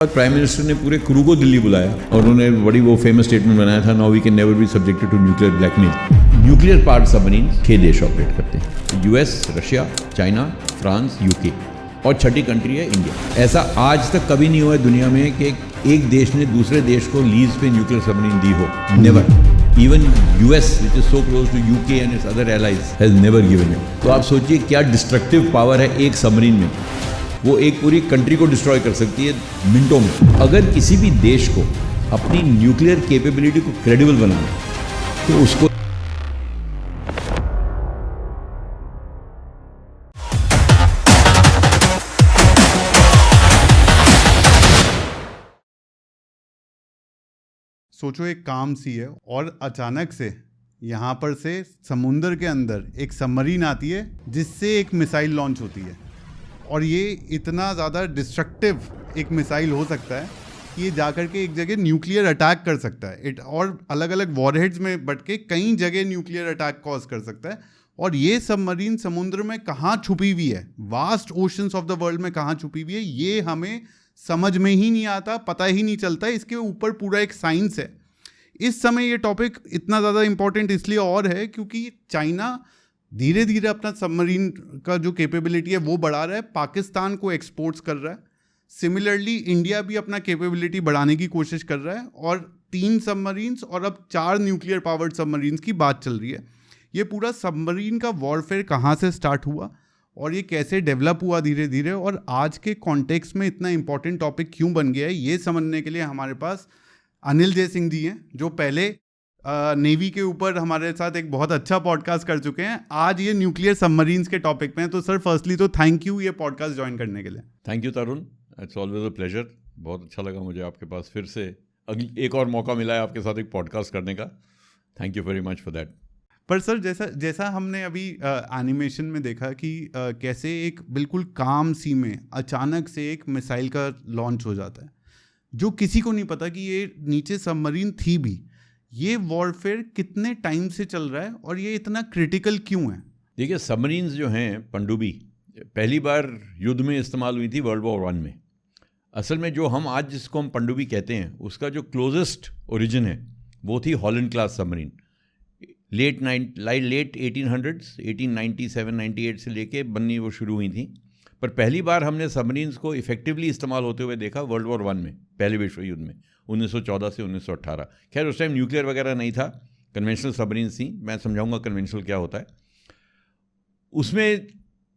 Prime minister ने पूरे crew को दिल्ली बुलाया और उन्होंने बड़ी वो फेमस स्टेटमेंट बनाया था, now we can never be subjected to nuclear blackmail. Nuclear powered submarine 6 देश ऑपरेट करते हैं, US, Russia, China, France, UK और छठी कंट्री है इंडिया। ऐसा आज तक कभी नहीं हुआ है दुनिया में कि एक देश ने दूसरे देश को लीज पे न्यूक्लियर सबमरीन दी हो, never. Even US which is so close to UK and its other allies has never given it. तो आप सोचिए क्या डिस्ट्रक्टिव पावर है एक सबमरीन में, वो एक पूरी कंट्री को डिस्ट्रॉय कर सकती है मिनटों में। अगर किसी भी देश को अपनी न्यूक्लियर कैपेबिलिटी को क्रेडिबल बनाना तो उसको सोचो एक काम सी है और अचानक से यहाँ पर से समुंदर के अंदर एक सबमरीन आती है जिससे एक मिसाइल लॉन्च होती है, और ये इतना ज़्यादा डिस्ट्रक्टिव एक मिसाइल हो सकता है कि ये जाकर के एक जगह न्यूक्लियर अटैक कर सकता है और अलग अलग वॉरहेड्स में बट के कई जगह न्यूक्लियर अटैक कॉज कर सकता है। और ये सबमरीन समुद्र में कहाँ छुपी हुई है, vast oceans of the world में कहाँ छुपी हुई है, ये हमें समझ में ही नहीं आता, पता ही नहीं चलता। इसके ऊपर पूरा एक साइंस है। इस समय ये टॉपिक इतना ज़्यादा इम्पोर्टेंट इसलिए और है क्योंकि चाइना धीरे धीरे अपना सबमरीन का जो कैपेबिलिटी है वो बढ़ा रहा है, पाकिस्तान को एक्सपोर्ट्स कर रहा है। सिमिलरली इंडिया भी अपना कैपेबिलिटी बढ़ाने की कोशिश कर रहा है और 3 सबमरीन्स और अब 4 न्यूक्लियर पावर्ड सबमरीन्स की बात चल रही है। ये पूरा सबमरीन का वॉरफेयर कहाँ से स्टार्ट हुआ और ये कैसे डेवलप हुआ धीरे धीरे, और आज के कॉन्टेक्स्ट में इतना इंपॉर्टेंट टॉपिक क्यों बन गया है, ये समझने के लिए हमारे पास अनिल जय सिंह जी हैं, जो पहले नेवी के ऊपर हमारे साथ एक बहुत अच्छा पॉडकास्ट कर चुके हैं। आज ये न्यूक्लियर सबमरीन्स के टॉपिक पे हैं। तो सर फर्स्टली तो थैंक यू ये पॉडकास्ट ज्वाइन करने के लिए। Thank you Tarun, it's always a pleasure. बहुत अच्छा लगा मुझे आपके पास फिर से एक और मौका मिला है आपके साथ एक पॉडकास्ट करने का। Thank you very much for that. पर सर जैसा हमने अभी एनिमेशन में देखा कि कैसे एक बिल्कुल काम सी में अचानक से एक मिसाइल का लॉन्च हो जाता है, जो किसी को नहीं पता कि ये नीचे सबमरीन थी भी। ये वॉरफेयर कितने टाइम से चल रहा है और ये इतना क्रिटिकल क्यों है? देखिए, सबमरीन्स जो हैं पनडुब्बी पहली बार युद्ध में इस्तेमाल हुई थी वर्ल्ड वॉर 1 में। असल में जो हम आज जिसको हम पनडुब्बी कहते हैं उसका जो क्लोजेस्ट ओरिजिन है वो थी Holland class submarine. Late 1800s 1897-98 से लेके बननी वो शुरू हुई थी। पर पहली बार हमने सबमरीन्स को इफेक्टिवली इस्तेमाल होते हुए देखा वर्ल्ड वॉर 1 में, पहले विश्व युद्ध में 1914 से 1918। खैर उस टाइम न्यूक्लियर वगैरह नहीं था, कन्वेंशनल सबमरीन्स थी। मैं समझाऊंगा कन्वेंशनल क्या होता है। उसमें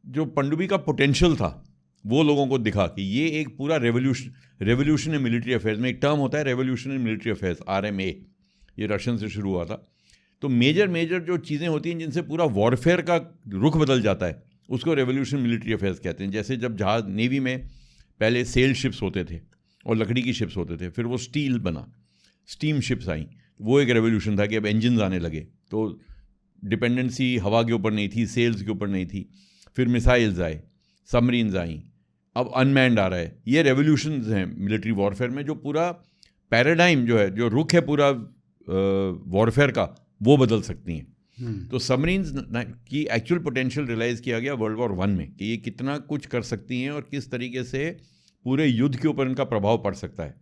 जो पनडुब्बी का पोटेंशियल था वो लोगों को दिखा कि ये एक पूरा रेवोल्यूशन इन मिलिट्री अफेयर्स में एक टर्म होता है, revolution in military affairs, RMA, ये रशियन से शुरू हुआ था। तो मेजर जो चीज़ें होती हैं जिनसे पूरा वॉरफेयर का रुख बदल जाता है उसको रेवोल्यूशन मिलिट्री अफेयर्स कहते हैं। जैसे जब जहाज नेवी में पहले सेल शिप्स होते थे और लकड़ी की शिप्स होते थे, फिर वो स्टील बना, स्टीम शिप्स आई, वो एक रेवोल्यूशन था कि अब इंजन आने लगे, तो डिपेंडेंसी हवा के ऊपर नहीं थी, सेल्स के ऊपर नहीं थी। फिर मिसाइल्स आए, सबमरीन्स आई, अब अनमैन्ड आ रहा है। ये रेवोल्यूशंस हैं मिलिट्री वॉरफेयर में। जो पूरा पैराडाइम जो है, जो रुख है पूरा वॉरफेयर का, वो बदल सकती हैं। तो सबमरीन्स की एक्चुअल पोटेंशियल रियलाइज़ किया गया वर्ल्ड वॉर 1 में कि ये कितना कुछ कर सकती हैं और किस तरीके से पूरे युद्ध के ऊपर इनका प्रभाव पड़ सकता है।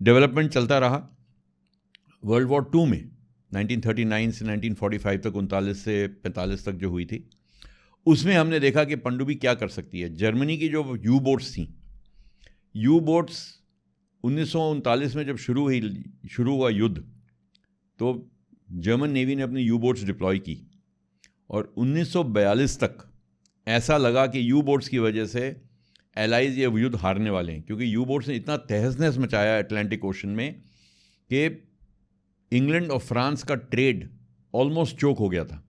डेवलपमेंट चलता रहा। वर्ल्ड वॉर 2 में 1939 से 1945 तक, 39 से 45 तक जो हुई थी, उसमें हमने देखा कि पनडुब्बी क्या कर सकती है। जर्मनी की जो यू बोट्स थी, यू बोट्स 1939 में जब शुरू हुआ युद्ध, तो जर्मन नेवी ने अपनी यू बोट्स डिप्लॉय की और 1942 तक ऐसा लगा कि यू बोट्स की वजह से एलाइज ये युद्ध हारने वाले हैं, क्योंकि यू बोट्स ने इतना तहस नहस मचाया अटलांटिक ओशन में कि इंग्लैंड और फ्रांस का ट्रेड ऑलमोस्ट चोक हो गया था।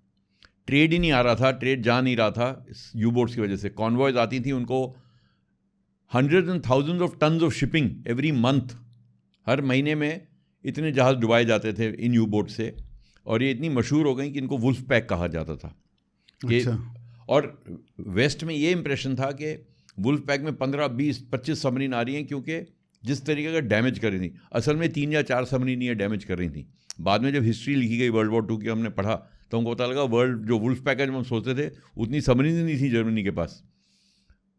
ट्रेड ही नहीं आ रहा था, ट्रेड जा नहीं रहा था इस यू बोट्स की वजह से। कॉन्वॉयज आती थी, उनको hundreds and thousands of tons of shipping every month, हर महीने में इतने जहाज़ डुबाए जाते थे इन यू बोट से। और ये इतनी मशहूर हो गई कि इनको वुल्फ पैक कहा जाता था। अच्छा। और वेस्ट में ये इंप्रेशन था कि वुल्फ पैक में 15, 20, 25 सबमरीन आ रही हैं, क्योंकि जिस तरीके का डैमेज कर रही थी। असल में 3 या 4 सबमरीन ये डैमेज कर रही थी। बाद में जब हिस्ट्री लिखी गई वर्ल्ड वॉर 2 की, हमने पढ़ा तो हमको पता लगा वर्ल्ड जो वुल्फ पैक है, जब हम सोचते थे उतनी सबमरीन नहीं थी जर्मनी के पास।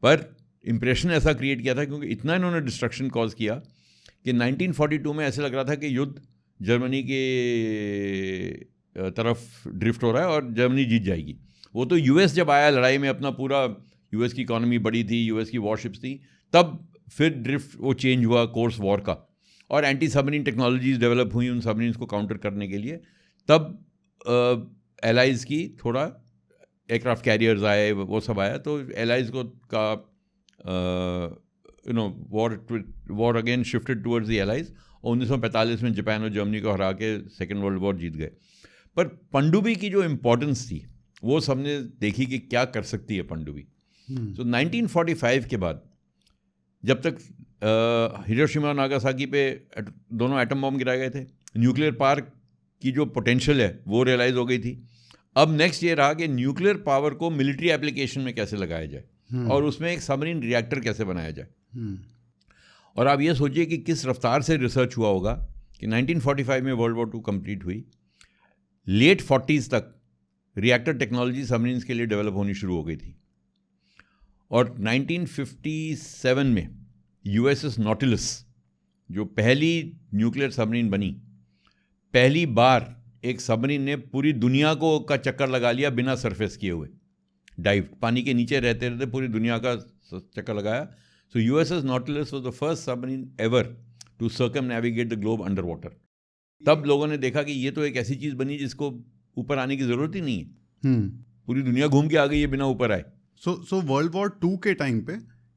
पर इम्प्रेशन ऐसा क्रिएट किया था, क्योंकि इतना इन्होंने डिस्ट्रक्शन कॉज किया कि 1942 में ऐसे लग रहा था कि युद्ध जर्मनी के तरफ ड्रिफ्ट हो रहा है और जर्मनी जीत जाएगी। वो तो यूएस जब आया लड़ाई में, अपना पूरा यूएस की इकॉनमी बड़ी थी, यूएस की वॉरशिप्स थी, तब फिर ड्रिफ्ट वो चेंज हुआ कोर्स वॉर का, और एंटी सबमरीन टेक्नोलॉजीज डेवलप हुई उन सबमरीन्स को काउंटर करने के लिए। तब एलाइज़ की थोड़ा एयरक्राफ्ट कैरियर्स आए, वो सब आया, तो एलाइज़ को का war again shifted towards the allies, और 1945 में जापान और जर्मनी को हरा के सेकेंड वर्ल्ड वॉर जीत गए। पर पनडुब्बी की जो इम्पोर्टेंस थी वो सबने देखी कि क्या कर सकती है पनडुब्बी। तो 1945 के बाद जब तक हिरोशिमा और नागासाकी पे दोनों एटम बॉम्ब गिराए गए थे, न्यूक्लियर पावर की जो पोटेंशियल है वो रियलाइज़ हो गई थी। अब नेक्स्ट ये रहा कि न्यूक्लियर पावर को मिलिट्री एप्लीकेशन में कैसे लगाया जाए और उसमें एक सबमरीन रिएक्टर कैसे बनाया जाए। और आप ये सोचिए कि किस रफ्तार से रिसर्च हुआ होगा कि 1945 में वर्ल्ड वॉर 2 कंप्लीट हुई, लेट 40s तक रिएक्टर टेक्नोलॉजी सबमरीन्स के लिए डेवलप होनी शुरू हो गई थी। और 1957 में USS नॉटिलस, जो पहली न्यूक्लियर सबमरीन बनी, पहली बार एक सबमरीन ने पूरी दुनिया को का चक्कर लगा लिया बिना सरफेस किए हुए, डाइव, पानी के नीचे रहते रहते पूरी दुनिया का चक्कर लगाया। So USS Nautilus was the first submarine ever to circumnavigate the globe under water. तब लोगों ने देखा कि ये तो एक ऐसी चीज़ बनी जिसको ऊपर आने की ज़रूरत ही नहीं है, पूरी दुनिया घूम के आ गई है बिना ऊपर आए। सो वर्ल्ड वॉर 2 के टाइम पे,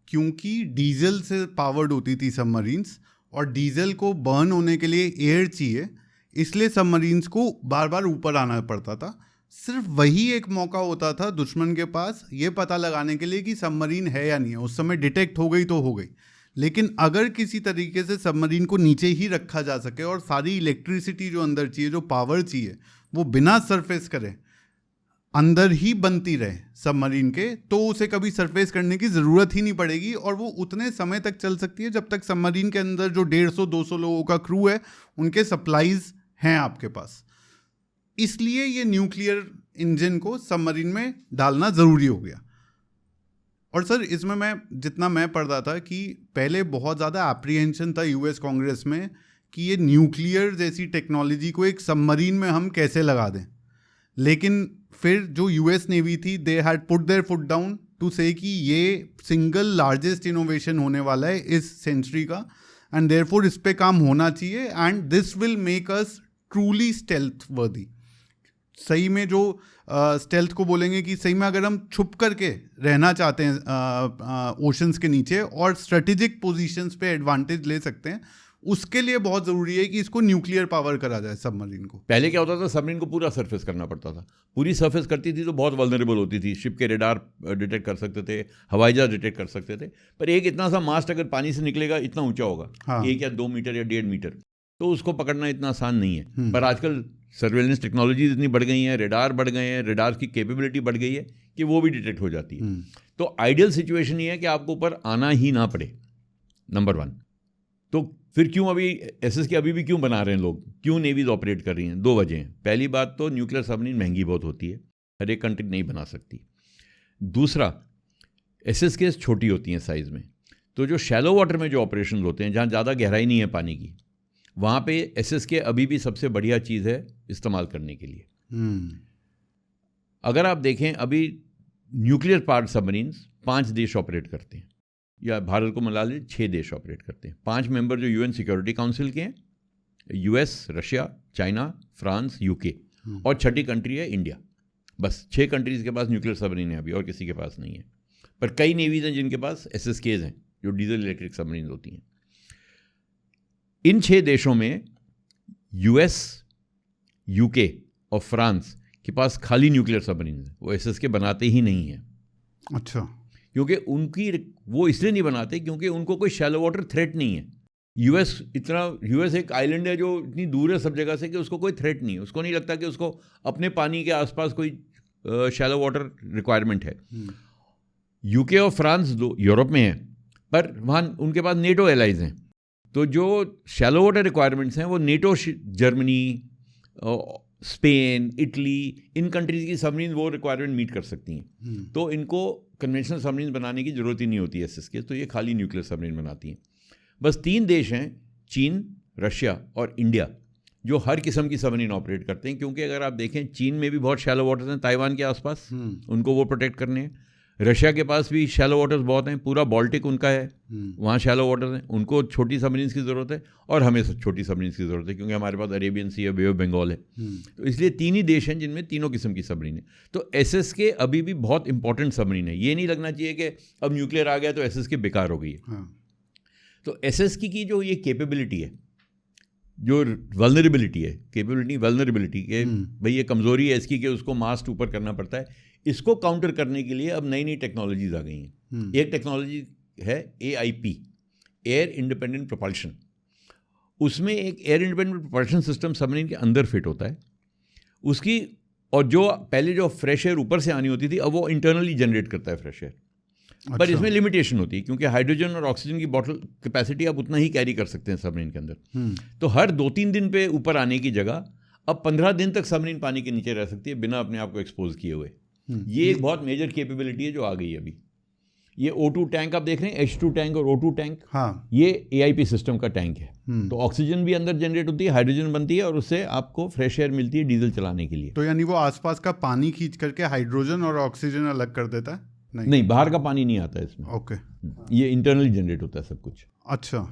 क्योंकि डीजल से पावर्ड होती थी सबमरीन्स और डीजल को बर्न होने के लिए एयर चाहिए, इसलिए सबमरीन्स को बार बार ऊपर आना पड़ता था। सिर्फ वही एक मौका होता था दुश्मन के पास ये पता लगाने के लिए कि सबमरीन है या नहीं है। उस समय डिटेक्ट हो गई तो हो गई, लेकिन अगर किसी तरीके से सबमरीन को नीचे ही रखा जा सके और सारी इलेक्ट्रिसिटी जो अंदर चाहिए, जो पावर चाहिए, वो बिना सरफेस करे अंदर ही बनती रहे सबमरीन के, तो उसे कभी सरफेस करने की ज़रूरत ही नहीं पड़ेगी और वो उतने समय तक चल सकती है जब तक सबमरीन के अंदर जो 150-200 लोगों का क्रू है उनके सप्लाईज हैं आपके पास। इसलिए ये न्यूक्लियर इंजन को सबमरीन में डालना ज़रूरी हो गया। और सर, इसमें जितना मैं पढ़ रहा था कि पहले बहुत ज़्यादा एप्रीहेंशन था यूएस कांग्रेस में कि ये न्यूक्लियर जैसी टेक्नोलॉजी को एक सबमरीन में हम कैसे लगा दें, लेकिन फिर जो यूएस नेवी थी, they had put their foot down to say कि ये सिंगल लार्जेस्ट इनोवेशन होने वाला है इस सेंचुरी का, एंड देयरफॉर इस पे काम होना चाहिए, and this will make us truly stealth वर्दी। सही में जो स्टेल्थ को बोलेंगे कि सही में अगर हम छुप करके रहना चाहते हैं ओशंस के नीचे और स्ट्रेटेजिक पोजीशंस पे एडवांटेज ले सकते हैं, उसके लिए बहुत ज़रूरी है कि इसको न्यूक्लियर पावर करा जाए सबमरीन को। पहले क्या होता था, सबमरीन को पूरा सरफेस करना पड़ता था, पूरी सरफेस करती थी तो बहुत वल्नरेबल होती थी, शिप के रेडार डिटेक्ट कर सकते थे, हवाई जहाज डिटेक्ट कर सकते थे, पर एक इतना सा मास्ट अगर पानी से निकलेगा इतना ऊंचा होगा, हाँ। 1 या 2 मीटर या 1.5 मीटर, तो उसको पकड़ना इतना आसान नहीं है। पर आजकल सर्वेलेंस टेक्नोलॉजीज इतनी बढ़ गई हैं, रेडार बढ़ गए हैं, रेडार की कैपेबिलिटी बढ़ गई है कि वो भी डिटेक्ट हो जाती है। तो आइडियल सिचुएशन ये है कि आपको ऊपर आना ही ना पड़े, नंबर 1। तो फिर क्यों अभी एसएस के अभी भी क्यों बना रहे हैं लोग, क्यों नेवीज ऑपरेट कर रही हैं? 2 वजह हैं। पहली बात तो न्यूक्लियर सबमरीन महंगी बहुत होती है, हर एक कंट्री नहीं बना सकती। दूसरा, एसएस के छोटी होती हैं साइज़ में, तो जो शैलो वाटर में जो ऑपरेशन होते हैं, जहाँ ज़्यादा गहराई नहीं है पानी की, वहाँ पे एसएस के अभी भी सबसे बढ़िया चीज़ है इस्तेमाल करने के लिए। अगर आप देखें, अभी न्यूक्लियर पावर्ड सबमरीन्स 5 देश ऑपरेट करते हैं, या भारत को मिला लीजिए 6 देश ऑपरेट करते हैं। 5 मेंबर जो यूएन सिक्योरिटी काउंसिल के हैं, US, Russia, China, France, UK, और छठी कंट्री है इंडिया। बस 6 कंट्रीज़ के पास न्यूक्लियर सबमरीन है अभी, और किसी के पास नहीं है। पर कई नेवीज़ हैं जिनके पास एसएसकेज हैं, जो डीजल इलेक्ट्रिक सबमरीन होती हैं। इन 6 देशों में यूएस, यूके और फ्रांस के पास खाली न्यूक्लियर सबमरीन है, वो एसएसके बनाते ही नहीं हैं। अच्छा। क्योंकि उनकी वो इसलिए नहीं बनाते क्योंकि उनको कोई शैलो वाटर थ्रेट नहीं है। यूएस एक आइलैंड है जो इतनी दूर है सब जगह से कि उसको कोई थ्रेट नहीं है, उसको नहीं लगता कि उसको अपने पानी के आसपास कोई शैलो वाटर रिक्वायरमेंट है। यूके और फ्रांस यूरोप में हैं, पर वहाँ उनके पास नेटो एलाइज हैं, तो जो शैलो वाटर रिक्वायरमेंट्स हैं वो नेटो, जर्मनी, स्पेन, इटली, इन कंट्रीज़ की सबमरीन वो रिक्वायरमेंट मीट कर सकती हैं। तो इनको कन्वेंशनल सबमरीन बनाने की ज़रूरत ही नहीं होती एसएस के, तो ये खाली न्यूक्लियर सबमरीन बनाती हैं। बस 3 देश हैं, चीन, रशिया और इंडिया, जो हर किस्म की सबमरीन ऑपरेट करते हैं। क्योंकि अगर आप देखें, चीन में भी बहुत शैलो वाटर्स हैं ताइवान के आसपास, उनको वो प्रोटेक्ट करने हैं। रशिया के पास भी शैलो वाटर्स बहुत हैं, पूरा बाल्टिक उनका है, वहाँ शैलो वाटर्स हैं, उनको छोटी सबमरीन्स की ज़रूरत है और हमें छोटी सबमरीन्स की ज़रूरत है, क्योंकि हमारे पास अरेबियन सी है, बे ऑफ बंगाल है। तो इसलिए 3 ही देश हैं जिनमें तीनों किस्म की सबमरीन है। तो एसएस के अभी भी बहुत इंपॉर्टेंट सबमरीन है। ये नहीं लगना चाहिए कि अब न्यूक्लियर आ गया तो एसएस के बेकार हो गई है। तो एसएस की जो ये कैपेबिलिटी है, जो वल्नरेबिलिटी है, कैपेबिलिटी वल्नरेबिलिटी के भाई ये कमज़ोरी है इसकी कि उसको मास्ट ऊपर करना पड़ता है, इसको काउंटर करने के लिए अब नई नई टेक्नोलॉजीज आ गई हैं। एक टेक्नोलॉजी है AIP, एयर इंडिपेंडेंट प्रोपल्शन। उसमें एक air independent propulsion system submarine के अंदर फिट होता है उसकी, और जो पहले जो फ्रेश एयर ऊपर से आनी होती थी, अब वो इंटरनली जनरेट करता है फ्रेश एयर। पर इसमें लिमिटेशन होती है, क्योंकि हाइड्रोजन और ऑक्सीजन की बॉटल कैपेसिटी आप उतना ही कैरी कर सकते हैं सबमरीन के अंदर। तो हर 2-3 दिन पे ऊपर आने की जगह अब 15 दिन तक सबमरीन पानी के नीचे रह सकती है बिना अपने आप को एक्सपोज किए हुए। ये एक बहुत मेजर कैपेबिलिटी है जो आ गई है अभी। ये O2 टैंक आप देख रहे हैं, H2 टैंक और O2 टैंक, ये AIP सिस्टम का टैंक है। तो ऑक्सीजन भी अंदर जनरेट होती है, हाइड्रोजन बनती है और उससे आपको फ्रेश एयर मिलती है डीजल चलाने के लिए। तो यानी वो आसपास का पानी खींच करके हाइड्रोजन और ऑक्सीजन अलग कर देता है? नहीं, बाहर का पानी नहीं आता इसमें। ओके, ये इंटरनली जनरेट होता है सब कुछ। अच्छा,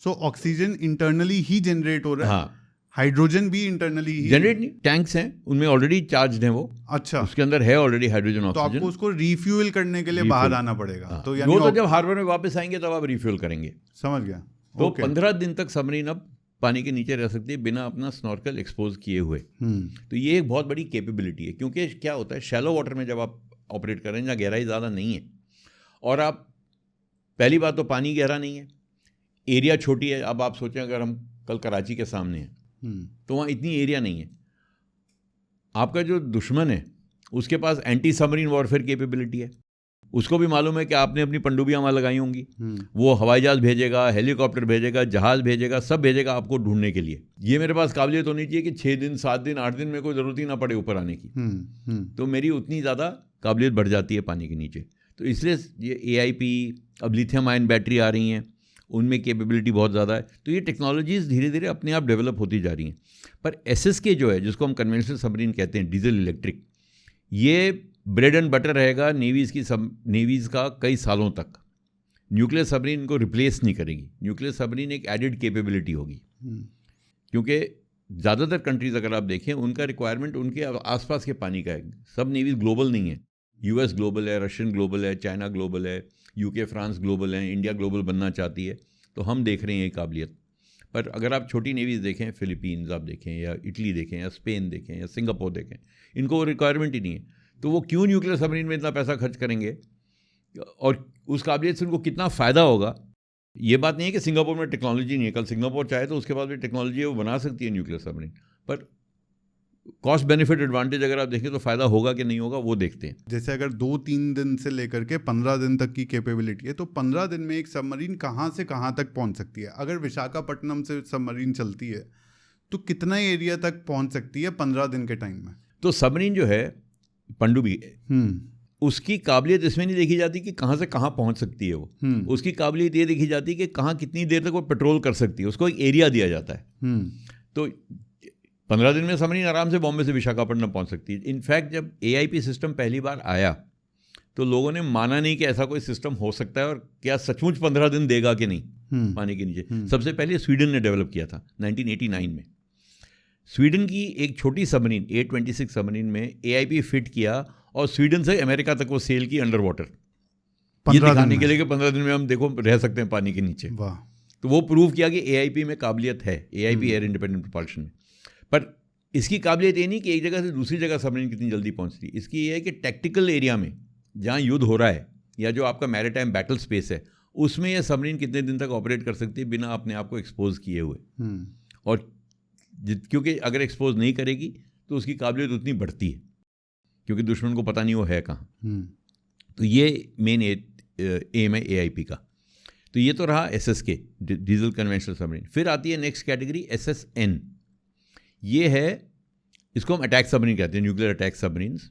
सो ऑक्सीजन इंटरनली ही जनरेट हो रहा है? हाँ, हाइड्रोजन भी इंटरनली ही जनरेट नहीं, टैंक्स हैं उनमें ऑलरेडी चार्ज्ड हैं वो। अच्छा, उसके अंदर है ऑलरेडी हाइड्रोजन ऑक्सीजन। तो आपको उसको रिफ्यूल करने के लिए बाहर आना पड़ेगा। हाँ, तो यानी वो तो जब हार्बर में वापस आएंगे तब आप रिफ्यूल करेंगे। समझ गया। तो 15 दिन तक सबमरीन अब पानी के नीचे रह सकती है बिना अपना स्नॉर्कल एक्सपोज किए हुए। तो ये एक बहुत बड़ी कैपेबिलिटी है, क्योंकि क्या होता है शैलो वाटर में जब आप ऑपरेट कर रहे हैं जहाँ गहराई ज़्यादा नहीं है, और आप पहली बात तो पानी गहरा नहीं है, एरिया छोटी है। अब आप सोचें अगर हम कल कराची के सामने हैं तो वहाँ इतनी एरिया नहीं है। आपका जो दुश्मन है उसके पास एंटी सबमरीन वॉरफेयर कैपेबिलिटी है, उसको भी मालूम है कि आपने अपनी पनडुब्बियाँ वहाँ लगाई होंगी, वो हवाई जहाज़ भेजेगा, हेलीकॉप्टर भेजेगा, जहाज़ भेजेगा, सब भेजेगा आपको ढूंढने के लिए। ये मेरे पास काबिलियत होनी चाहिए कि 6 दिन 7 दिन 8 दिन में कोई ज़रूरत ही ना पड़े ऊपर आने की। तो मेरी उतनी ज़्यादा काबिलियत बढ़ जाती है पानी के नीचे। तो इसलिए ये AIP, अब लिथियम आयन बैटरी आ रही हैं, उनमें कैपेबिलिटी बहुत ज़्यादा है। तो ये टेक्नोलॉजीज़ धीरे धीरे अपने आप डेवलप होती जा रही हैं। पर SSK जो है, जिसको हम कन्वेंशनल सबमरीन कहते हैं, डीजल इलेक्ट्रिक, ये ब्रेड एंड बटर रहेगा नेवीज़ का कई सालों तक। न्यूक्लियर सबमरीन इनको रिप्लेस नहीं करेगी। न्यूक्लियर सबमरीन एक एडिड कैपेबिलिटी होगी, क्योंकि ज़्यादातर कंट्रीज़ अगर आप देखें उनका रिक्वायरमेंट उनके आसपास के पानी का है। सब नेवीज़ ग्लोबल नहीं है। US ग्लोबल है, रशियन ग्लोबल है, चाइना ग्लोबल है, UK फ्रांस ग्लोबल है, इंडिया ग्लोबल बनना चाहती है। तो हम देख रहे हैं ये काबिलियत। पर अगर आप छोटी नेवीज़ देखें, फिलीपींस आप देखें, या इटली देखें, या स्पेन देखें, या सिंगापुर देखें, इनको वो रिक्वायरमेंट ही नहीं है। तो वो क्यों न्यूक्लियर सबमरीन में इतना पैसा खर्च करेंगे, और उस काबिलियत से उनको कितना फ़ायदा होगा। ये बात नहीं है कि सिंगापुर में टेक्नोलॉजी नहीं है, कल सिंगापुर चाहे तो उसके पास भी टेक्नोलॉजी है, वो बना सकती है न्यूक्लियर सबमरीन। पर कॉस्ट बेनिफिट एडवांटेज अगर आप देखें तो फ़ायदा होगा कि नहीं होगा वो देखते हैं। जैसे अगर 2-3 दिन से लेकर के 15 दिन तक की कैपेबिलिटी है, तो 15 दिन में एक सबमरीन कहाँ से कहाँ तक पहुँच सकती है? अगर विशाखापट्टनम से सबमरीन चलती है तो कितना एरिया तक पहुँच सकती है 15 दिन के टाइम में? तो सबमरीन जो है पनडुब्बी, उसकी काबिलियत इसमें नहीं देखी जाती कि कहाँ से कहाँ पहुँच सकती है वो। उसकी काबिलियत ये देखी जाती है कि कहाँ कितनी देर तक वो पेट्रोल कर सकती है। उसको एक एरिया दिया जाता है। तो 15 दिन में सबमरीन आराम से बॉम्बे से विशाखापट्टनम पहुंच सकती है। इनफैक्ट जब AIP सिस्टम पहली बार आया तो लोगों ने माना नहीं कि ऐसा कोई सिस्टम हो सकता है, और क्या सचमुच 15 दिन देगा कि नहीं पानी के नीचे। सबसे पहले स्वीडन ने डेवलप किया था 1989 में। स्वीडन की एक छोटी सबमरीन A26 सबमरीन में AIP फिट किया, और स्वीडन से अमेरिका तक वो सेल की अंडर वाटर, ये दिखाने के लिए कि 15 दिन में हम देखो रह सकते हैं पानी के नीचे। तो वो प्रूव किया कि AIP में काबिलियत है, AIP एयर इंडिपेंडेंट प्रोपल्शन में। पर इसकी काबिलियत ये नहीं कि एक जगह से दूसरी जगह सबमरीन कितनी जल्दी पहुंचती है। इसकी ये है कि टैक्टिकल एरिया में जहाँ युद्ध हो रहा है, या जो आपका मैरीटाइम बैटल स्पेस है, उसमें यह सबमरीन कितने दिन तक ऑपरेट कर सकती है बिना अपने आप को एक्सपोज किए हुए। और क्योंकि अगर एक्सपोज नहीं करेगी तो उसकी काबिलियत उतनी बढ़ती है, क्योंकि दुश्मन को पता नहीं वो है कहाँ। तो ये मेन एम है AIP का। तो ये तो रहा SSK, डीजल कन्वेंशनल सबमरीन। फिर आती है नेक्स्ट कैटेगरी SSN। ये है, इसको हम अटैक सबमरीन कहते हैं, न्यूक्लियर अटैक सबमरीन्स।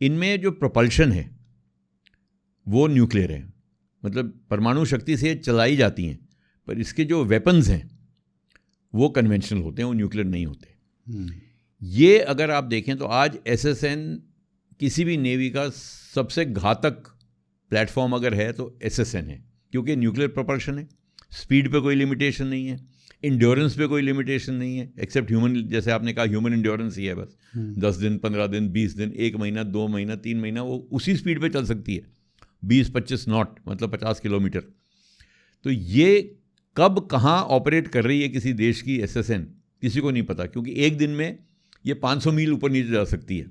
इनमें जो प्रोपल्शन है वो न्यूक्लियर है, मतलब परमाणु शक्ति से चलाई जाती हैं, पर इसके जो वेपन्स हैं वो कन्वेंशनल होते हैं, वो न्यूक्लियर नहीं होते। ये अगर आप देखें तो आज SSN किसी भी नेवी का सबसे घातक प्लेटफॉर्म अगर है तो SSN है, क्योंकि न्यूक्लियर प्रोपल्शन है, स्पीड पे कोई लिमिटेशन नहीं है, इंड्योरेंस पे कोई लिमिटेशन नहीं है, एक्सेप्ट ह्यूमन, जैसे आपने कहा ह्यूमन इंड्योरेंस ही है बस 10 दिन 15 दिन 20 दिन 1 महीना 2 महीना 3 महीना वो उसी स्पीड पे चल सकती है, 20-25 नॉट मतलब 50 किलोमीटर। तो ये कब कहाँ ऑपरेट कर रही है किसी देश की SSN किसी को नहीं पता, क्योंकि एक दिन में ये 500 मील ऊपर नीचे जा सकती है।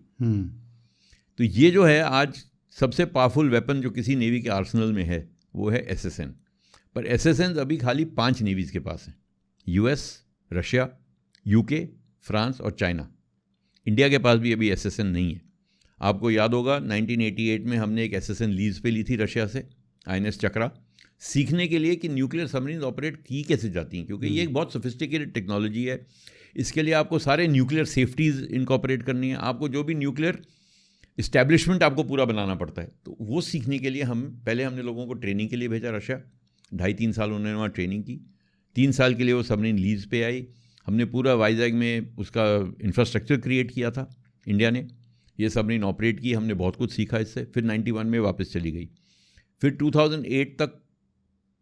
तो ये जो है आज सबसे पावरफुल वेपन जो किसी नेवी के आर्सनल में है वो है SSN। पर SSN अभी खाली 5 नेवीज़ के पास हैं, US, रशिया, UK, फ्रांस और चाइना। इंडिया के पास भी अभी SSN नहीं है। आपको याद होगा 1988 में हमने एक SSN लीज पे ली थी रशिया से, INS चक्रा, सीखने के लिए कि न्यूक्लियर सबमरीन ऑपरेट की कैसे जाती हैं, क्योंकि ये एक बहुत सोफिस्टिकेटेड टेक्नोलॉजी है। इसके लिए आपको सारे न्यूक्लियर सेफ्टीज़ इनकॉपरेट करनी है, आपको जो भी न्यूक्लियर इस्टेब्लिशमेंट आपको पूरा बनाना पड़ता है। तो वो सीखने के लिए हमने लोगों को ट्रेनिंग के लिए भेजा रशिया, 2.5-3 साल उन्होंने वहाँ ट्रेनिंग की, 3 साल के लिए वो सबमरीन लीज पे आई। हमने पूरा वाइजैग में उसका इंफ्रास्ट्रक्चर क्रिएट किया था, इंडिया ने ये सबमरीन ऑपरेट की, हमने बहुत कुछ सीखा इससे। फिर 91 में वापस चली गई। फिर 2008 तक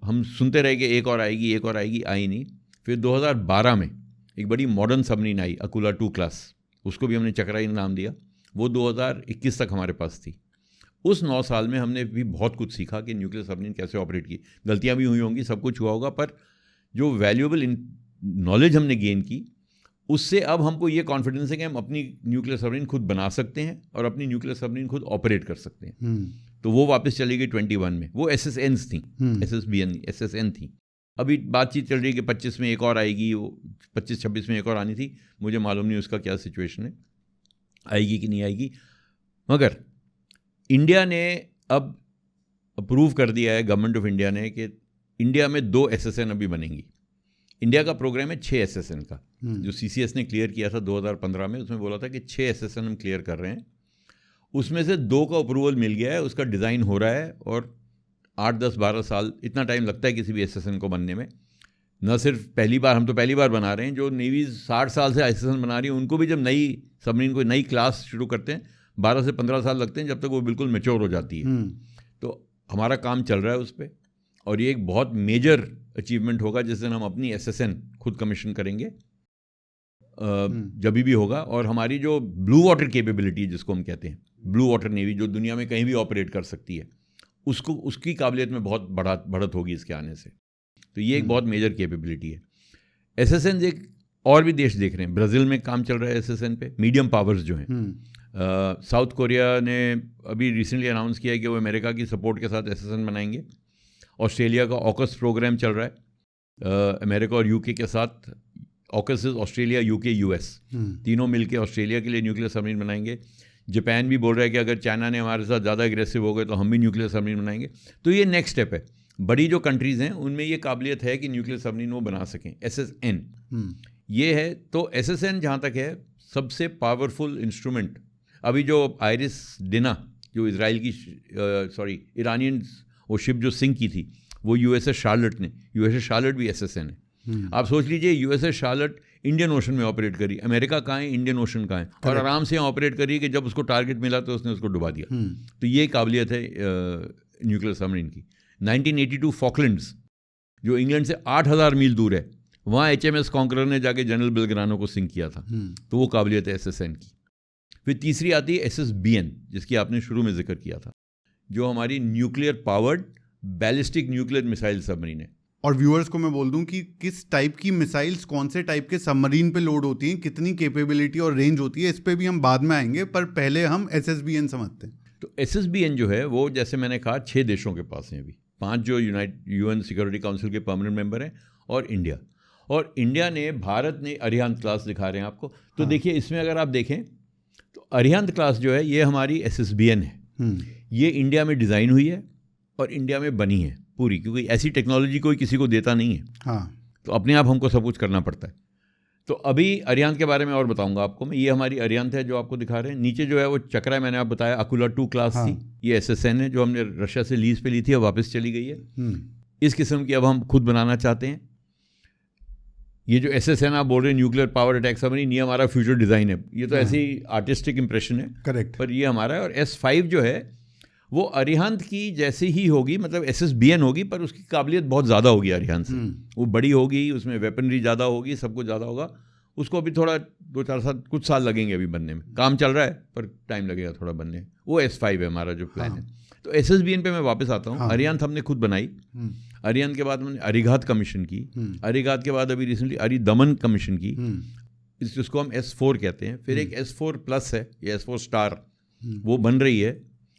हम सुनते रहे कि एक और आएगी एक और आएगी, आई नहीं। फिर 2012 में एक बड़ी modern submarine I, Akula 2 class, उसको भी हमने चक्रा ही नाम दिया। वो 2021 तक हमारे पास थी। उस 9 साल में हमने भी बहुत कुछ सीखा कि न्यूक्लियर सबमरीन कैसे ऑपरेट की। गलतियाँ भी हुई होंगी, सब कुछ हुआ होगा, पर जो वैल्यूएबल नॉलेज हमने गेन की उससे अब हमको ये कॉन्फिडेंस है कि हम अपनी न्यूक्लियर सबमरीन खुद बना सकते हैं और अपनी न्यूक्लियर सबमरीन खुद ऑपरेट कर सकते हैं। तो वो वापस चली गई 21 में, वो SSNs थी, SSN थी। अभी बातचीत चल रही है कि 25 में एक और आएगी, वो 25-26 में एक और आनी थी, मुझे मालूम नहीं उसका क्या सिचुएशन है, आएगी कि नहीं आएगी। मगर इंडिया ने अब अप्रूव कर दिया है, गवर्नमेंट ऑफ इंडिया ने, कि इंडिया में 2 SSN अभी बनेंगी। इंडिया का प्रोग्राम है 6 SSN का, जो CCS ने क्लियर किया था 2015 में, उसमें बोला था कि 6 SSN हम क्लियर कर रहे हैं। उसमें से 2 का अप्रूवल मिल गया है, उसका डिज़ाइन हो रहा है, और 8-10-12 साल इतना टाइम लगता है किसी भी SSN को बनने में। न सिर्फ पहली बार, हम तो पहली बार बना रहे हैं, जो नेवीज़ 60 साल से SSN बना रही है उनको भी जब नई सबमरीन को नई क्लास शुरू करते हैं 12 से 15 साल लगते हैं, जब तक वो बिल्कुल मैच्योर हो जाती है। तो हमारा काम चल रहा है उस पर, और ये एक बहुत मेजर अचीवमेंट होगा जिस दिन हम अपनी SSN खुद कमीशन करेंगे, जब भी होगा। और हमारी जो ब्लू वाटर कैपेबिलिटी जिसको हम कहते हैं, ब्लू वाटर नेवी जो दुनिया में कहीं भी ऑपरेट कर सकती है, उसकी काबिलियत में बहुत बढ़त होगी इसके आने से। तो ये एक बहुत मेजर कैपेबिलिटी है। SSN एक और भी देश देख रहे हैं, ब्राज़ील में काम चल रहा है SSN पे, मीडियम पावर्स जो हैं। साउथ कोरिया ने अभी रिसेंटली अनाउंस किया है कि वो अमेरिका की सपोर्ट के साथ SSN बनाएंगे। ऑस्ट्रेलिया का ऑकस प्रोग्राम चल रहा है अमेरिका और UK के साथ। AUKUS is Australia, UK, US, तीनों मिलके ऑस्ट्रेलिया के लिए न्यूक्लियर सबमरीन बनाएंगे। जापान भी बोल रहा है कि अगर चाइना ने हमारे साथ ज़्यादा एग्रेसिव हो गए तो हम भी न्यूक्लियर सबमरीन बनाएंगे। तो ये नेक्स्ट स्टेप है। बड़ी जो कंट्रीज़ हैं उनमें ये काबिलियत है कि न्यूक्लियर सबमरीन वो बना सकें। SSN ये है। तो SSN जहाँ तक है सबसे पावरफुल इंस्ट्रूमेंट। अभी जो आयरिस डिना जो इसराइल की ईरानियन वो शिप जो सिंक की थी, वो USS शार्लट ने, USS शार्लट भी SSN है। आप सोच लीजिए USS शार्लट इंडियन ओशन में ऑपरेट करी, अमेरिका कहाँ है, इंडियन ओशन कहाँ है, और आराम से यहाँ ऑपरेट करी कि जब उसको टारगेट मिला तो उसने उसको डुबा दिया। तो ये काबिलियत है न्यूक्लियर सबमरीन की। 1982 फॉकलैंड्स जो इंग्लैंड से 8000 मील दूर है, वहाँ HMS कॉन्करर ने जाके जनरल बेलग्रानो को सिंक किया था। तो वो काबिलियत है SSN की। फिर तीसरी आती है SSBN जिसकी आपने शुरू में जिक्र किया था, जो हमारी nuclear powered ballistic nuclear missile submarine है। और व्यूअर्स को मैं बोल दूं कि किस टाइप की मिसाइल्स कौन से टाइप के सबमरीन पे लोड होती हैं, कितनी कैपेबिलिटी और रेंज होती है, इस पे भी हम बाद में आएंगे, पर पहले हम SSBN समझते हैं। तो SSBN जो है वो जैसे मैंने कहा 6 देशों के पास हैं अभी, 5 जो UN सिक्योरिटी काउंसिल के परमानेंट मेंबर हैं और इंडिया। और इंडिया ने, भारत ने अरिहंत क्लास दिखा रहे हैं आपको। तो देखिए इसमें अगर आप देखें तो अरिहंत क्लास जो है ये हमारी SSBN है। ये इंडिया में डिज़ाइन हुई है और इंडिया में बनी है पूरी, क्योंकि ऐसी टेक्नोलॉजी कोई किसी को देता नहीं है। तो अपने आप हमको सब कुछ करना पड़ता है। तो अभी अरिहंत के बारे में और बताऊंगा आपको मैं। ये हमारी अरिहंत है जो आपको दिखा रहे हैं। नीचे जो है वो चक्रा है, मैंने आप बताया अकुला 2 क्लास हाँ। थी। ये SSN है जो हमने रशिया से लीज पे ली थी, अब वापस चली गई है। इस किस्म की अब हम खुद बनाना चाहते हैं। ये जो SSN आप बोल रहे हैं, न्यूक्लियर पावर अटैक सबमरीन, ये हमारा फ्यूचर डिज़ाइन है। ये तो ऐसी आर्टिस्टिक इंप्रेशन है, करेक्ट, पर ये हमारा है। और S5 जो है वो अरिहंत की जैसी ही होगी, मतलब SSBN होगी, पर उसकी काबिलियत बहुत ज़्यादा होगी अरिहंत से। वो बड़ी होगी, उसमें वेपनरी ज़्यादा होगी, सब कुछ ज़्यादा होगा। उसको अभी थोड़ा 2-4 साल, कुछ साल लगेंगे अभी बनने में। काम चल रहा है पर टाइम लगेगा थोड़ा बनने। वो S5 है हमारा जो प्लान है। तो SSBN पे मैं वापस आता हूँ। अरिहंत हमने खुद बनाई। अरिहंत के बाद हमने अरिघात कमीशन की। अरिघात के बाद अभी रिसेंटली अरिदमन कमीशन की, जिसको हम S4 कहते हैं। फिर एक S4 प्लस है, ये S4 स्टार, वो बन रही है।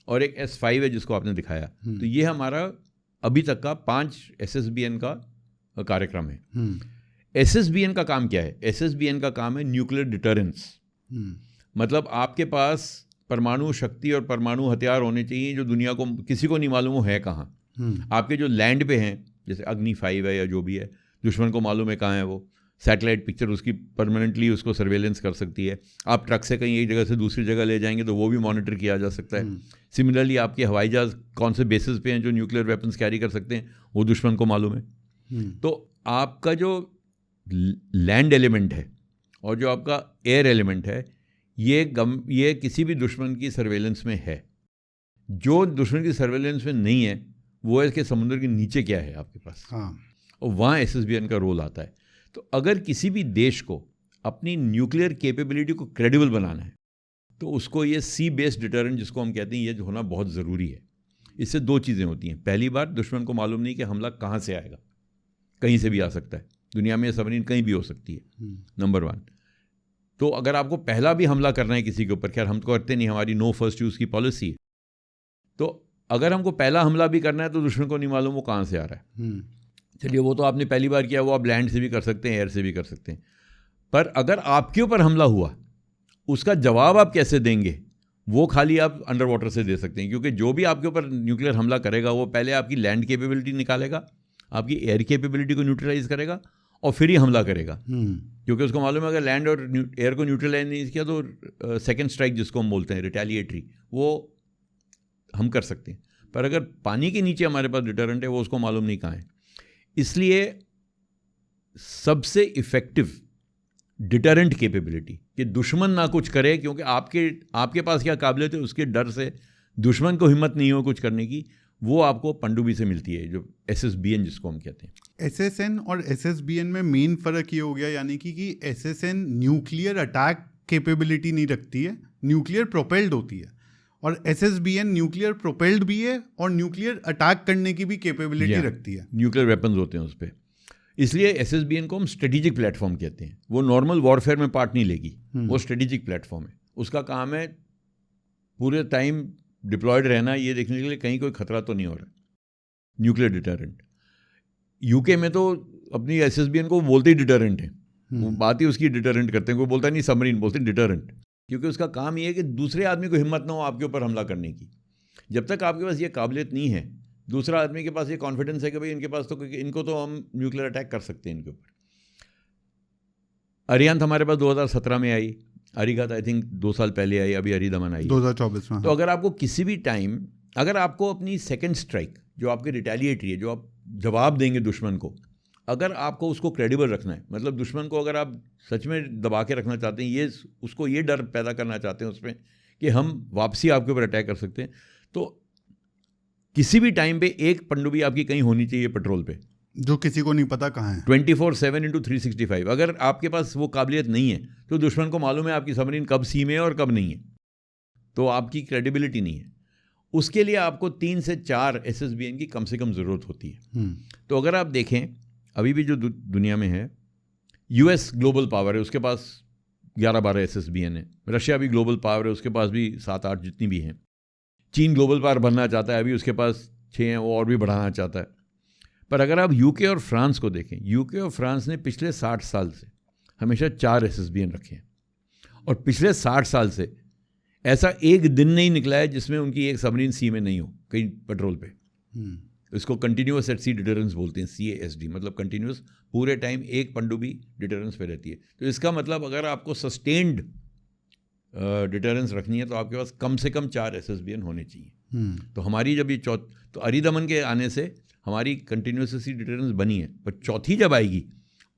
और एक S5 है जिसको आपने दिखाया। तो ये हमारा अभी तक का 5 SSBN का कार्यक्रम है। SSBN का काम क्या है? SSBN का काम है न्यूक्लियर डिटरेंस। मतलब आपके पास परमाणु शक्ति और परमाणु हथियार होने चाहिए जो दुनिया को, किसी को नहीं मालूम वो है कहाँ। आपके जो लैंड पे हैं, जैसे अग्नि 5 है या जो भी है, दुश्मन को मालूम है कहाँ है वो। सैटेलाइट पिक्चर उसकी परमानेंटली उसको सर्वेलेंस कर सकती है। आप ट्रक से कहीं एक जगह से दूसरी जगह ले जाएंगे तो वो भी मॉनिटर किया जा सकता है। सिमिलरली आपके हवाई जहाज कौन से बेसिस पे हैं जो न्यूक्लियर वेपन्स कैरी कर सकते हैं, वो दुश्मन को मालूम है। तो आपका जो लैंड एलिमेंट है और जो आपका एयर एलिमेंट है, ये किसी भी दुश्मन की सर्वेलेंस में है। जो दुश्मन की सर्वेलेंस में नहीं है वो है कि समुद्र के नीचे क्या है आपके पास। और वहाँ SSBN का रोल आता है। तो अगर किसी भी देश को अपनी न्यूक्लियर कैपेबिलिटी को क्रेडिबल बनाना है तो उसको ये सी बेस्ड डिटरेंट जिसको हम कहते हैं, ये होना बहुत ज़रूरी है। इससे 2 चीज़ें होती हैं। पहली बात, दुश्मन को मालूम नहीं कि हमला कहाँ से आएगा, कहीं से भी आ सकता है। दुनिया में सबमरीन कहीं भी हो सकती है, नंबर 1। तो अगर आपको पहला भी हमला करना है किसी के ऊपर, खैर हम तो करते नहीं, हमारी नो फर्स्ट यूज़ की पॉलिसी है, तो अगर हमको पहला हमला भी करना है तो दुश्मन को नहीं मालूम वो कहाँ से आ रहा है। चलिए वो तो आपने पहली बार किया, वो आप लैंड से भी कर सकते हैं, एयर से भी कर सकते हैं। पर अगर आपके ऊपर हमला हुआ, उसका जवाब आप कैसे देंगे, वो खाली आप अंडर वाटर से दे सकते हैं। क्योंकि जो भी आपके ऊपर न्यूक्लियर हमला करेगा वो पहले आपकी लैंड कैपेबिलिटी निकालेगा, आपकी एयर कैपेबिलिटी को न्यूट्रलाइज करेगा और फिर ही हमला करेगा। क्योंकि उसको मालूम है अगर लैंड और एयर को न्यूट्रलाइज नहीं किया तो सेकेंड स्ट्राइक जिसको हम बोलते हैं, रिटेलिएटरी, वो हम कर सकते हैं। पर अगर पानी के नीचे हमारे पास डिटरेंट है, वो उसको मालूम नहीं कहाँ है। इसलिए सबसे इफ़ेक्टिव डिटरेंट कैपेबिलिटी कि दुश्मन ना कुछ करे, क्योंकि आपके पास क्या काबिलियत है उसके डर से दुश्मन को हिम्मत नहीं हो कुछ करने की, वो आपको पनडुब्बी से मिलती है, जो SSBN जिसको हम कहते हैं। SSN और SSBN में मेन फ़र्क ये हो गया, यानी कि SSN न्यूक्लियर अटैक कैपेबिलिटी नहीं रखती है, न्यूक्लियर प्रोपेल्ड होती है, और SSBN न्यूक्लियर प्रोपेल्ड भी है और न्यूक्लियर अटैक करने की भी कैपेबिलिटी रखती है। न्यूक्लियर वेपन्स होते हैं उस पर। इसलिए SSBN को हम स्ट्रेटेजिक प्लेटफॉर्म कहते हैं। वो नॉर्मल वॉरफेयर में पार्ट नहीं लेगी, वो स्ट्रेटेजिक प्लेटफॉर्म है। उसका काम है पूरे टाइम डिप्लॉयड रहना, ये देखने के लिए कहीं कोई खतरा तो नहीं हो रहा। न्यूक्लियर डिटरेंट UK में तो अपनी SSBN को बोलते ही डिटरेंट है, वो बात ही उसकी डिटरेंट करते हैं। कोई बोलता नहीं सबमरीन, बोलते हैं डिटरेंट, क्योंकि उसका काम ये है कि दूसरे आदमी को हिम्मत ना हो आपके ऊपर हमला करने की। जब तक आपके पास ये काबिलियत नहीं है, दूसरा आदमी के पास ये कॉन्फिडेंस है कि भाई इनके पास तो, इनको तो हम न्यूक्लियर अटैक कर सकते हैं इनके ऊपर। अरिहंत हमारे पास 2017 में आई, अरिघात आई थिंक 2 साल पहले आई, अभी अरिदमन आई 2024 में। तो अगर आपको किसी भी टाइम, अगर आपको अपनी सेकेंड स्ट्राइक जो आपकी रिटेलिएटरी है, जो आप जवाब देंगे दुश्मन को, अगर आपको उसको क्रेडिबल रखना है, मतलब दुश्मन को अगर आप सच में दबा के रखना चाहते हैं, उसको ये डर पैदा करना चाहते हैं उसमें कि हम वापसी आपके ऊपर अटैक कर सकते हैं, तो किसी भी टाइम पे एक पनडुब्बी आपकी कहीं होनी चाहिए पेट्रोल पे, जो किसी को नहीं पता कहाँ है, 24/7 × 365। अगर आपके पास वो काबिलियत नहीं है तो दुश्मन को मालूम है आपकी सबमरीन कब सी में है और कब नहीं है, तो आपकी क्रेडिबिलिटी नहीं है। उसके लिए आपको 3 से 4 SSBN की कम से कम ज़रूरत होती है। तो अगर आप देखें अभी भी जो दुनिया में है, US ग्लोबल पावर है, उसके पास 11-12 SSBN है। रशिया भी ग्लोबल पावर है, उसके पास भी 7-8 जितनी भी हैं। चीन ग्लोबल पावर बनना चाहता है, अभी उसके पास 6 हैं, वो और भी बढ़ाना चाहता है। पर अगर आप UK और फ्रांस को देखें, UK और फ्रांस ने पिछले 60 साल से हमेशा 4 SSBN रखे हैं, और पिछले 60 साल से ऐसा एक दिन नहीं निकला है जिसमें उनकी एक सबमरीन सी में नहीं हो, कहीं पेट्रोल पे। इसको कंटिन्यूस एट सी डिटरेंस बोलते हैं, CASD, मतलब कंटिन्यूस, पूरे टाइम एक पनडुब्बी डिटरेंस पे रहती है। तो इसका मतलब अगर आपको सस्टेन्ड डिटरेंस रखनी है तो आपके पास कम से कम 4 SSBN होने चाहिए। तो हमारी जब ये तो अरिदमन के आने से हमारी कंटिन्यूस सी डिटरेंस बनी है, पर चौथी जब आएगी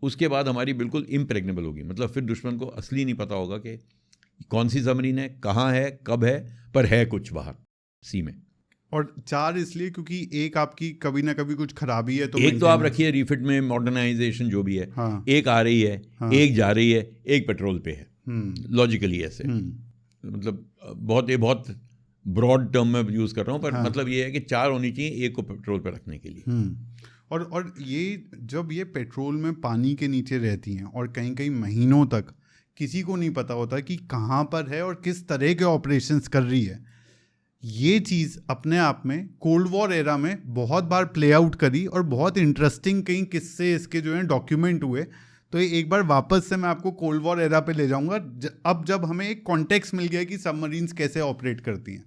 उसके बाद हमारी बिल्कुल इम्प्रेग्नेबल होगी। मतलब फिर दुश्मन को असली नहीं पता होगा कि कौन सी सबमरीन है, कहाँ है, कब है, पर है कुछ बाहर सी में। और 4 इसलिए क्योंकि एक आपकी कभी ना कभी कुछ खराबी है तो एक तो आप रखिए रिफिट में, मॉडर्नाइजेशन जो भी है, हाँ, एक आ रही है, हाँ, एक जा रही है, एक पेट्रोल पे है, लॉजिकली ऐसे, मतलब बहुत ब्रॉड टर्म में यूज़ कर रहा हूँ, पर हाँ, मतलब ये है कि 4 होनी चाहिए, एक को पेट्रोल पे रखने के लिए। और ये जब ये पेट्रोल में पानी के नीचे रहती हैं और कहीं कहीं महीनों तक किसी को नहीं पता होता कि कहाँ पर है और किस तरह के ऑपरेशंस कर रही है, ये चीज़ अपने आप में कोल्ड वॉर एरा में बहुत बार प्ले आउट करी और बहुत इंटरेस्टिंग कई किस्से इसके जो हैं डॉक्यूमेंट हुए। तो एक बार वापस से मैं आपको कोल्ड वॉर एरा पे ले जाऊंगा, अब जब हमें एक कॉन्टेक्स्ट मिल गया कि सबमरीन्स कैसे ऑपरेट करती हैं।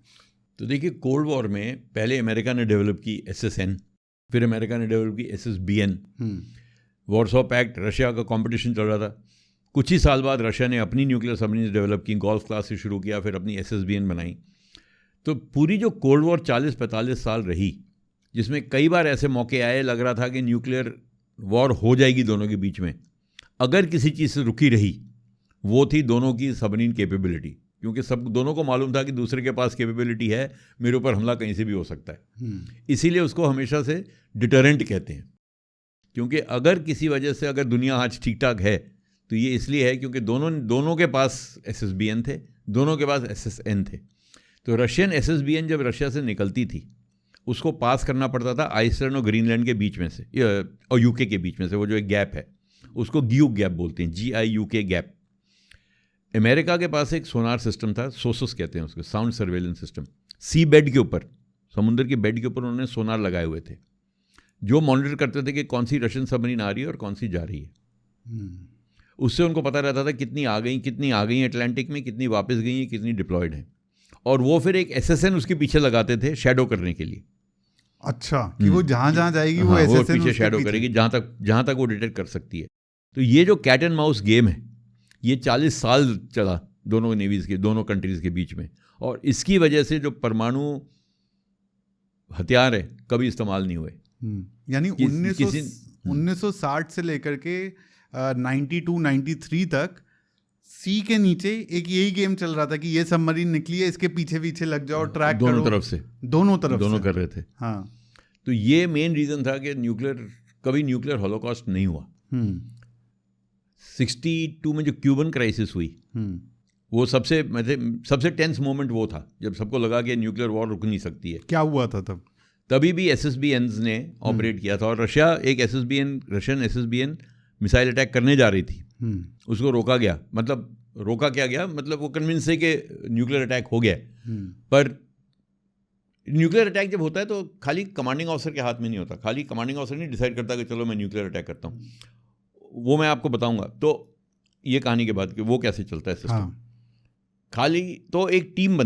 तो देखिए, कोल्ड वॉर में पहले अमेरिका ने डेवलप की SSN, फिर अमेरिका ने डेवलप की SSBN। वॉर्सो पैक्ट, रशिया का कंपटीशन चल रहा था। कुछ ही साल बाद रशिया ने अपनी न्यूक्लियर सबमरीन डेवलप की, गोल्फ क्लास से शुरू किया, फिर अपनी SSBN बनाई। तो पूरी जो कोल्ड वॉर 40-45 साल रही, जिसमें कई बार ऐसे मौके आए लग रहा था कि न्यूक्लियर वॉर हो जाएगी दोनों के बीच में, अगर किसी चीज़ से रुकी रही वो थी दोनों की सबमरीन कैपेबिलिटी, क्योंकि दोनों को मालूम था कि दूसरे के पास कैपेबिलिटी है, मेरे ऊपर हमला कहीं से भी हो सकता है। इसीलिए उसको हमेशा से डिटरेंट कहते हैं, क्योंकि अगर किसी वजह से अगर दुनिया आज ठीक ठाक है तो ये इसलिए है क्योंकि दोनों के पास SSBN थे, दोनों के पास SSN थे। तो रशियन SSBN जब रशिया से निकलती थी उसको पास करना पड़ता था आइसलैंड और ग्रीनलैंड के बीच में से, और UK के बीच में से, वो जो एक गैप है उसको GIUK गैप बोलते हैं, GIUK गैप। अमेरिका के पास एक सोनार सिस्टम था, सोसस कहते हैं उसको, साउंड सर्वेलेंस सिस्टम। सी बेड के ऊपर, समुद्र के बेड के ऊपर उन्होंने सोनार लगाए हुए थे जो मॉनिटर करते थे कि कौन सी रशियन सबमरीन आ रही है और कौन सी जा रही है। उससे उनको पता रहता था कितनी आ गई अटलांटिक में, कितनी वापस गई हैं, कितनी डिप्लॉयड हैं। और वो फिर एक SSN उसके पीछे लगाते थे शैडो करने के लिए। अच्छा, कि वो जहाँ जाएगी वो हाँ, SSN पीछे शैडो करेगी जहाँ तक वो डिटेक्ट कर सकती है। तो ये जो कैट एंड माउस गेम है ये 40 साल चला दोनों नेवीज़ के, दोनों कंट्रीज़ के बीच में, और इसकी वजह से जो परमाणु हथियार है कभी इस्तेमाल नहीं हुए। यानी 1960 से लेकर के 92-93 तक सी के नीचे एक यही गेम चल रहा था कि ये सबमरीन निकली है, इसके पीछे पीछे लग जाओ, ट्रैक करो। दोनों तरफ कर रहे थे। हाँ, तो ये मेन रीज़न था कि कभी न्यूक्लियर हॉलोकॉस्ट नहीं हुआ। 62 में जो क्यूबन क्राइसिस हुई वो सबसे टेंस मोमेंट वो था जब सबको लगा कि न्यूक्लियर वॉर रुक नहीं सकती है। क्या हुआ था तब? तभी भी SSBNs ने ऑपरेट किया था, और रशिया एक रशियन SSBN मिसाइल अटैक करने जा रही थी, उसको रोका गया। मतलब रोका क्या गया, मतलब वो कन्विंस है कि न्यूक्लियर अटैक हो गया। पर न्यूक्लियर अटैक जब होता है तो खाली कमांडिंग ऑफिसर के हाथ में नहीं होता, खाली कमांडिंग ऑफिसर नहीं डिसाइड करता कि चलो मैं न्यूक्लियर अटैक करता हूँ, वो मैं आपको बताऊंगा। तो ये कहानी के बाद कि वो कैसे चलता है सिस्टम। खाली तो एक टीम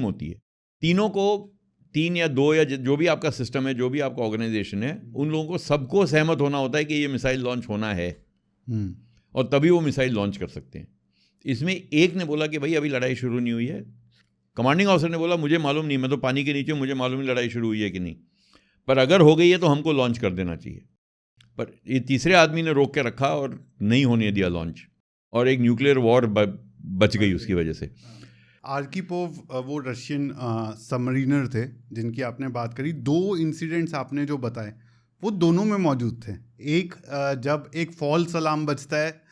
होती है, तीनों को 3 या 2 या जो भी आपका सिस्टम है, जो भी आपका ऑर्गेनाइजेशन है, उन लोगों को सबको सहमत होना होता है कि ये मिसाइल लॉन्च होना है, और तभी वो मिसाइल लॉन्च कर सकते हैं। इसमें एक ने बोला कि भाई अभी लड़ाई शुरू नहीं हुई है, कमांडिंग ऑफिसर ने बोला मुझे मालूम नहीं, मैं तो पानी के नीचे, मुझे मालूम नहीं लड़ाई शुरू हुई है कि नहीं, पर अगर हो गई है तो हमको लॉन्च कर देना चाहिए। पर ये तीसरे आदमी ने रोक के रखा और नहीं होने दिया लॉन्च, और एक न्यूक्लियर वॉर बच गई उसकी वजह से। आर्किपोव वो रशियन सबमरीनर थे जिनकी आपने बात करी। 2 इंसिडेंट्स आपने जो बताए वो दोनों में मौजूद थे। एक जब एक फॉल्स अलार्म बजता है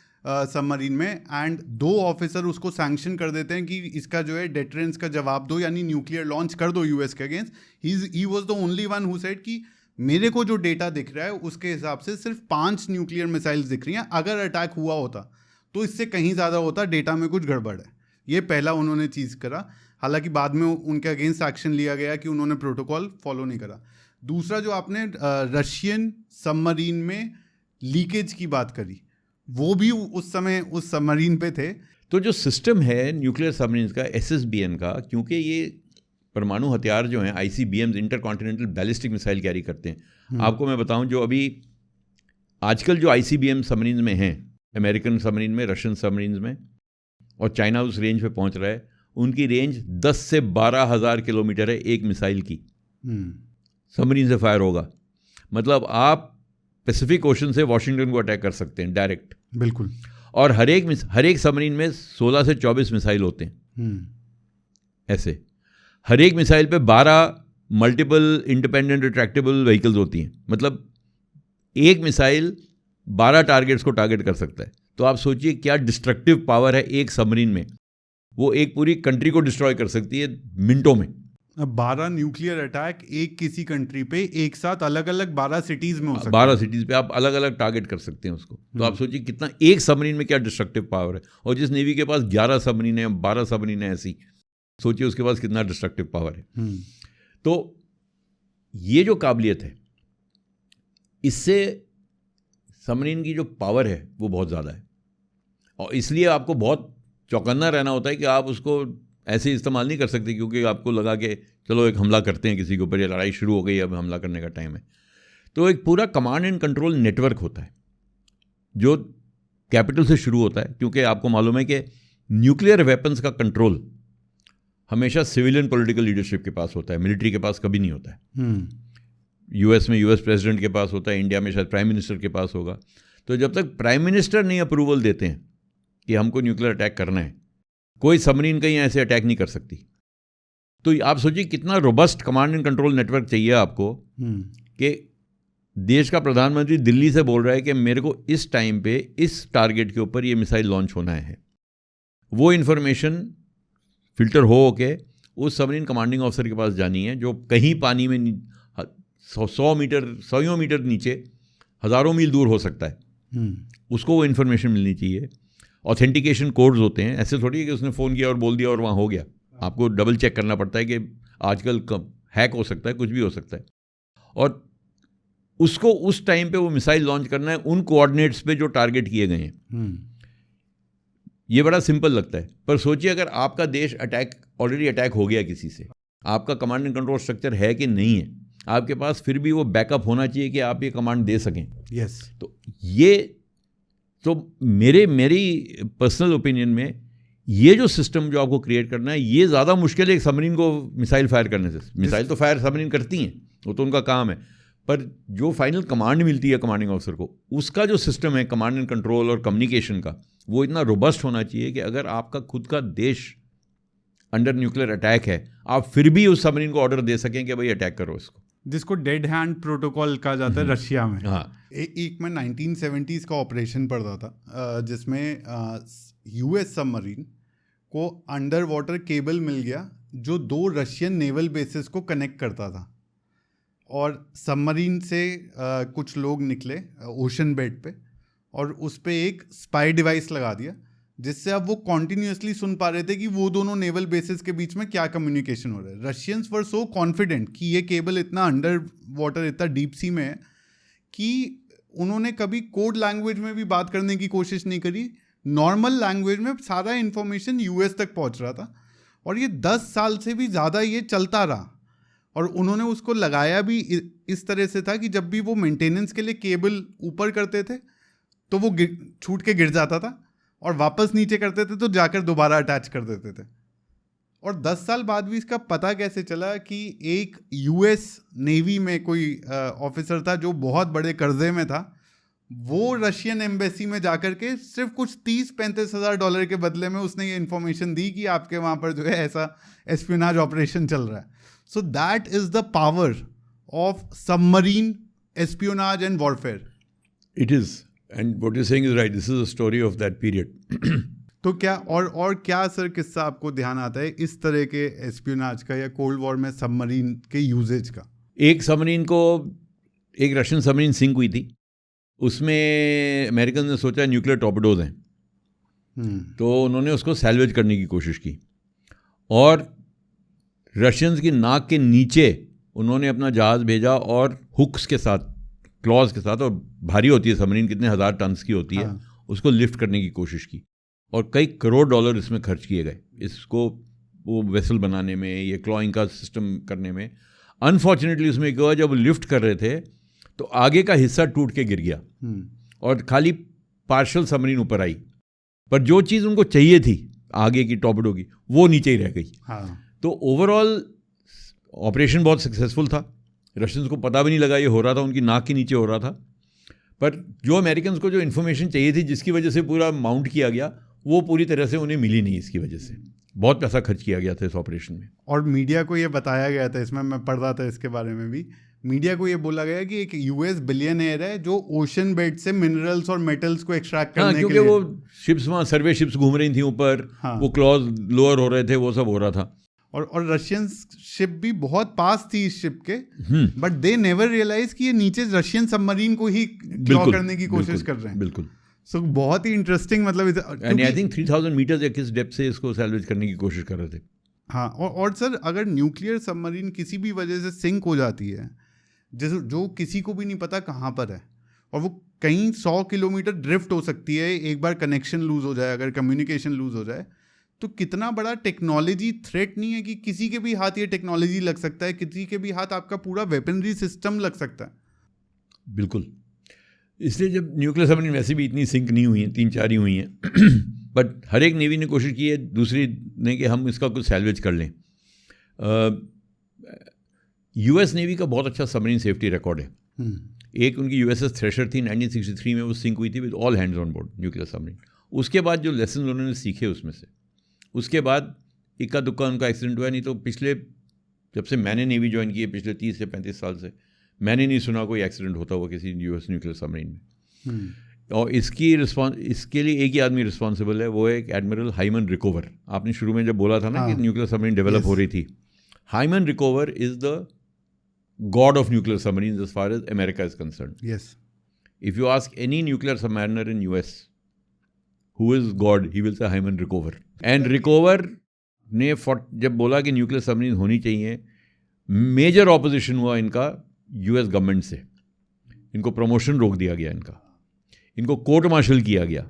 सबमरीन में, एंड 2 ऑफिसर उसको सैंक्शन कर देते हैं कि इसका जो है डेटरेंस का जवाब दो, यानी न्यूक्लियर लॉन्च कर दो यूएस के against. He was the only one who said कि मेरे को जो डेटा दिख रहा है उसके हिसाब से सिर्फ 5 न्यूक्लियर मिसाइल्स दिख रही हैं, अगर अटैक हुआ होता तो इससे कहीं ज़्यादा होता, डेटा में कुछ गड़बड़ है। ये पहला उन्होंने चीज़ करा। हालांकि बाद में उनके अगेंस्ट एक्शन लिया गया कि उन्होंने प्रोटोकॉल फॉलो नहीं करा। दूसरा जो आपने रशियन सबमरीन में लीकेज की बात करी, वो भी उस समय उस सबमरीन पे थे। तो जो सिस्टम है न्यूक्लियर सबमरीन का, SSBN का, क्योंकि ये परमाणु हथियार जो हैं ICBMs, intercontinental ballistic missile carry करते हैं। आपको मैं बताऊं, जो अभी आजकल जो ICBM सबमरीन में हैं, अमेरिकन सबमरीन में, रशियन सबमरीन में, और चाइना उस रेंज पे पहुंच रहा है, उनकी रेंज 10 से 12 हज़ार किलोमीटर है एक मिसाइल की। सबमरीन से फायर होगा, मतलब आप पैसिफिक ओशन से वाशिंगटन को अटैक कर सकते हैं डायरेक्ट। बिल्कुल। और हर एक सबमरीन में 16 से 24 मिसाइल होते हैं। ऐसे हर एक मिसाइल पे 12 मल्टीपल इंडिपेंडेंट रिट्रैक्टेबल व्हीकल्स होती हैं, मतलब एक मिसाइल 12 टारगेट्स को टारगेट कर सकता है। तो आप सोचिए क्या डिस्ट्रक्टिव पावर है एक सबमरीन में। वो एक पूरी कंट्री को डिस्ट्रॉय कर सकती है मिनटों में। 12 न्यूक्लियर अटैक एक किसी कंट्री पे एक साथ अलग अलग 12 सिटीज में हो सकता है। 12 सिटीज पे आप अलग अलग टारगेट कर सकते हैं उसको। तो आप सोचिए कितना एक सबमरीन में क्या डिस्ट्रक्टिव पावर है। और जिस नेवी के पास 11 सबमरीन है, 12 सबमरीन है ऐसी, सोचिए उसके पास कितना डिस्ट्रक्टिव पावर है। तो ये जो काबिलियत है, इससे सबमरीन की जो पावर है वो बहुत ज़्यादा है। और इसलिए आपको बहुत चौकन्ना रहना होता है कि आप उसको ऐसे इस्तेमाल नहीं कर सकते, क्योंकि आपको लगा कि चलो एक हमला करते हैं किसी के ऊपर, या लड़ाई शुरू हो गई, अब हमला करने का टाइम है। तो एक पूरा कमांड एंड कंट्रोल नेटवर्क होता है जो कैपिटल से शुरू होता है, क्योंकि आपको मालूम है कि न्यूक्लियर वेपन्स का कंट्रोल हमेशा सिविलियन पॉलिटिकल लीडरशिप के पास होता है, मिलिट्री के पास कभी नहीं होता है। US में US प्रेसिडेंट के पास होता है, इंडिया में शायद प्राइम मिनिस्टर के पास होगा। तो जब तक प्राइम मिनिस्टर नहीं अप्रूवल देते हैं कि हमको न्यूक्लियर अटैक करना है, कोई सबमरीन कहीं ऐसे अटैक नहीं कर सकती। तो आप सोचिए कितना robust command and control network चाहिए आपको कि देश का प्रधानमंत्री दिल्ली से बोल रहा है कि मेरे को इस टाइम पे इस टारगेट के ऊपर ये मिसाइल लॉन्च होना है। वो इन्फॉर्मेशन फिल्टर हो के उस सबमरीन कमांडिंग ऑफिसर के पास जानी है, जो कहीं पानी में 100 मीटर नीचे, हज़ारों मील दूर हो सकता है। उसको वो इन्फॉर्मेशन मिलनी चाहिए। ऑथेंटिकेशन कोड्स होते हैं, ऐसे थोड़ी है कि उसने फ़ोन किया और बोल दिया और वहाँ हो गया। आपको डबल चेक करना पड़ता है कि आजकल हैक हो सकता है, कुछ भी हो सकता है। और उसको उस टाइम पे वो मिसाइल लॉन्च करना है उन कोऑर्डिनेट्स पे जो टारगेट किए गए हैं। ये बड़ा सिंपल लगता है, पर सोचिए अगर आपका देश ऑलरेडी अटैक हो गया किसी से, आपका कमांड एंड कंट्रोल स्ट्रक्चर है कि नहीं है, आपके पास फिर भी वो बैकअप होना चाहिए कि आप ये कमांड दे सकें। यस। तो मेरी पर्सनल ओपिनियन में ये जो सिस्टम जो आपको क्रिएट करना है, ये ज़्यादा मुश्किल है एक सबमरीन को मिसाइल फायर करने से। मिसाइल तो फायर सबमरीन करती हैं, वो तो उनका काम है, पर जो फाइनल कमांड मिलती है कमांडिंग ऑफिसर को, उसका जो सिस्टम है कमांड एंड कंट्रोल और कम्युनिकेशन का, वो इतना रोबस्ट होना चाहिए कि अगर आपका खुद का देश अंडर न्यूक्लियर अटैक है, आप फिर भी उस सबमरीन को ऑर्डर दे सकें कि भाई अटैक करो इसको, जिसको डेड हैंड प्रोटोकॉल कहा जाता है रशिया में। हाँ। एक मैं 1970s का ऑपरेशन पढ़ता था, जिसमें US सबमरीन को अंडर वाटर केबल मिल गया जो 2 रशियन नेवल बेसिस को कनेक्ट करता था। और सबमरीन से कुछ लोग निकले ओशन बेड पे और उस पे एक स्पाई डिवाइस लगा दिया, जिससे अब वो कॉन्टिन्यूसली सुन पा रहे थे कि वो दोनों नेवल बेसिस के बीच में क्या कम्युनिकेशन हो रहा है। रशियंस वर सो कॉन्फिडेंट कि ये केबल इतना अंडर वाटर, इतना डीप सी में है कि उन्होंने कभी कोड लैंग्वेज में भी बात करने की कोशिश नहीं करी। नॉर्मल लैंग्वेज में सारा इन्फॉर्मेशन US तक पहुंच रहा था। और ये 10 साल से भी ज़्यादा ये चलता रहा। और उन्होंने उसको लगाया भी इस तरह से था कि जब भी वो मेंटेनेंस के लिए केबल ऊपर करते थे तो वो छूट के गिर जाता था, और वापस नीचे करते थे तो जाकर दोबारा अटैच कर देते थे। और 10 साल बाद भी इसका पता कैसे चला कि एक US नेवी में कोई ऑफिसर था जो बहुत बड़े कर्जे में था, वो रशियन एम्बेसी में जाकर के सिर्फ कुछ 30-35 हज़ार डॉलर के बदले में उसने ये इन्फॉर्मेशन दी कि आपके वहाँ पर जो है ऐसा एस्पियोनाज ऑपरेशन चल रहा है। So that is the power of submarine espionage and warfare. It is, and what you saying is right, this is a story of that period. तो क्या और क्या सर किस्सा आपको ध्यान आता है इस तरह के एस्पियोनाज का या कोल्ड वॉर में सबमरीन के यूजेज का? एक सबमरीन को, एक रशियन सबमरीन सिंक हुई थी, उसमें अमेरिकन ने सोचा न्यूक्लियर टॉर्पेडोज हैं, तो उन्होंने उसको सैल्वेज करने की कोशिश की और रशियंस की नाक के नीचे उन्होंने अपना जहाज़ भेजा और हुक्स के साथ, क्लॉज के साथ, और भारी होती है सबमरीन, कितने हज़ार टन्स की होती है, उसको लिफ्ट करने की कोशिश की और कई करोड़ डॉलर इसमें खर्च किए गए इसको वो वेसल बनाने में, ये क्लॉइंग का सिस्टम करने में। अनफॉर्चुनेटली उसमें क्या हुआ, जब वो लिफ्ट कर रहे थे तो आगे का हिस्सा टूट के गिर गया और खाली पार्शल सबमरीन ऊपर आई, पर जो चीज़ उनको चाहिए थी आगे की टॉर्पेडो की वो नीचे ही रह गई। तो ओवरऑल ऑपरेशन बहुत सक्सेसफुल था, रशियंस को पता भी नहीं लगा ये हो रहा था, उनकी नाक के नीचे हो रहा था। पर जो अमेरिकन को जो इन्फॉर्मेशन चाहिए थी जिसकी वजह से पूरा माउंट किया गया, वो पूरी तरह से उन्हें मिली नहीं। इसकी वजह से बहुत पैसा खर्च किया गया था इस ऑपरेशन में। और मीडिया को ये बताया गया था, इसमें मैं पढ़ रहा था इसके बारे में भी, मीडिया को ये बोला गया कि एक यूएस बिलियनेयर है जो ओशन बेड से मिनरल्स और मेटल्स को एक्सट्रैक्ट करने क्योंकि के लिए, वो शिप्स वहाँ सर्वे शिप्स घूम रही थी ऊपर, वो क्लॉज लोअर हो रहे थे, वो सब हो रहा था। और रशियन शिप भी बहुत पास थी इस शिप के, बट दे नेवर रियलाइज कि ये नीचे रशियन सबमरीन को ही क्लॉ करने की कोशिश कर रहे हैं। बिल्कुल। सो बहुत ही इंटरेस्टिंग, मतलब आई थिंक 3000 मीटर्स या किस डेप्थ से इसको सैल्वेज करने की कोशिश कर रहे थे। हाँ, और सर अगर न्यूक्लियर सबमरीन किसी भी वजह से सिंक हो जाती है, जो किसी को भी नहीं पता कहाँ पर है, और वो कहीं 100 किलोमीटर ड्रिफ्ट हो सकती है, एक बार कनेक्शन लूज हो जाए, अगर कम्युनिकेशन लूज हो जाए, तो कितना बड़ा टेक्नोलॉजी थ्रेट नहीं है कि किसी के भी हाथ ये टेक्नोलॉजी लग सकता है, किसी के भी हाथ आपका पूरा वेपनरी सिस्टम लग सकता है। बिल्कुल। इसलिए जब न्यूक्लियर सबमरीन वैसे भी इतनी सिंक नहीं हुई हैं, 3-4 ही हुई हैं, बट हर एक नेवी ने कोशिश की है, दूसरी ने, कि हम इसका कुछ सैल्वेज कर लें। यूएस नेवी का बहुत अच्छा सबमरीन सेफ्टी रिकॉर्ड है। एक उनकी यूएसएस थ्रेशर थी, 1963 में वो सिंक हुई थी with all hands on board nuclear submarine. उसके बाद जो लेसन उन्होंने सीखे उसमें से, उसके बाद इक्का दुक्का उनका एक्सीडेंट हुआ। नहीं तो पिछले, जब से मैंने नेवी ज्वाइन की है, पिछले 30 से 35 साल से, मैंने नहीं सुना कोई एक्सीडेंट होता हुआ किसी यूएस न्यूक्लियर सबमरीन में। और इसके लिए एक ही आदमी रिस्पॉन्सिबल है, वो है एडमिरल हाइमन रिकोवर। आपने शुरू में जब बोला था ना कि न्यूक्लियर सबमरीन डेवलप हो रही थी, Hyman Rickover is the god of nuclear submarines as far as America is concerned. Yes. If you ask any nuclear submariner in US who is God, he will say Hyman Rickover. And Rickover ने जब बोला कि nuclear submarine होनी चाहिए, major opposition हुआ इनका US government से। इनको प्रमोशन रोक दिया गया, इनको कोर्ट मार्शल किया गया,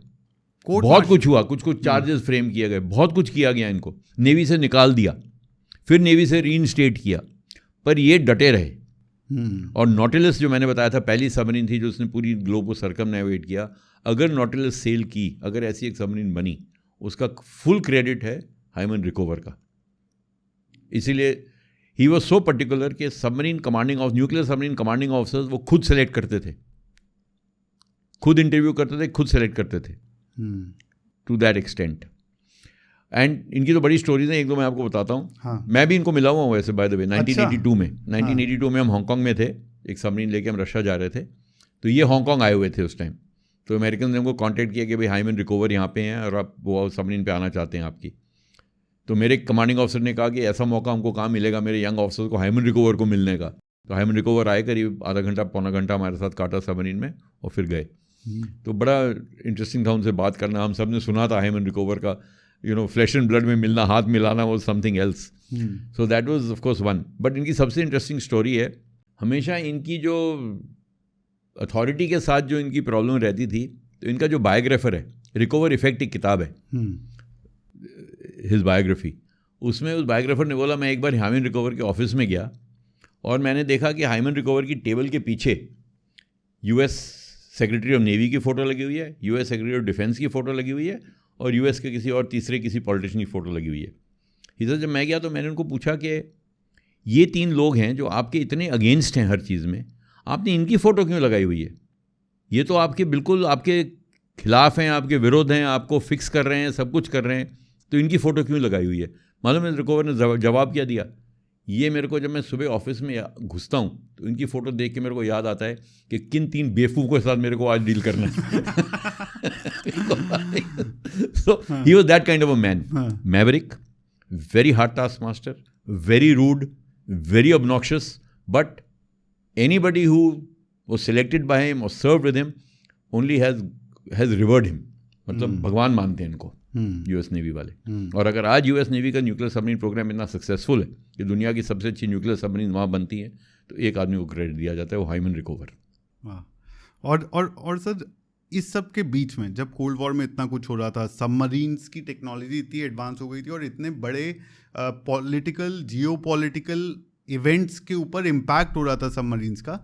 बहुत कुछ हुआ, कुछ चार्जेस फ्रेम किए गए, बहुत कुछ किया गया। इनको नेवी से निकाल दिया, फिर नेवी से रीइंस्टेट किया, पर ये डटे रहे। और नॉटिलस जो मैंने बताया था, पहली सबमरीन थी जो उसने पूरी ग्लोब को सर्कमनेविगेट किया। अगर नॉटिलस सेल की, अगर ऐसी एक सबमरीन बनी, उसका फुल क्रेडिट है हाइमन रिकोवर का। इसीलिए ही वॉज सो पर्टिकुलर कि submarine commanding of nuclear submarine commanding officers वो खुद सेलेक्ट करते थे, खुद इंटरव्यू करते थे, खुद सेलेक्ट करते थे, टू दैट एक्सटेंट। एंड इनकी तो बड़ी स्टोरीज हैं, एक दो मैं आपको बताता हूँ। हाँ। मैं भी इनको मिला हुआ हूँ वैसे, बाय द वे। 1982 में 1982 में हम हांगकांग में थे, एक सबमरीन लेके हम रशिया जा रहे थे, तो ये हांगकांग आए हुए थे उस टाइम। तो अमेरिकन ने हमको कांटेक्ट किया कि भाई हाइमन रिकोवर यहाँ पे हैं और आप वो सबमरीन पे आना चाहते हैं आपकी। तो मेरे कमांडिंग ऑफिसर ने कहा कि ऐसा मौका हमको कहाँ मिलेगा मेरे यंग ऑफिसर को हाइमन रिकोवर को मिलने का। तो हाइमन रिकोवर आए, करीब आधा घंटा पौना घंटा हमारे साथ काटा सबमरीन में और फिर गए। तो बड़ा इंटरेस्टिंग था उनसे बात करना। हम सब ने सुना था हाइमन रिकोवर का, फ्लैश एंड ब्लड में मिलना, हाथ मिलाना, वो something else. So that was of course one. But इनकी सबसे इंटरेस्टिंग स्टोरी है, हमेशा इनकी जो अथॉरिटी के साथ जो इनकी प्रॉब्लम रहती थी, तो इनका जो बायोग्राफर है, रिकोवर इफेक्ट एक किताब है, हिज बायोग्राफी, उसमें उस बायोग्राफर ने बोला मैं एक बार हाइमन रिकोवर के ऑफिस में गया और मैंने देखा कि हाइमन रिकोवर की टेबल के पीछे यूएस सेक्रेटरी ऑफ नेवी की फ़ोटो लगी हुई है, यूएस सेक्रेटरी ऑफ डिफेंस की फ़ोटो लगी हुई है और यूएस के किसी और तीसरे किसी पॉलिटिशियन की फ़ोटो लगी हुई है। इधर जब मैं गया तो मैंने उनको पूछा कि ये 3 लोग हैं जो आपके इतने अगेंस्ट हैं हर चीज़ में, आपने इनकी फ़ोटो क्यों लगाई हुई है? ये तो आपके बिल्कुल आपके खिलाफ हैं, आपके विरोध हैं, आपको फिक्स कर रहे हैं, सब कुछ कर रहे हैं, तो इनकी फ़ोटो क्यों लगाई हुई है? मालूम है रिकोवर ने जवाब क्या दिया? ये मेरे को जब मैं सुबह ऑफिस में घुसता हूँ तो इनकी फ़ोटो देख के मेरे को याद आता है कि किन 3 बेवकूफ़ों के साथ मेरे को आज डील करना है। So he was that kind of a man, maverick, very hard taskmaster, very rude, very obnoxious, but anybody who was selected by him or served with him only has revered him. मतलब भगवान मानते हैं इनको US navy वाले। और अगर आज US navy का न्यूक्लियर सबमरीन प्रोग्राम इतना सक्सेसफुल है कि दुनिया की सबसे अच्छी न्यूक्लियर सबमरीन वहाँ बनती है, तो एक आदमी को क्रेडिट दिया जाता है, वो हाइमन रिकोवर। और सर इस सब के बीच में जब कोल्ड वॉर में इतना कुछ हो रहा था, सबमरीन्स की टेक्नोलॉजी इतनी एडवांस हो गई थी और इतने बड़े पॉलिटिकल जियोपॉलिटिकल इवेंट्स के ऊपर इम्पैक्ट हो रहा था सबमरीन्स का,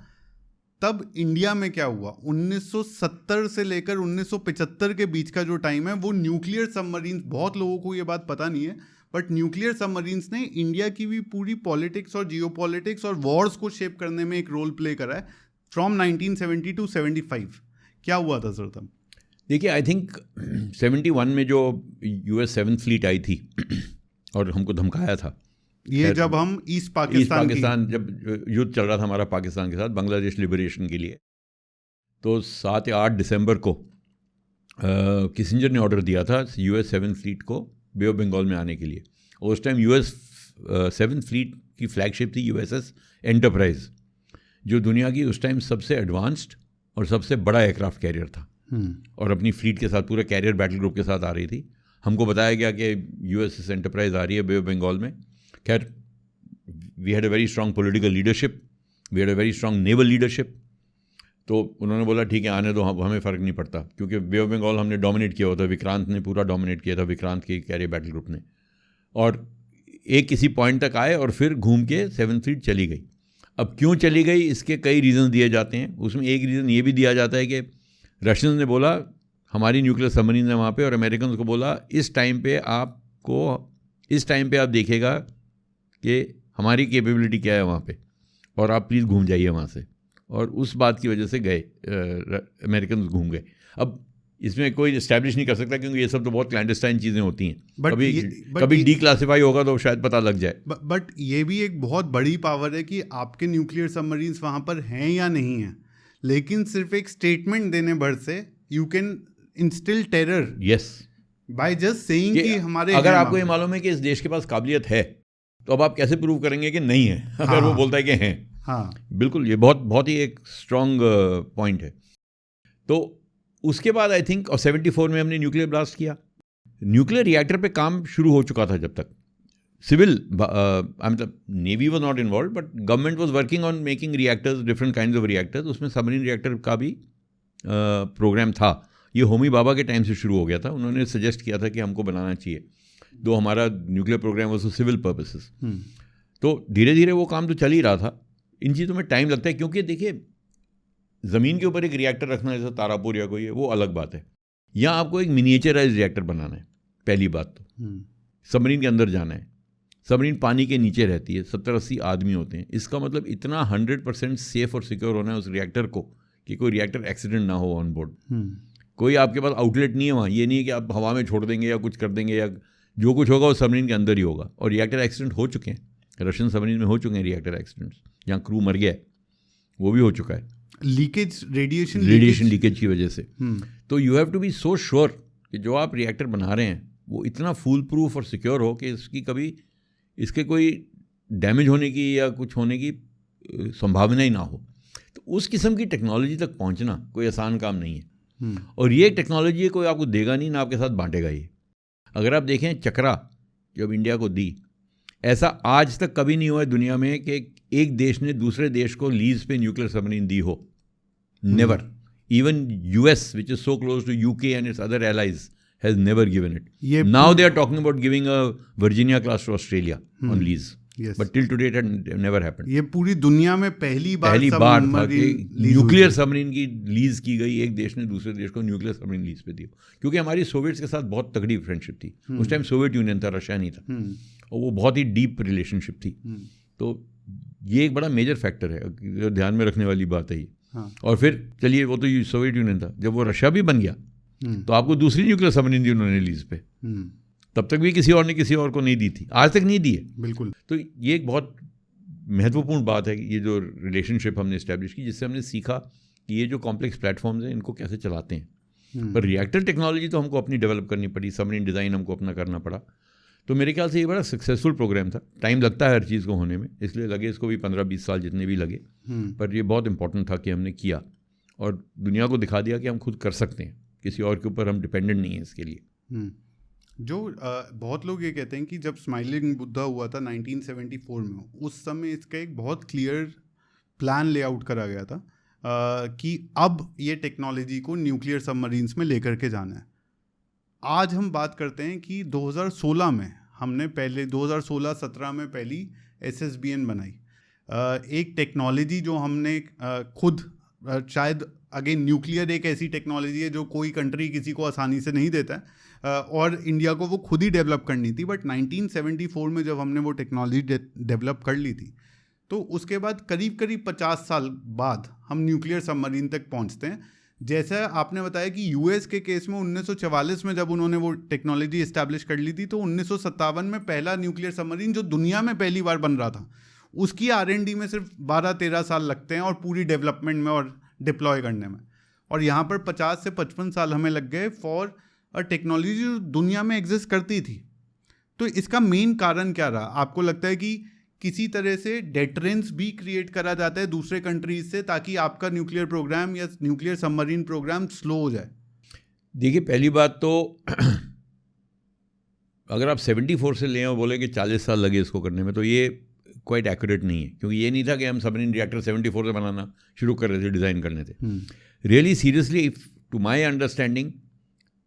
तब इंडिया में क्या हुआ? 1970 से लेकर 1975 के बीच का जो टाइम है वो न्यूक्लियर सबमरीन्स, बहुत लोगों को ये बात पता नहीं है, बट न्यूक्लियर सबमरीन्स ने इंडिया की भी पूरी पॉलिटिक्स और जियोपॉलिटिक्स और वॉर्स को शेप करने में एक रोल प्ले करा है फ्रॉम 1970 टू 75। क्या हुआ था सर तब? देखिए, आई थिंक 71 में जो US 7th फ्लीट आई थी और हमको धमकाया था, ये जब हम ईस्ट पाकिस्तान जब युद्ध चल रहा था हमारा पाकिस्तान के साथ बांग्लादेश लिबरेशन के लिए, तो 7 या 8 दिसंबर को किसिंजर ने ऑर्डर दिया था US 7th फ्लीट को बे ऑफ बंगाल में आने के लिए। और उस टाइम US 7th फ्लीट की फ्लैगशिप थी USS एंटरप्राइज, जो दुनिया की उस टाइम सबसे एडवांस्ड और सबसे बड़ा एयरक्राफ्ट कैरियर था, और अपनी फ्लीट के साथ पूरे कैरियर बैटल ग्रुप के साथ आ रही थी। हमको बताया गया कि USS एंटरप्राइज आ रही है बे ऑफ बंगाल में। खैर, we had a very strong political leadership, we had a very strong naval leadership. तो उन्होंने बोला ठीक है आने दो, हमें फ़र्क नहीं पड़ता, क्योंकि बे ऑफ बंगाल हमने डोमिनेट किया हुआ था, विक्रांत ने पूरा डोमिनेट किया था, विक्रांत के कैरियर बैटल ग्रुप ने। और एक किसी पॉइंट तक आए और फिर घूम के 7th फ्लीट चली गई। अब क्यों चली गई, इसके कई रीज़न दिए जाते हैं। उसमें एक रीज़न ये भी दिया जाता है कि रशियंस ने बोला हमारी न्यूक्लियर सबमरीन है वहाँ पे, और अमेरिकन को बोला इस टाइम पे आप देखिएगा कि हमारी कैपेबिलिटी क्या है वहाँ पे, और आप प्लीज़ घूम जाइए वहाँ से। और उस बात की वजह से गए अमेरिकन घूम गए। अब इसमें कोई इस्टेब्लिश नहीं कर सकता, क्योंकि ये सब तो बहुत क्लैंडस्टाइन चीज़ें होती हैं। कभी डीक्लासिफाई होगा तो शायद पता लग जाए। बट ये भी एक बहुत बड़ी पावर है कि आपके न्यूक्लियर सबमरीन्स वहाँ पर हैं या नहीं हैं, लेकिन सिर्फ एक स्टेटमेंट देने भर से you can instil terror. Yes, by just saying कि हमारे, अगर आपको ये मालूम है कि इस देश के पास काबिलियत है, तो अब आप कैसे प्रूव करेंगे कि नहीं है, अगर वो बोलता है कि हैं। हाँ, बिल्कुल, ये बहुत ही एक स्ट्रॉन्ग पॉइंट है। तो उसके बाद आई थिंक, और 74 में हमने न्यूक्लियर ब्लास्ट किया। न्यूक्लियर रिएक्टर पे काम शुरू हो चुका था जब तक सिविल, मतलब navy was not involve, but government was working on making reactors, different kinds of reactors. उसमें सबमरीन रिएक्टर का भी प्रोग्राम था। ये होमी बाबा के टाइम से शुरू हो गया था। उन्होंने सजेस्ट किया था कि हमको बनाना चाहिए, दो हमारा nuclear program was civil purposes. तो धीरे धीरे वो काम तो चल ही रहा था। इन चीज़ों में टाइम लगता है, क्योंकि देखिए ज़मीन के ऊपर एक रिएक्टर रखना, जैसे तारापुर या कोई है, वो अलग बात है। यहाँ आपको एक मिनिएचराइज रिएक्टर बनाना है, पहली बात तो। सबमरीन के अंदर जाना है, सबमरीन पानी के नीचे रहती है, 70-80 आदमी होते हैं। इसका मतलब इतना 100% सेफ और सिक्योर होना है उस रिएक्टर को कि कोई रिएक्टर एक्सीडेंट ना हो ऑन बोर्ड। कोई आपके पास आउटलेट नहीं है वहाँ, ये नहीं है कि आप हवा में छोड़ देंगे या कुछ कर देंगे, या जो कुछ होगा वो सबमरीन के अंदर ही होगा। और रिएक्टर एक्सीडेंट हो चुके हैं, रशियन सबमरीन में हो चुके हैं रिएक्टर एक्सीडेंट्स, जहाँ क्रू मर गया है, वो भी हो चुका है लीकेज, रेडिएशन लीकेज की वजह से। तो you have to be so sure कि जो आप रिएक्टर बना रहे हैं वो इतना फूल प्रूफ और सिक्योर हो कि इसके कोई डैमेज होने की या कुछ होने की संभावना ही ना हो। तो उस किस्म की टेक्नोलॉजी तक पहुंचना कोई आसान काम नहीं है। और ये टेक्नोलॉजी कोई आपको देगा नहीं, ना आपके साथ बांटेगा ये। अगर आप देखें चक्रा जब इंडिया को दी, ऐसा आज तक कभी नहीं हुआ है दुनिया में कि एक देश ने दूसरे देश को लीज पे न्यूक्लियर सबमरीन दी हो। Never. Even US, which is so close to UK and its other allies, has never given it. Now they are talking about giving a Virginia class to Australia on lease. Yes. But till today it had never happened. ये पूरी दुनिया में पहली बार था कि nuclear submarine की lease की गई, एक देश ने दूसरे देश को न्यूक्लियर सबमरीन लीज पे दी। क्योंकि हमारी सोवियट्स के साथ बहुत तगड़ी फ्रेंडशिप थी। उस टाइम सोवियत यूनियन था, रशिया नहीं था, और वो बहुत ही डीप रिलेशनशिप थी। तो ये एक बड़ा मेजर फैक्टर है, जो ध्यान में रखने वाली बात है ये। और फिर चलिए, वो तो सोवियत यूनियन था, जब वो रशिया भी बन गया तो आपको दूसरी न्यूक्लियर सबमरीन दी उन्होंने लीज पे। तब तक भी किसी और ने किसी और को नहीं दी थी, आज तक नहीं दी है। बिल्कुल। तो ये एक बहुत महत्वपूर्ण बात है, ये जो रिलेशनशिप हमने इस्टेब्लिश की, जिससे हमने सीखा कि ये जो कॉम्प्लेक्स प्लेटफॉर्म्स हैं इनको कैसे चलाते हैं। पर रिएक्टर टेक्नोलॉजी तो हमको अपनी डेवलप करनी पड़ी, सबमरीन डिज़ाइन हमको अपना करना पड़ा। तो मेरे ख्याल से ये बड़ा सक्सेसफुल प्रोग्राम था। टाइम लगता है हर चीज़ को होने में, इसलिए लगे इसको भी 15-20 साल जितने भी लगे, पर ये बहुत इंपॉर्टेंट था कि हमने किया और दुनिया को दिखा दिया कि हम खुद कर सकते हैं, किसी और के ऊपर हम डिपेंडेंट नहीं है इसके लिए। जो बहुत लोग ये कहते हैं कि जब स्माइलिंग बुद्धा हुआ था 1974 में, उस समय इसका एक बहुत क्लियर प्लान लेआउट करा गया था। कि अब ये टेक्नोलॉजी को न्यूक्लियर सबमरीन्स में लेकर के जाना है। आज हम बात करते हैं कि 2016 में हमने पहले 2016-17 में पहली SSBN बनाई, एक टेक्नोलॉजी जो हमने खुद शायद अगेन न्यूक्लियर एक ऐसी टेक्नोलॉजी है जो कोई कंट्री किसी को आसानी से नहीं देता है और इंडिया को वो खुद ही डेवलप करनी थी। बट 1974 में जब हमने वो टेक्नोलॉजी डेवलप कर ली थी तो उसके बाद करीब करीब 50 साल बाद हम न्यूक्लियर सबमरीन तक पहुंचते हैं। जैसा आपने बताया कि यूएस के केस में 1944 में जब उन्होंने वो टेक्नोलॉजी इस्टेब्लिश कर ली थी तो 1957 में पहला न्यूक्लियर सबमरीन जो दुनिया में पहली बार बन रहा था उसकी R&D में सिर्फ 12-13 साल लगते हैं और पूरी डेवलपमेंट में और डिप्लॉय करने में। और यहाँ पर 50 से 55 साल हमें लग गए फॉर अ टेक्नोलॉजी जो दुनिया में एग्जिस्ट करती थी। तो इसका मेन कारण क्या रहा? आपको लगता है कि किसी तरह से डेटरेंस भी क्रिएट करा जाता है दूसरे कंट्रीज से ताकि आपका न्यूक्लियर प्रोग्राम या न्यूक्लियर सबमरीन प्रोग्राम स्लो हो जाए? देखिए, पहली बात तो अगर आप 74 से लें और बोले कि 40 साल लगे इसको करने में तो ये क्वाइट एक्यूरेट नहीं है, क्योंकि ये नहीं था कि हम सबमरीन रिएक्टर 74 से बनाना शुरू कर रहे थे, डिज़ाइन करने थे। Really seriously, to my understanding,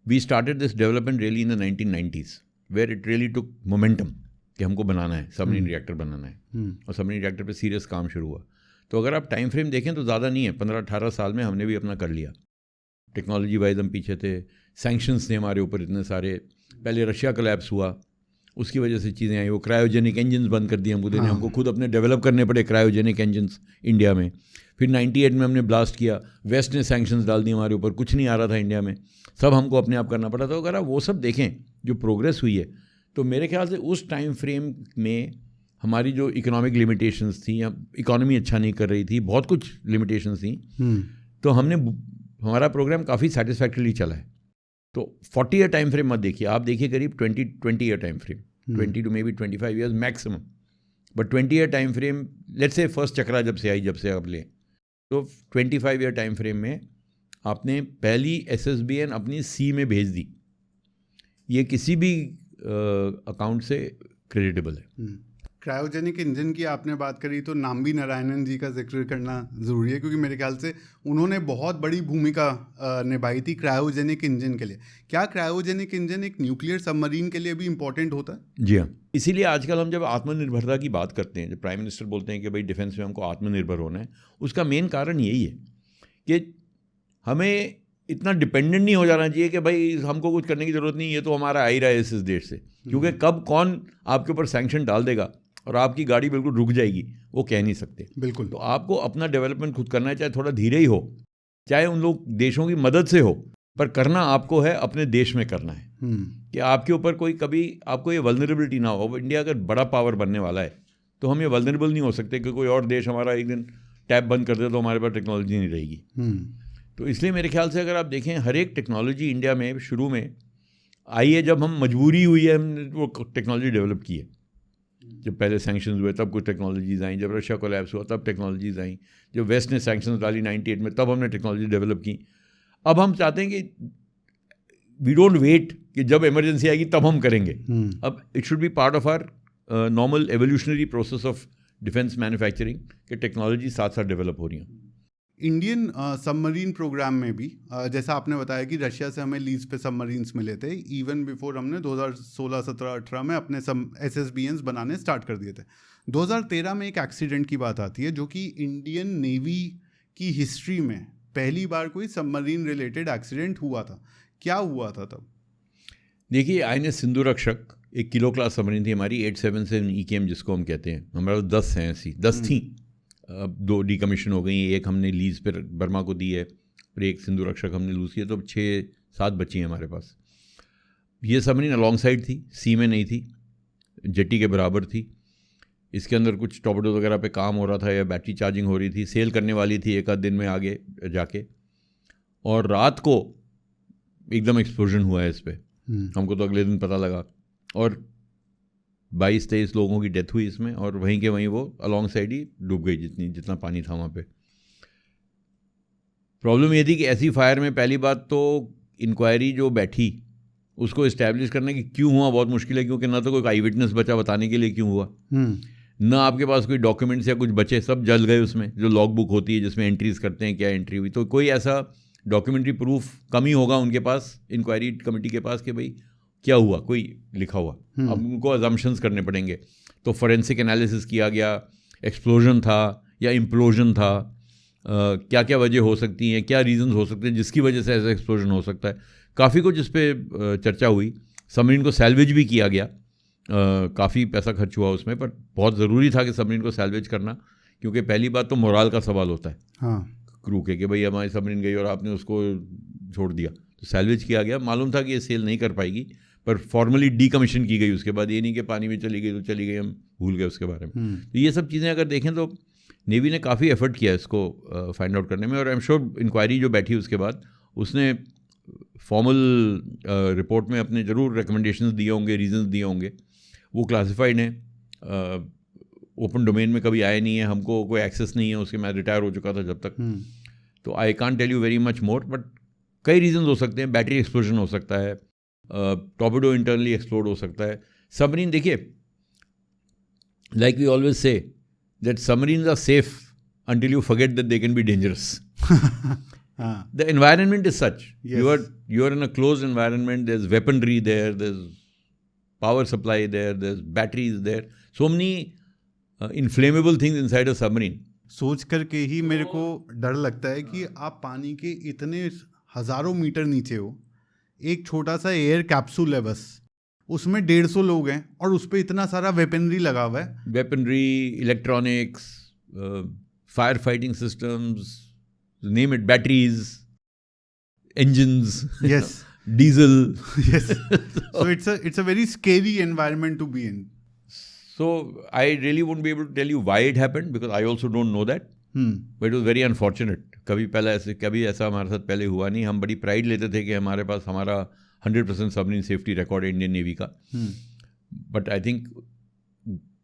we started this development really in the 1990s where it really took momentum कि हमको बनाना है, सबमरीन रिएक्टर बनाना है और सबमरीन रिएक्टर पे सीरियस काम शुरू हुआ। तो अगर आप टाइम फ्रेम देखें तो ज़्यादा नहीं है, 15-18 साल में हमने भी अपना कर लिया। टेक्नोलॉजी वाइज हम पीछे थे, सैंक्शंस थे हमारे ऊपर इतने सारे। पहले रशिया कोलैप्स हुआ, उसकी वजह से चीज़ें आई, वो क्रायोजेनिक इंजन्स बंद कर दिए हमको देने, हमको खुद अपने डेवलप करने पड़े क्रायोजेनिक इंजन्स इंडिया में। फिर 98 में हमने ब्लास्ट किया, वेस्ट ने सैंक्शंस डाल दिए हमारे ऊपर, कुछ नहीं आ रहा था इंडिया में, सब हमको अपने आप करना पड़ा। तो अगर आप वो सब देखें जो प्रोग्रेस हुई है तो मेरे ख्याल से उस टाइम फ्रेम में हमारी जो इकोनॉमिक लिमिटेशंस थी या इकोनॉमी अच्छा नहीं कर रही थी, बहुत कुछ लिमिटेशंस थी, तो हमारा प्रोग्राम काफ़ी सेटिस्फैक्टरीली चला है। तो 40 ईयर टाइम फ्रेम मत देखिए, आप देखिए करीब 20 year time frame, 20 to maybe 25 years maximum. But 20 year time frame, let's say first chakra जब से आप लें तो 25 ईयर टाइम फ्रेम में आपने पहली SSBN अपनी C में भेज दी, ये किसी भी अकाउंट से क्रेडिटेबल है। क्रायोजेनिक इंजन की आपने बात करी तो नाम्बी नारायणन जी का जिक्र करना ज़रूरी है, क्योंकि मेरे ख्याल से उन्होंने बहुत बड़ी भूमिका निभाई थी क्रायोजेनिक इंजन के लिए। क्या क्रायोजेनिक इंजन एक न्यूक्लियर सबमरीन के लिए भी इम्पोर्टेंट होता है? जी हाँ, इसीलिए आजकल हम जब आत्मनिर्भरता की बात करते हैं, जब प्राइम मिनिस्टर बोलते हैं कि भाई डिफेंस में हमको आत्मनिर्भर होना है, उसका मेन कारण यही है कि हमें इतना डिपेंडेंट नहीं हो जाना चाहिए कि भाई हमको कुछ करने की ज़रूरत नहीं, ये तो हमारा आ ही रहा है इस देश से। क्योंकि कब कौन आपके ऊपर सैंक्शन डाल देगा और आपकी गाड़ी बिल्कुल रुक जाएगी, वो कह नहीं सकते। बिल्कुल। तो आपको अपना डेवलपमेंट खुद करना है, चाहे थोड़ा धीरे ही हो, चाहे उन लोग देशों की मदद से हो, पर करना आपको है, अपने देश में करना है। कि आपके ऊपर कोई कभी आपको ये वल्नरेबिलिटी ना हो। इंडिया अगर बड़ा पावर बनने वाला है तो हम ये वल्नरेबल नहीं हो सकते कि कोई और देश हमारा एक दिन टैप बंद कर दे तो हमारे पास टेक्नोलॉजी नहीं रहेगी। तो इसलिए मेरे ख्याल से अगर आप देखें, हर एक टेक्नोलॉजी इंडिया में शुरू में आई है जब हम मजबूरी हुई है, हमने वो टेक्नोलॉजी डेवलप की है। जब पहले सैंक्शंस हुए तब कुछ टेक्नोलॉजीज़ आई, जब रशिया कोलैप्स हुआ तब टेक्नोलॉजीज़ आई, जब वेस्ट ने सैंक्शंस डाली 98 में तब हमने टेक्नोलॉजी डेवलप की। अब हम चाहते हैं कि वी डोंट वेट कि जब इमरजेंसी आएगी तब हम करेंगे। अब it should be part of our normal evolutionary process of defence manufacturing कि टेक्नोलॉजी साथ साथ डेवलप हो रही हैं। इंडियन सबमरीन प्रोग्राम में भी जैसा आपने बताया कि रशिया से हमें लीज पे सबमरीन्स मिले थे, इवन बिफोर हमने 2016, 17, 18 में अपने SSBNs बनाने स्टार्ट कर दिए थे। 2013 में एक एक्सीडेंट की बात आती है जो कि इंडियन नेवी की हिस्ट्री में पहली बार कोई सबमरीन रिलेटेड एक्सीडेंट हुआ था। क्या हुआ था तब? देखिए, INS सिंधु रक्षक एक किलो क्लास सबमरीन थी हमारी, 877 EKM जिसको हम कहते हैं। हमारा 10 हैं, ऐसी 10 थी, अब 2 डिकमीशन हो गई, एक हमने लीज पर बर्मा को दी है और एक सिंधु रक्षक हमने लूज किया, तो 6-7 बची हैं हमारे पास। ये सबमरीन अलॉन्ग साइड थी, सी में नहीं थी, जेटी के बराबर थी। इसके अंदर कुछ टॉर्पेडो वगैरह पे काम हो रहा था या बैटरी चार्जिंग हो रही थी, सेल करने वाली थी एक आध दिन में आगे जाके, और रात को एकदम एक्सप्लोजन हुआ है इस पर। हमको तो अगले दिन पता लगा और 22-23 लोगों की डेथ हुई इसमें, और वहीं के वहीं वो अलॉन्ग साइड ही डूब गई जितना पानी था वहाँ पे। प्रॉब्लम ये थी कि ऐसी फायर में पहली बात तो इंक्वायरी जो बैठी उसको इस्टेब्लिश करना कि क्यों हुआ बहुत मुश्किल है, क्योंकि ना तो कोई आई विटनेस बचा बताने के लिए क्यों हुआ, ना आपके पास कोई डॉक्यूमेंट्स या कुछ बचे, सब जल गए उसमें, जो लॉग बुक होती है जिसमें एंट्रीज करते हैं क्या एंट्री हुई, तो कोई ऐसा डॉक्यूमेंट्री प्रूफ कम ही होगा उनके पास, इंक्वायरी कमेटी के पास, कि भाई क्या हुआ, कोई लिखा हुआ। अब उनको अजम्पशंस करने पड़ेंगे। तो फोरेंसिक एनालिसिस किया गया, एक्सप्लोजन था या इम्प्लोजन था, क्या क्या वजह हो सकती हैं, क्या रीजंस हो सकते हैं जिसकी वजह से ऐसा एक्सप्लोजन हो सकता है। काफ़ी कुछ इस पर चर्चा हुई। सबमरीन को सैल्वेज भी किया गया, काफ़ी पैसा खर्च हुआ उसमें, पर बहुत ज़रूरी था कि सबमरीन को सैल्वेज करना, क्योंकि पहली बात तो मोराल का सवाल होता है क्रू के, कि भाई हमारी सबमरीन गई और आपने उसको छोड़ दिया। तो सैल्वेज किया गया। मालूम था कि ये सेल नहीं कर पाएगी, पर फॉर्मली डीकमीशन की गई उसके बाद। ये नहीं कि पानी में चली गई तो चली गई, हम भूल गए उसके बारे में। तो ये सब चीज़ें अगर देखें तो नेवी ने काफ़ी एफर्ट किया इसको फाइंड आउट करने में, और आई एम श्योर इंक्वायरी जो बैठी उसके बाद उसने फॉर्मल रिपोर्ट में अपने ज़रूर रिकमेंडेशंस दिए होंगे, रीजंस दिए होंगे। वो क्लासिफाइड हैं, ओपन डोमेन में कभी आए नहीं है, हमको कोई एक्सेस नहीं है उसके। मैं रिटायर हो चुका था जब तक, तो I can't tell you very much more, but कई रीजंस हो सकते हैं। बैटरी एक्सप्लोजन हो सकता है, टॉर्पेडो इंटरनली एक्सप्लोड हो सकता है। सबमरीन देखिए, like we always say that submarines are safe until you forget that they can be dangerous. The environment is such. Yes. You are in a closed environment. There's weaponry there. There's power supply there. There's batteries there. So many inflammable things inside a submarine. सोच करके ही मेरे को डर लगता है कि आप पानी के इतने हजारों मीटर नीचे हो, एक छोटा सा एयर कैप्सूल है बस, उसमें 150 लोग हैं और उस पर इतना सारा वेपनरी लगा हुआ है। Weaponry, electronics, fire fighting systems, name it, batteries, engines, yes, diesel. yes. So it's a very scary environment to be in. So I really won't be able to tell you why it happened, because I also don't know that. But it was very unfortunate. कभी ऐसा हमारे साथ पहले हुआ नहीं। हम बड़ी pride लेते थे कि हमारे पास हमारा 100% सबमरीन सेफ्टी रिकॉर्ड है इंडियन नेवी का। But I think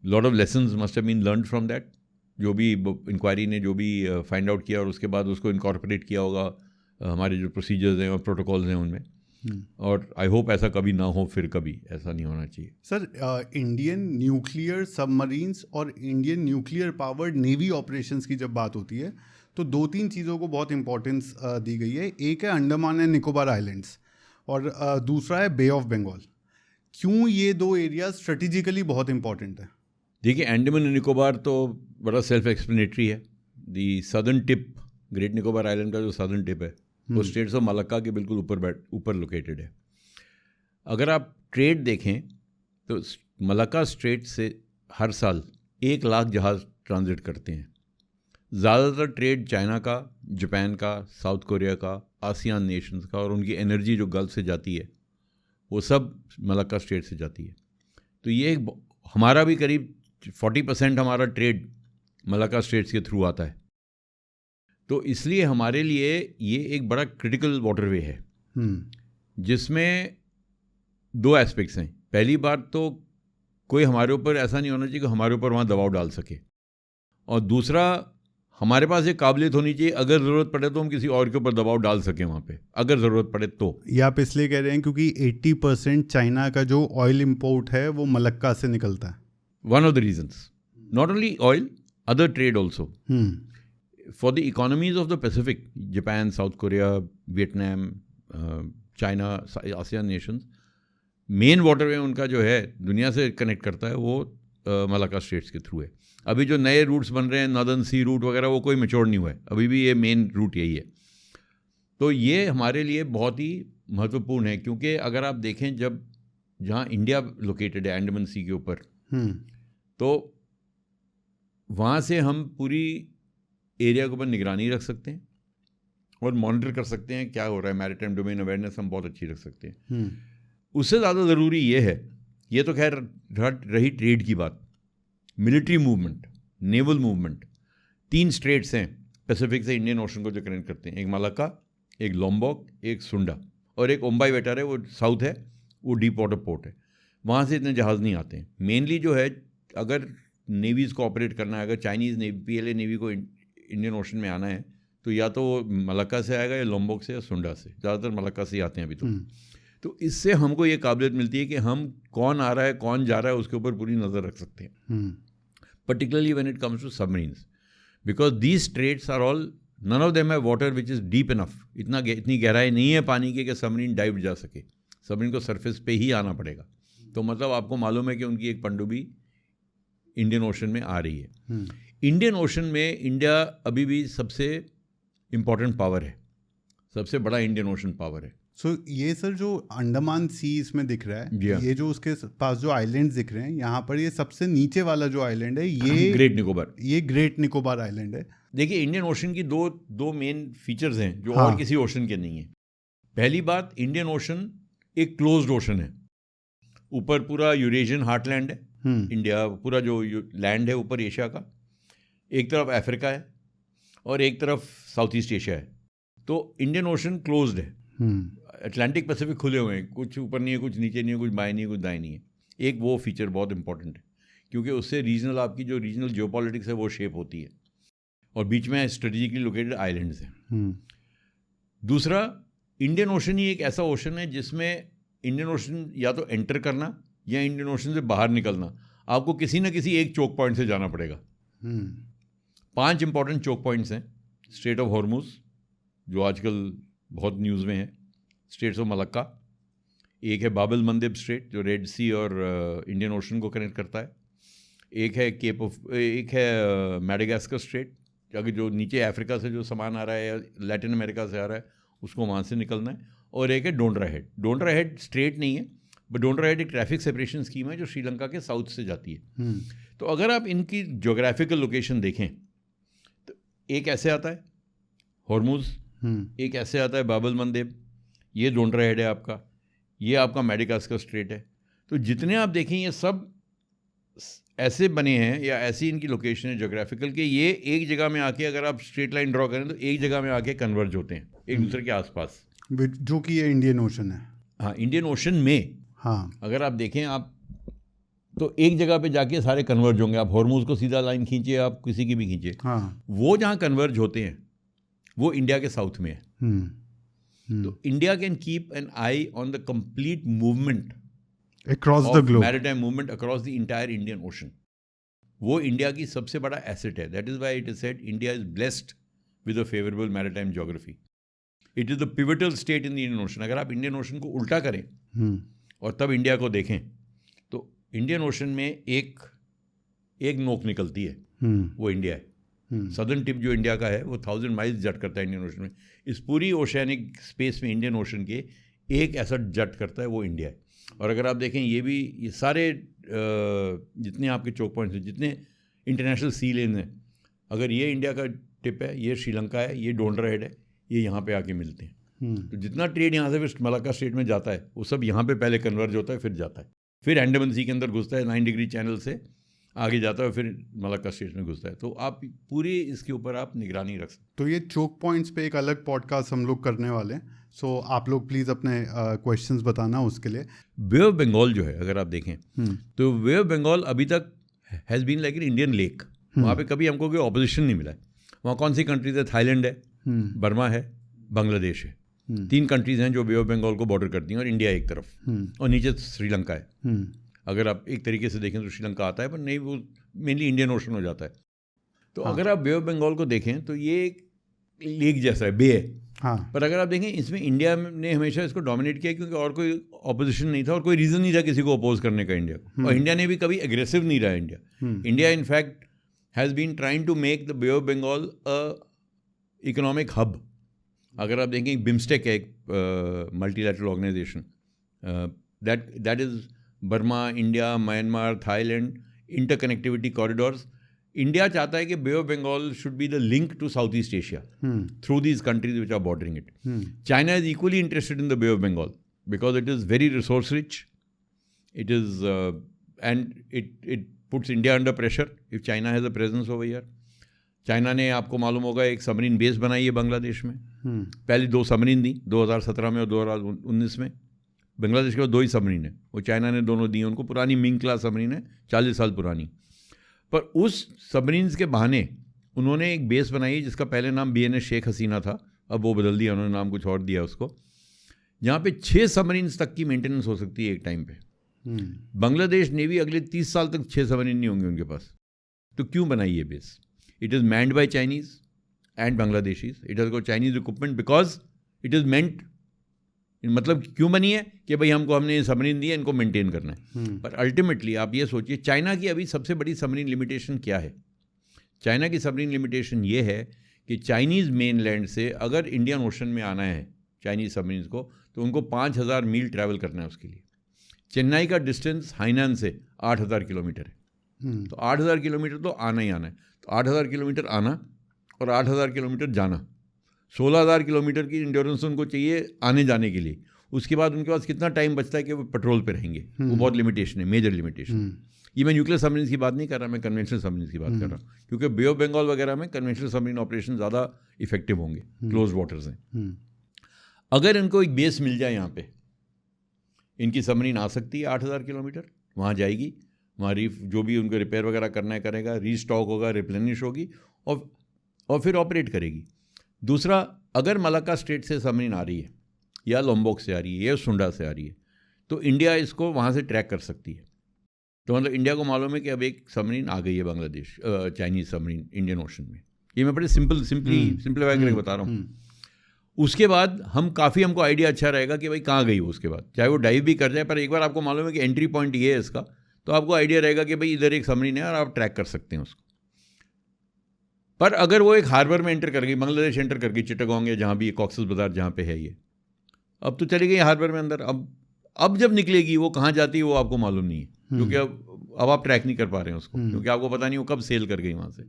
lot of lessons must have been learned from that. जो भी इंक्वायरी ने जो भी फाइंड आउट किया और उसके बाद उसको इनकॉर्पोरेट किया होगा हमारे जो प्रोसीजर्स हैं और प्रोटोकॉल्स हैं उनमें, और आई होप ऐसा कभी ना हो, फिर कभी ऐसा नहीं होना चाहिए। सर, इंडियन न्यूक्लियर सबमरीन्स और Indian nuclear powered navy operations की जब बात होती है तो 2-3 चीज़ों को बहुत इंपॉर्टेंस दी गई है। एक है अंडमान एंड निकोबार आइलैंड्स और दूसरा है बे ऑफ बंगाल। क्यों ये 2 एरिया स्ट्रेटेजिकली बहुत इंपॉर्टेंट है? देखिए, अंडमान एंड निकोबार तो बड़ा सेल्फ एक्सप्लेनेटरी है। The southern tip, great Nicobar island का जो सदर्न टिप है वो स्टेट्स ऑफ मलक्का के बिल्कुल ऊपर लोकेटेड है। अगर आप ट्रेड देखें तो मलक्का स्ट्रेट से हर साल 1 लाख जहाज़ ट्रांजिट करते हैं। ज़्यादातर ट्रेड चाइना का, जापान का, साउथ कोरिया का, आसियान नेशंस का, और उनकी एनर्जी जो गल्फ से जाती है वो सब मलक्का स्ट्रेट से जाती है। तो ये हमारा भी करीब 40% हमारा ट्रेड मलक्का स्ट्रेट्स के थ्रू आता है। तो इसलिए हमारे लिए ये एक बड़ा क्रिटिकल वाटरवे है जिसमें 2 एस्पेक्ट्स हैं। पहली बात तो कोई हमारे ऊपर ऐसा नहीं होना चाहिए कि हमारे ऊपर वहाँ दबाव डाल सके, और दूसरा हमारे पास ये काबिलियत होनी चाहिए अगर ज़रूरत पड़े तो हम किसी और के ऊपर दबाव डाल सकें वहाँ पे, अगर ज़रूरत पड़े तो। ये आप इसलिए कह रहे हैं क्योंकि 80% चाइना का जो ऑयल इम्पोर्ट है वो मलक्का से निकलता है। One of the reasons. Not only oil, other trade also. For the economies of the Pacific, Japan, South Korea, Vietnam, China, ASEAN nations, main waterway उनका जो है दुनिया से कनेक्ट करता है वो मलक्का स्ट्रेट्स के थ्रू है। अभी जो नए रूट्स बन रहे हैं, नॉर्दर्न सी रूट वगैरह, वो कोई मैच्योर नहीं हुआ है, अभी भी ये मेन रूट यही है। तो ये हमारे लिए बहुत ही महत्वपूर्ण है, क्योंकि अगर आप देखें जहाँ इंडिया लोकेटेड है अंडमान सी के ऊपर, तो वहाँ से हम पूरी एरिया के ऊपर निगरानी रख सकते हैं और मॉनिटर कर सकते हैं क्या हो रहा है। मैरीटाइम डोमेन अवेयरनेस हम बहुत अच्छी रख सकते हैं। उससे ज़्यादा ज़रूरी ये है, ये तो खैर रही ट्रेड की बात, military movement, naval movement. 3 straits हैं पैसिफिक से इंडियन ओशन को जो कनेक्ट करते हैं, एक मलक्का, एक लोम्बोक, एक सुंडा, और एक ओम्बाई वेटर है, वो साउथ है, वो डीप वाटर पोर्ट है। वहाँ से इतने जहाज़ नहीं आते हैं। मेनली जो है, अगर नेवीज़ को ऑपरेट करना है, अगर चाइनीज़ नेवी, PLA नेवी को इंडियन ओशन में आना है तो या तो मलक्का से आएगा या लोम्बोक से या सुंडा से, ज़्यादातर मलक्का से ही आते हैं अभी तो इससे हमको ये काबिलियत मिलती है कि हम कौन आ रहा है, कौन जा रहा है, उसके ऊपर पूरी नज़र रख सकते हैं। particularly when it comes to submarines, because these straits are all, none of them have water which is deep enough. इतनी गहराई नहीं है पानी की कि सबमरीन डाइव जा सके. सबमरीन को सरफेस पे ही आना पड़ेगा. तो मतलब आपको मालूम है कि उनकी एक पनडुब्बी इंडियन ओशन में आ रही है. इंडियन ओशन में इंडिया अभी भी सबसे इम्पॉर्टेंट पावर है, सबसे बड़ा इंडियन ओशन पावर है. सो ये सर जो अंडमान सी इसमें दिख रहा है, ये जो उसके पास जो आइलैंड्स दिख रहे हैं, यहाँ पर ये सबसे नीचे वाला जो आइलैंड है ये ग्रेट निकोबार, ये ग्रेट निकोबार आइलैंड है. देखिए इंडियन ओशन की दो मेन फीचर्स हैं जो हाँ. और किसी ओशन के नहीं है. पहली बात, इंडियन ओशन एक क्लोज्ड ओशन है. ऊपर पूरा यूरेशियन हार्टलैंड है. इंडिया पूरा जो लैंड है ऊपर एशिया का, एक तरफ अफ्रीका है और एक तरफ साउथ ईस्ट एशिया है. तो इंडियन ओशन क्लोज्ड है. अटलांटिक पैसिफिक खुले हुए हैं, कुछ ऊपर नहीं है, कुछ नीचे नहीं है, कुछ बाएं नहीं है, कुछ दाएं नहीं है. एक वो फीचर बहुत इंपॉर्टेंट है, क्योंकि उससे रीजनल आपकी जो रीजनल जियोपॉलिटिक्स है वो शेप होती है, और बीच में स्ट्रेटेजिकली लोकेटेड आइलैंड्स हैं. दूसरा, इंडियन ओशन ही एक ऐसा ओशन है जिसमें इंडियन ओशन या तो एंटर करना या इंडियन ओशन से बाहर निकलना आपको किसी न किसी एक चोक पॉइंट से जाना पड़ेगा. 5 इंपॉर्टेंट चोक पॉइंट्स हैं. स्ट्रेट ऑफ हॉर्मुज जो आजकल बहुत न्यूज़ में है, स्ट्रेट्स ऑफ मलक्का, एक है बाब एल मंदेब स्ट्रेट जो रेड सी और इंडियन ओशन को कनेक्ट करता है, एक है मैडागास्कर स्ट्रेट अगर जो नीचे अफ्रीका से जो सामान आ रहा है या लैटिन अमेरिका से आ रहा है उसको वहाँ से निकलना है, और एक है डोंड्रा हेड. डोंड्रा हेड स्ट्रेट नहीं है, बट डोंड्रा हेड एक ट्रैफिक सेपरेशन स्कीम है जो श्रीलंका के साउथ से जाती है. तो अगर आप इनकी ज्योग्राफिकल लोकेशन देखें तो एक ऐसे आता है हॉर्मुज, एक ऐसे आता है बाब एल मंदेब, ये डोंड्रा हेड है आपका, ये आपका मैडागास्कर स्ट्रेट है. तो जितने आप देखें ये सब ऐसे बने हैं या ऐसी इनकी लोकेशन है ज्योग्राफिकल के, ये एक जगह में आके अगर आप स्ट्रेट लाइन ड्रॉ करें तो एक जगह में आके कन्वर्ज होते हैं एक दूसरे के आसपास, जो कि ये इंडियन ओशन है. हाँ, इंडियन ओशन में हाँ, अगर आप देखें आप तो एक जगह पे जाके सारे कन्वर्ज होंगे. आप हॉर्मुज को सीधा लाइन खींचिए, आप किसी की भी खींचिए, हाँ, वो जहाँ कन्वर्ज होते हैं वो इंडिया के साउथ में है. तो India can keep an I on the complete movement across the globe, maritime movement across the entire Indian ocean. वो इंडिया की सबसे बड़ा एसेट है. That is why it is said India is blessed with a favourable maritime geography. It is the pivotal state in the Indian ocean. अगर आप Indian Ocean को उल्टा करें और तब इंडिया को देखें तो इंडियन ओशन में एक नोक निकलती है, वो इंडिया है. सदर्न टिप जो इंडिया का है वो 1000 माइल्स जट करता है इंडियन ओशन में. इस पूरी ओशियानिक स्पेस में इंडियन ओशन के एक ऐसा जट करता है वो इंडिया है. और अगर आप देखें ये सारे जितने आपके चोक पॉइंट्स हैं, जितने इंटरनेशनल सी लेन हैं, अगर ये इंडिया का टिप है, ये श्रीलंका है, ये डोंड्रा हेड है, ये यहाँ पे आके मिलते हैं. तो जितना ट्रेड यहाँ से फिर मलाक्का स्ट्रेट में जाता है वो सब यहाँ पे पहले कन्वर्ज होता है, फिर जाता है, फिर अंडमान सी के अंदर घुसता है 9 डिग्री चैनल से आगे जाता है, फिर मलाक्का स्ट्रेट में घुसता है. तो आप पूरी इसके ऊपर आप निगरानी रख सकते. तो ये चोक पॉइंट्स पे एक अलग पॉडकास्ट हम लोग करने वाले हैं. सो आप लोग प्लीज़ अपने क्वेश्चंस बताना उसके लिए. बे ऑफ बंगाल जो है अगर आप देखें तो बे ऑफ बंगाल अभी तक has been like an Indian lake. वहाँ पे कभी हमको कोई ऑपोजिशन नहीं मिला है. वहाँ कौन सी कंट्रीज है? थाईलैंड है, बर्मा है, बांग्लादेश है. 3 कंट्रीज हैं जो बे ऑफ बंगाल को बॉर्डर करती हैं, और इंडिया एक तरफ, और नीचे श्रीलंका है. अगर आप एक तरीके से देखें तो श्रीलंका आता है, पर नहीं, वो मेनली इंडियन ओशन हो जाता है. तो अगर आप बे ऑफ बंगाल को देखें तो ये एक लेक जैसा है, बे है. हाँ. पर अगर आप देखें इसमें इंडिया ने हमेशा इसको डोमिनेट किया, क्योंकि और कोई ऑपोजिशन नहीं था और कोई रीज़न नहीं था किसी को अपोज करने का इंडिया को. और इंडिया ने भी कभी एग्रेसिव नहीं रहा India. India in fact has been trying to make the Bay of Bengal a economic hub. अगर आप देखें बिम्स्टेक है एक multilateral organisation, that is Burma, India, Myanmar, Thailand, interconnectivity corridors. India चाहता है कि Bay of Bengal should be the link to South East Asia through these countries which are bordering it. China is equally interested in the Bay of Bengal because it is very resource rich. It is and it puts India under pressure if China has a presence over here. China ने, आपको मालूम होगा, एक submarine base बनाई है बांग्लादेश में. पहले 2 submarine दी 2017 में और 2019 में. बांग्लादेश के पास 2 ही सबमरीन है, वो चाइना ने दोनों दी उनको. पुरानी मिंग क्लास सबमरीन है, 40 साल पुरानी. पर उस सबमरीन्स के बहाने उन्होंने एक बेस बनाई जिसका पहले नाम BNS शेख हसीना था, अब वो बदल दिया उन्होंने, नाम कुछ और दिया उसको, जहाँ पे 6 सबमरीन्स तक की मेंटेनेंस हो सकती है एक टाइम पे. बांग्लादेश नेवी अगले 30 साल तक 6 सबमरीन नहीं होंगे उनके पास. तो क्यों बनाई ये base? It is manned by Chinese and Bangladeshis. It has got Chinese equipment because it is meant. मतलब क्यों बनी है कि भाई हमने सबमरीन दी है, इनको मेंटेन करना है. पर अल्टीमेटली आप ये सोचिए, चाइना की अभी सबसे बड़ी सबमरीन लिमिटेशन क्या है? चाइना की सबमरीन लिमिटेशन ये है कि चाइनीज़ मेन लैंड से अगर इंडियन ओशन में आना है चाइनीज़ सबमरीन को, तो उनको 5,000 मील ट्रैवल करना है उसके लिए. चेन्नई का डिस्टेंस हाइनान से 8,000 किलोमीटर है. तो 8,000 किलोमीटर तो आना ही आना है. तो 8,000 किलोमीटर आना और 8,000 किलोमीटर जाना, 16,000 किलोमीटर की इंड्योरेंस उनको चाहिए आने जाने के लिए. उसके बाद उनके पास कितना टाइम बचता है कि वो पेट्रोल पे रहेंगे. वो बहुत लिमिटेशन है, मेजर लिमिटेशन. ये मैं न्यूक्लियर सबमरीन की बात नहीं कर रहा, मैं कन्वेंशनल सबमरीन की बात कर रहा हूँ. क्योंकि बे ऑफ बंगाल वगैरह में कन्वेंशनल सबमरीन ऑपरेशन ज़्यादा इफेक्टिव होंगे, क्लोज वाटर्स हैं. अगर इनको एक बेस मिल जाए यहाँ पे, इनकी सबमरीन आ सकती है 8,000 किलोमीटर, वहाँ जाएगी, वहाँ जो भी उनको रिपेयर वगैरह करना है करेगा, रीस्टॉक होगा, रिप्लेनिश होगी और फिर ऑपरेट करेगी. दूसरा, अगर मलाक्का स्ट्रेट से सबमरीन आ रही है या लोम्बोक से आ रही है या सुंडा से आ रही है, तो इंडिया इसको वहाँ से ट्रैक कर सकती है. तो मतलब इंडिया को मालूम है कि अब एक सबमरीन आ गई है Bangladesh, Chinese submarine Indian ocean में. ये मैं बड़े सिंपलीफाई करके बता रहा हूँ. उसके बाद हमको आइडिया अच्छा रहेगा कि भाई कहाँ गई वो. उसके बाद चाहे वो डाइव भी कर जाए, पर एक बार आपको मालूम है कि एंट्री पॉइंट ये है इसका, तो आपको आइडिया रहेगा कि भाई इधर एक सबमरीन है और आप ट्रैक कर सकते हैं उसको. पर अगर वो एक हार्बर में एंटर कर गई, बांग्लादेश एंटर कर गई, चिटागोंग या जहाँ भी कॉक्सेस बाजार जहाँ पे है ये, अब तो चली गई हार्बर में अंदर. अब जब निकलेगी वो कहाँ जाती है वो आपको मालूम नहीं है, क्योंकि अब आप ट्रैक नहीं कर पा रहे हैं उसको, क्योंकि आपको पता नहीं वो कब सेल कर गई वहाँ से.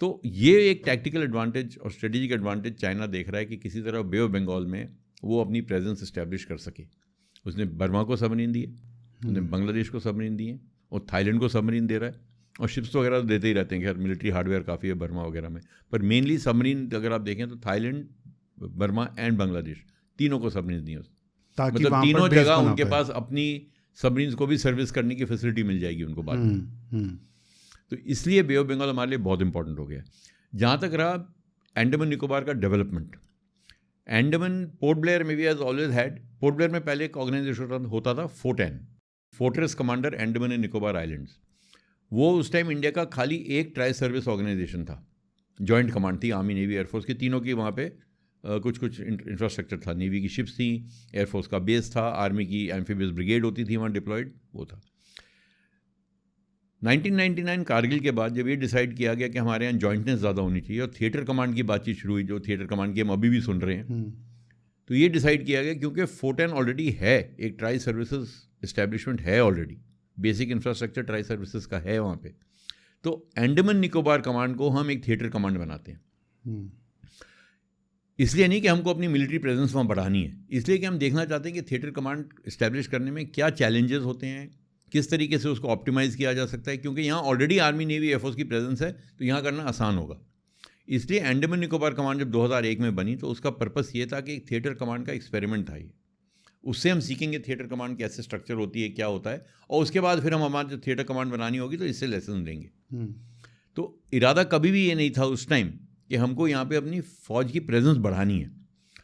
तो ये एक टैक्टिकल एडवांटेज और स्ट्रेटेजिक एडवांटेज चाइना देख रहा है कि किसी तरह बे ऑफ बंगाल में वो अपनी प्रेजेंस इस्टेब्लिश कर सके. उसने बर्मा को सबमरीन दी है, उसने बांग्लादेश को सबमरीन दी है, और थाईलैंड को सबमरीन दे रहा है, और शिप्स वगैरह तो देते ही रहते हैं. खैर मिलिट्री हार्डवेयर काफ़ी है बर्मा वगैरह में, पर मेनली सबमरीन अगर आप देखें तो थाईलैंड, बर्मा एंड बांग्लादेश तीनों को सबमरीन दी है. मतलब तीनों जगह उनके पास अपनी सबमरीन्स को भी सर्विस करने की फैसिलिटी मिल जाएगी उनको बाद में. तो इसलिए बे ऑफ बंगाल हमारे लिए बहुत इंपॉर्टेंट हो गया. जहाँ तक रहा अंडमान निकोबार का डेवलपमेंट, अंडमान पोर्ट ब्लेयर में भी as always had, Port Blair में पहले एक ऑर्गेनाइजेशन होता था फोर्टेन, fortress commander Andaman and Nicobar islands. वो उस टाइम इंडिया का खाली एक ट्राई सर्विस ऑर्गेनाइजेशन था, जॉइंट कमांड थी आर्मी नेवी एयरफोर्स की, तीनों की वहाँ पे कुछ इंफ्रास्ट्रक्चर था. नेवी की शिप्स थी, एयरफोर्स का बेस था, आर्मी की एम्फीबियस ब्रिगेड होती थी वहाँ डिप्लॉयड, वो था. 1999 कारगिल के बाद जब ये डिसाइड किया गया कि हमारे यहाँ जॉइंटनेस ज़्यादा होनी चाहिए और थिएटर कमांड की बातचीत शुरू हुई, जो थिएटर कमांड की हम अभी भी सुन रहे हैं, तो ये डिसाइड किया गया क्योंकि फोर्टेन ऑलरेडी है, एक ट्राई सर्विसेज इस्टेब्लिशमेंट है already, basic infrastructure tri services का है वहाँ पे. तो अंडमान निकोबार कमांड को हम एक थिएटर कमांड बनाते हैं. इसलिए नहीं कि हमको अपनी मिलिट्री प्रेजेंस वहाँ बढ़ानी है, इसलिए कि हम देखना चाहते हैं कि थिएटर कमांड इस्टेब्लिश करने में क्या चैलेंजेस होते हैं, किस तरीके से उसको ऑप्टिमाइज़ किया जा सकता है, क्योंकि यहाँ ऑलरेडी आर्मी नेवी एयरफोर्स की प्रेजेंस है, तो यहाँ करना आसान होगा. इसलिए अंडमान निकोबार कमांड जब 2001 में बनी तो उसका पर्पस ये था कि एक थिएटर कमांड का एक्सपेरिमेंट था ये. उससे हम सीखेंगे थिएटर कमांड कैसे स्ट्रक्चर होती है, क्या होता है, और उसके बाद फिर हम हमारे जो थिएटर कमांड बनानी होगी तो इससे लेसन लेंगे. तो इरादा कभी भी ये नहीं था उस टाइम कि हमको यहाँ पे अपनी फ़ौज की प्रेजेंस बढ़ानी है.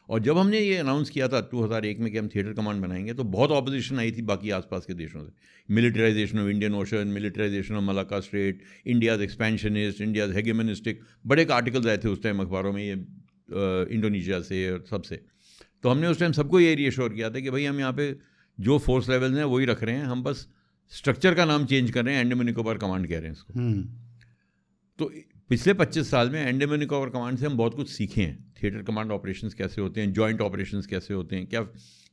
और जब हमने ये अनाउंस किया था 2001 में कि हम थिएटर कमांड बनाएंगे, तो बहुत ऑपोजिशन आई थी बाकी आसपास के देशों से. Militarisation of Indian Ocean, militarisation of Malacca Strait, India's expansionist, India's hegemonistic, बड़े आर्टिकल्स आए थे उस टाइम अखबारों में, ये इंडोनेशिया से और सबसे. तो हमने उस टाइम सबको ये रीअश्योर किया था कि भाई हम यहाँ पे जो फोर्स लेवल्स हैं वही रख रहे हैं, हम बस स्ट्रक्चर का नाम चेंज कर रहे हैं, अंडमान निकोबार कमांड कह रहे हैं इसको. तो पिछले 25 साल में अंडमान निकोबार कमांड से हम बहुत कुछ सीखे हैं. थिएटर कमांड ऑपरेशंस कैसे होते हैं, जॉइंट ऑपरेशंस कैसे होते हैं, क्या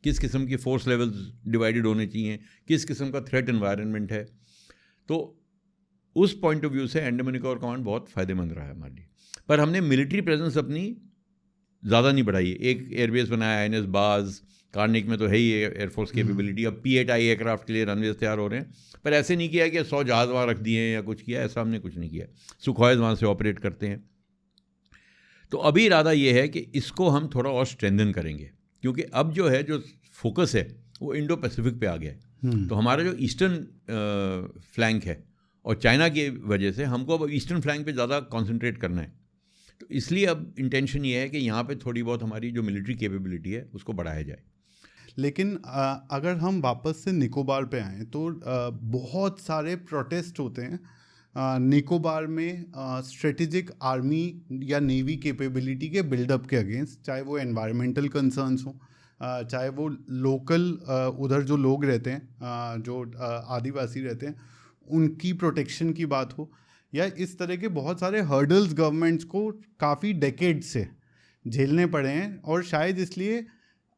किस किस्म की फोर्स लेवल्स डिवाइडेड होने चाहिए, किस किस्म का थ्रेट एनवायरनमेंट है. तो उस पॉइंट ऑफ व्यू से अंडमान निकोबार कमांड बहुत फ़ायदेमंद रहा है हमारे लिए. पर हमने मिलिट्री प्रेजेंस अपनी ज़्यादा नहीं बढ़ाई है. एक एयरबेस बनाया INS बाज, कार्निक में तो है ही एयरफोर्स कैपेबिलिटी. अब P-8I एयरक्राफ्ट के लिए रनवेज तैयार हो रहे हैं, पर ऐसे नहीं किया कि 100 जहाज़ वहाँ रख दिए हैं या कुछ किया, ऐसा हमने कुछ नहीं किया. सुखॉयज़ वहाँ से ऑपरेट करते हैं. तो अभी इरादा ये है कि इसको हम थोड़ा और स्ट्रेंथन करेंगे, क्योंकि अब जो है, जो फोकस है वो इंडो पैसिफिक पे आ गया है. तो हमारा जो ईस्टर्न फ्लैंक है, और चाइना की वजह से हमको अब ईस्टर्न फ्लैंक पे ज़्यादा कॉन्सेंट्रेट करना है. तो इसलिए अब इंटेंशन ये है कि यहाँ पे थोड़ी बहुत हमारी जो मिलिट्री कैपेबिलिटी है उसको बढ़ाया जाए. लेकिन अगर हम वापस से निकोबार पे आएँ तो बहुत सारे प्रोटेस्ट होते हैं निकोबार में स्ट्रेटेजिक आर्मी या नेवी कैपेबिलिटी के बिल्डअप के अगेंस्ट, चाहे वो एनवायरमेंटल कंसर्न्स हों, चाहे वो लोकल उधर जो लोग रहते हैं, जो आदिवासी रहते हैं, उनकी प्रोटेक्शन की बात हो, या इस तरह के बहुत सारे हर्डल्स गवर्नमेंट्स को काफ़ी डेकेड से झेलने पड़े हैं। और शायद इसलिए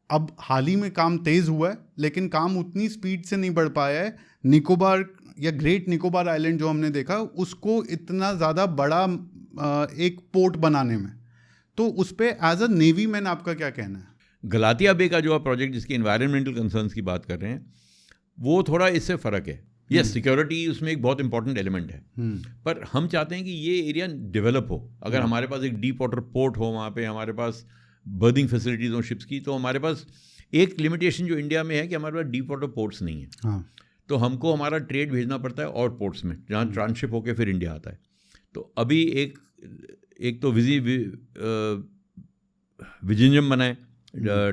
अब हाल ही में काम तेज़ हुआ है, लेकिन काम उतनी स्पीड से नहीं बढ़ पाया है। निकोबार या ग्रेट निकोबार आइलैंड जो हमने देखा, उसको इतना ज़्यादा बड़ा एक पोर्ट बनाने में, तो उस पर एज अ नेवी मैन आपका क्या कहना है? गलातिया बे का जो प्रोजेक्ट जिसकी एनवायरमेंटल कंसर्न्स की बात कर रहे हैं, वो थोड़ा इससे फ़र्क है। यस, सिक्योरिटी उसमें एक बहुत इंपॉर्टेंट एलिमेंट है, पर हम चाहते हैं कि ये एरिया डेवलप हो। अगर हमारे पास एक डीप वाटर पोर्ट हो, वहाँ पे हमारे पास बर्दिंग फैसिलिटीज़ हो शिप्स की, तो हमारे पास एक लिमिटेशन जो इंडिया में है कि हमारे पास डीप वाटर पोर्ट्स नहीं है। हाँ। तो हमको हमारा ट्रेड भेजना पड़ता है और पोर्ट्स में, जहाँ ट्रांसशिप होकर फिर इंडिया आता है। तो अभी एक तो विजिंजम बना है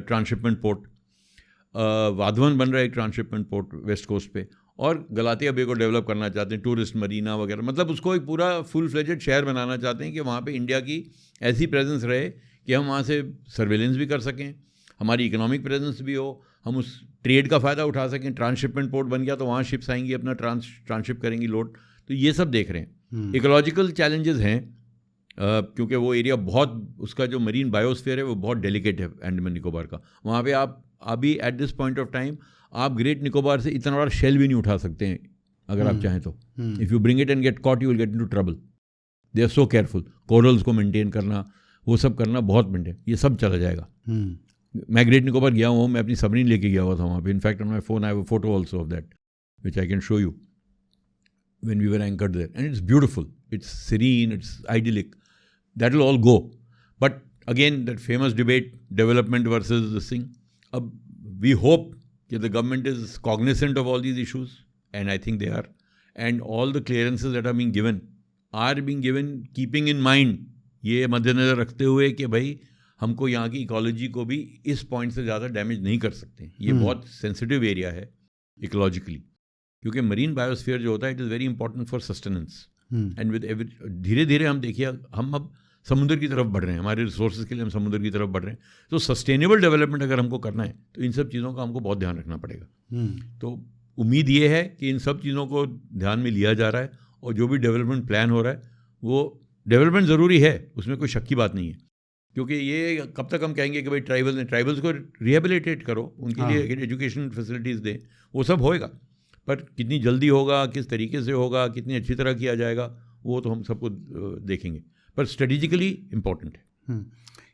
ट्रांसशिपमेंट पोर्ट, वाधवन बन रहा है एक ट्रांसशिपमेंट पोर्ट वेस्ट कोस्ट पे, और गलातिया बे को डेवलप करना चाहते हैं, टूरिस्ट मरीना वगैरह, मतलब उसको एक पूरा फुल फ्लेजेड शहर बनाना चाहते हैं कि वहाँ पे इंडिया की ऐसी प्रेजेंस रहे कि हम वहाँ से सर्वेलेंस भी कर सकें, हमारी इकोनॉमिक प्रेजेंस भी हो, हम उस ट्रेड का फ़ायदा उठा सकें। ट्रांसशिपमेंट पोर्ट बन गया तो वहाँ शिप्स आएंगी, अपना ट्रांसशिप करेंगी लोड। तो ये सब देख रहे हैं। इकोलॉजिकल चैलेंजेस हैं, क्योंकि वो एरिया बहुत, उसका जो मरीन बायोस्फीयर है वो बहुत डेलिकेट है अंडमान निकोबार का। वहाँ पे आप अभी at this point of time आप ग्रेट निकोबार से इतना बड़ा शेल भी नहीं उठा सकते हैं अगर आप चाहें तो। If you bring it and get caught, you will get into trouble. They are so careful. Corals को मेंटेन करना, वो सब करना बहुत मेंटेन, ये सब चला जाएगा। मैं ग्रेट निकोबार गया हूँ, मैं अपनी सबरीन लेके गया हुआ था वहाँ पे। In fact on my phone I have a photo also of that which I can show you when we were anchored there, and it's beautiful, it's serene, it's idyllic. That will all go, but again that famous debate, development versus this thing. We hope that the government is cognizant of all these issues, and I think they are, and all the clearances that are being given keeping in mind, ये मद्देनजर रखते हुए कि भाई हमको यहाँ की ecology को भी इस पॉइंट से ज़्यादा डैमेज नहीं कर सकते। ये बहुत सेंसिटिव एरिया है इकोलॉजिकली, क्योंकि मरीन बायोस्फीयर जो होता है it is very important for sustenance. And with धीरे धीरे हम देखिए, हम अब समुद्र की तरफ बढ़ रहे हैं, हमारे रिसोर्सेज के लिए हम समुद्र की तरफ बढ़ रहे हैं। तो सस्टेनेबल डेवलपमेंट अगर हमको करना है तो इन सब चीज़ों का हमको बहुत ध्यान रखना पड़ेगा। तो उम्मीद ये है कि इन सब चीज़ों को ध्यान में लिया जा रहा है, और जो भी डेवलपमेंट प्लान हो रहा है वो डेवलपमेंट ज़रूरी है, उसमें कोई शक की बात नहीं है। क्योंकि ये कब तक हम कहेंगे कि भाई ट्राइबल्स को रिहेबिलिटेट करो, उनके लिए एजुकेशन फैसिलिटीज़ दें, वो सब होएगा, पर कितनी जल्दी होगा, किस तरीके से होगा, कितनी अच्छी तरह किया जाएगा, वो तो हम सबको देखेंगे, पर स्ट्रेटेजिकली इम्पोर्टेंट है।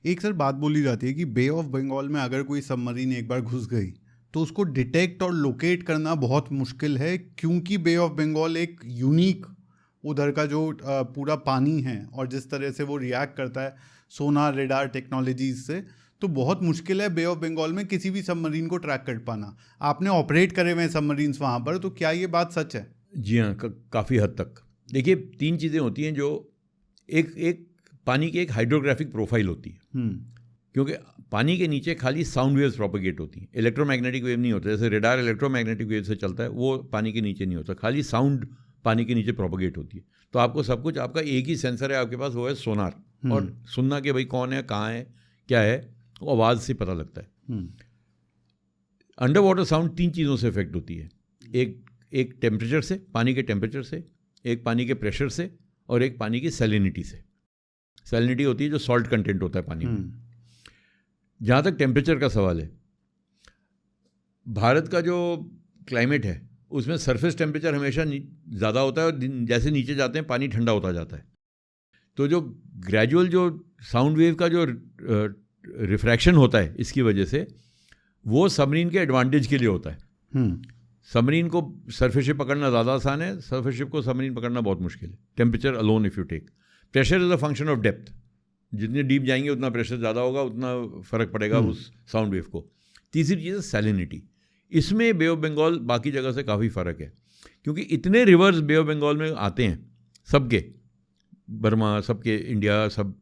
एक सर बात बोली जाती है कि बे ऑफ बंगाल में अगर कोई सबमरीन एक बार घुस गई तो उसको डिटेक्ट और लोकेट करना बहुत मुश्किल है, क्योंकि बे ऑफ बंगाल एक यूनिक उधर का जो पूरा पानी है और जिस तरह से वो रिएक्ट करता है सोनार रेडार टेक्नोलॉजीज से, तो बहुत मुश्किल है बे ऑफ बंगाल में किसी भी सबमरीन को ट्रैक कर पाना। आपने ऑपरेट करे हुए हैं सबमरीन्स वहाँ पर, तो क्या ये बात सच है? जी हाँ, काफ़ी हद तक। देखिए, तीन चीज़ें होती हैं जो एक पानी की एक हाइड्रोग्राफिक प्रोफाइल होती है, क्योंकि पानी के नीचे खाली साउंड वेव्स प्रोपेगेट होती हैं, इलेक्ट्रोमैग्नेटिक वेव नहीं होता। जैसे रेडार इलेक्ट्रोमैग्नेटिक वेव से चलता है, वो पानी के नीचे नहीं होता, खाली साउंड पानी के नीचे प्रोपेगेट होती है। तो आपको सब कुछ, आपका एक ही सेंसर है आपके पास, वो है सोनार, और सुनना कि भाई कौन है, कहाँ है, क्या है, वो आवाज़ से पता लगता है। अंडर वाटर साउंड तीन चीज़ों से इफेक्ट होती है, एक टेम्परेचर से, पानी के टेम्परेचर से, एक पानी के प्रेशर से, और एक पानी की सैलिनिटी से। सैलिनिटी होती है जो सॉल्ट कंटेंट होता है पानी में। जहाँ तक टेम्परेचर का सवाल है, भारत का जो क्लाइमेट है उसमें सरफेस टेम्परेचर हमेशा ज़्यादा होता है, और जैसे नीचे जाते हैं पानी ठंडा होता जाता है। तो जो ग्रेजुअल जो साउंड वेव का जो रिफ्रैक्शन होता है इसकी वजह से, वो सबमरीन के एडवांटेज के लिए होता है। सबमरीन को सरफेस शिप पकड़ना ज़्यादा आसान है, सरफेस शिप को सबमरीन पकड़ना बहुत मुश्किल है। Temperature alone if you take, pressure is a function of depth, जितने डीप जाएंगे उतना प्रेशर ज़्यादा होगा, उतना फ़र्क पड़ेगा उस साउंड वेव को। तीसरी चीज़ है सैलिनिटी। इसमें बे ऑफ बंगाल बाकी जगह से काफ़ी फ़र्क है, क्योंकि इतने रिवर्स बे ऑफ बंगाल में आते हैं, सबके, बर्मा, सबके, इंडिया, सब,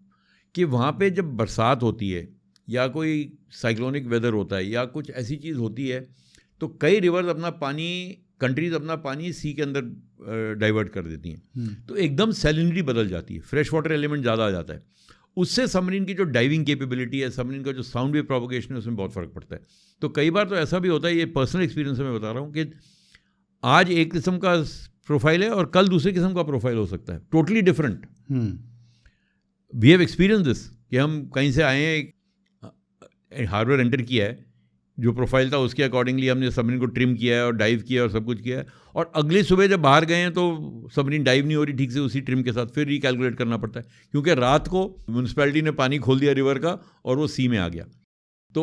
कि वहाँ पे जब बरसात होती है या कोई साइक्लोनिक वेदर होता है या कुछ ऐसी चीज़ होती है, तो कई रिवर्स अपना पानी कंट्रीज अपना पानी सी के अंदर डाइवर्ट कर देती हैं, तो एकदम सैलिनिटी बदल जाती है, फ्रेश वाटर एलिमेंट ज़्यादा आ जाता है। उससे सबमरीन की जो डाइविंग कैपेबिलिटी है, सबमरीन का जो साउंड वेव प्रोपोगेशन है, उसमें बहुत फ़र्क पड़ता है। तो कई बार तो ऐसा भी होता है, ये पर्सनल एक्सपीरियंस से मैं बता रहा हूँ कि आज एक किस्म का प्रोफाइल है और कल दूसरे किस्म का प्रोफाइल हो सकता है, totally different. We have experience this कि हम कहीं से आए हैं, हार्बर एंटर किया है, जो प्रोफाइल था उसके अकॉर्डिंगली हमने सबमरीन को ट्रिम किया है और डाइव किया है और सब कुछ किया है, और अगली सुबह जब बाहर गए हैं तो सबमरीन डाइव नहीं हो रही ठीक से उसी ट्रिम के साथ, फिर रिकैलकुलेट करना पड़ता है क्योंकि रात को म्यूनसिपैलिटी ने पानी खोल दिया रिवर का और वो सी में आ गया। तो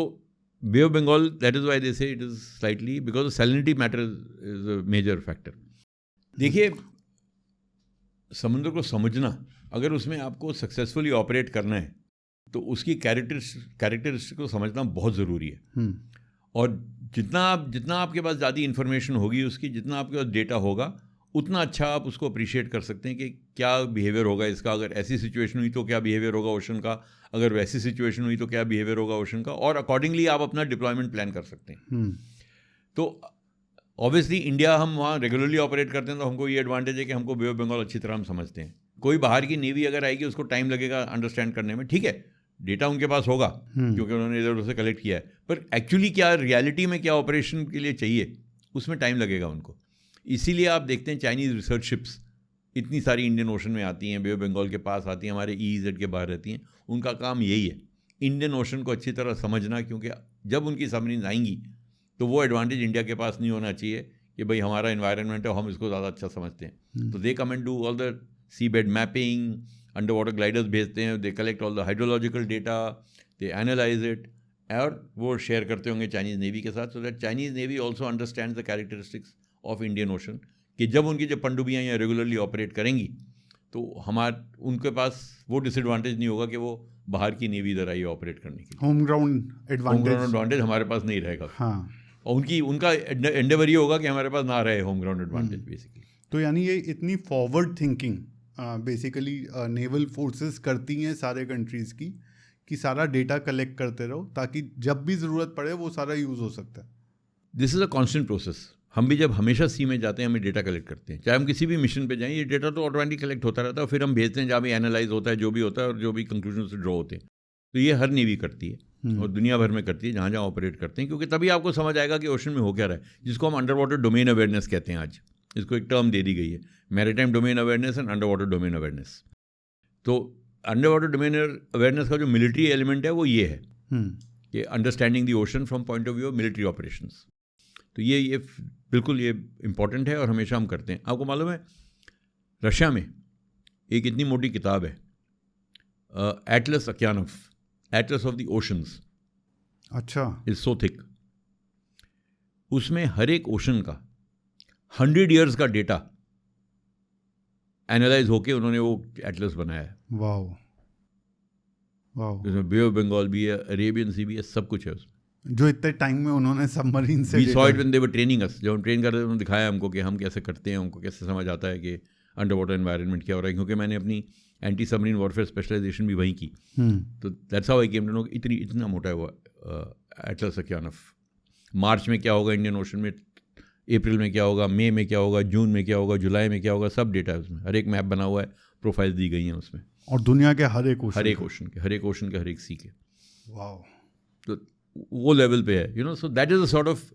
Bay of Bengal, that is why they say it is slightly because salinity matter is a major factor. देखिए, समुद्र को समझना, अगर उसमें आपको सक्सेसफुली ऑपरेट करना है तो उसकी कैरेक्टरिस्टिक को समझना बहुत ज़रूरी है। और जितना आपके पास ज़्यादा इन्फॉर्मेशन होगी उसकी, जितना आपके पास डेटा होगा, उतना अच्छा आप उसको अप्रिशिएट कर सकते हैं कि क्या बिहेवियर होगा इसका, अगर ऐसी सिचुएशन हुई तो क्या बिहेवियर होगा ओशन का, अगर वैसी सिचुएशन हुई तो क्या बिहेवियर होगा ओशन का, और अकॉर्डिंगली आप अपना डिप्लॉयमेंट प्लान कर सकते हैं। तो ऑब्वियसली इंडिया, हम वहाँ रेगुलरली ऑपरेट करते हैं तो हमको ये एडवांटेज है कि हमको बे ऑफ बंगाल अच्छी तरह हम समझते हैं। कोई बाहर की नेवी अगर आएगी उसको टाइम लगेगा अंडरस्टैंड करने में, ठीक है, डेटा उनके पास होगा क्योंकि उन्होंने इधर उधर से कलेक्ट किया है, पर एक्चुअली क्या रियलिटी में क्या ऑपरेशन के लिए चाहिए उसमें टाइम लगेगा उनको। इसीलिए आप देखते हैं चाइनीज़ रिसर्च शिप्स इतनी सारी इंडियन ओशन में आती हैं, बे ऑफ बंगाल के पास आती हैं, हमारे EEZ के बाहर रहती हैं। उनका काम यही है, इंडियन ओशन को अच्छी तरह समझना, क्योंकि जब उनकी सबमरीन आएंगी तो वो एडवांटेज इंडिया के पास नहीं होना चाहिए कि भाई हमारा इन्वायरमेंट है, हम इसको ज़्यादा अच्छा समझते हैं। तो they come and do all the sea bed mapping, under water gliders भेजते हैं, they collect all the hydrological data, they analyse it, और वो शेयर करते होंगे चाइनीज़ नेवी के साथ, so that Chinese navy also understand the characteristics of Indian Ocean, कि जब उनकी जब पनडुब्बियाँ यहाँ रेगुलरली ऑपरेट करेंगी तो उनके पास वो डिसएडवांटेज नहीं होगा कि वो बाहर की नेवी इधर आई ऑपरेट करने के लिए। होम ग्राउंड एडवांटेज हमारे पास नहीं रहेगा। हाँ, और उनका एंडेवर ये होगा कि हमारे पास ना रहे होम ग्राउंड एडवांटेज बेसिकली। तो यानी ये इतनी forward thinking basically naval forces करती हैं सारे कंट्रीज़ की, कि सारा डेटा कलेक्ट करते रहो ताकि जब भी ज़रूरत पड़े वो सारा यूज़ हो सकता है। This is a constant process. हम भी जब हमेशा सी में जाते हैं हमें डेटा कलेक्ट करते हैं, चाहे हम किसी भी मिशन पे जाएं, ये डेटा तो ऑटोमेटिक कलेक्ट होता रहता है, फिर हम भेजते हैं जहाँ भी एनालाइज होता है, जो भी होता है और जो भी कंक्लूजन से ड्रॉ होते हैं। तो ये हर नेवी करती है और दुनिया भर में करती है जहाँ जहाँ ऑपरेट करते हैं, क्योंकि तभी आपको समझ आएगा कि ओशन में हो क्या रहा है, जिसको हम अंडर वाटर डोमेन अवेयरनेस कहते हैं। आज इसको एक टर्म दे दी गई है, maritime domain awareness and under water domain awareness. तो अंडर वाटर डोमेन अवेयरनेस का जो मिलिट्री एलिमेंट है वो ये है कि understanding the ocean from point of view of military operations. तो ये बिल्कुल ये इम्पॉर्टेंट है और हमेशा हम करते हैं। आपको मालूम है रशिया में एक इतनी मोटी किताब है, Atlas Okeanov, Atlas of the Oceans. अच्छा, इज सो थिक। उसमें हर एक ओशन का 100 ईयर्स का डेटा एनालाइज होके उन्होंने वो एटलस बनाया है। Wow wow. जिसमें बे ऑफ बंगाल भी है, अरेबियन सी भी है, सब कुछ है उसमें। जो इतने टाइम में उन्होंने सबमरीन से we saw it when they were training us. जब हम ट्रेन करते थे उन्होंने दिखाया हमको कि हम कैसे करते हैं, हमको कैसे समझ आता है कि अंडर वाटर एनवायरनमेंट क्या हो रहा है, क्योंकि मैंने अपनी एंटी सबमरीन वॉरफेयर स्पेशलाइजेशन भी वहीं की। तो that's how I came to know इतना मोटा है वो एटलस ओकेयानोफ। मार्च में क्या होगा इंडियन ओशन में, अप्रैल में क्या होगा, मई में क्या होगा, जून में क्या होगा, जुलाई में क्या होगा, सब डेटा है उसमें। हर एक मैप बना हुआ है, प्रोफाइल दी गई हैं उसमें, और दुनिया के हर एक ओशन के हर एक सी के। वाओ। तो वो लेवल पे है, you know. So that is a sort of,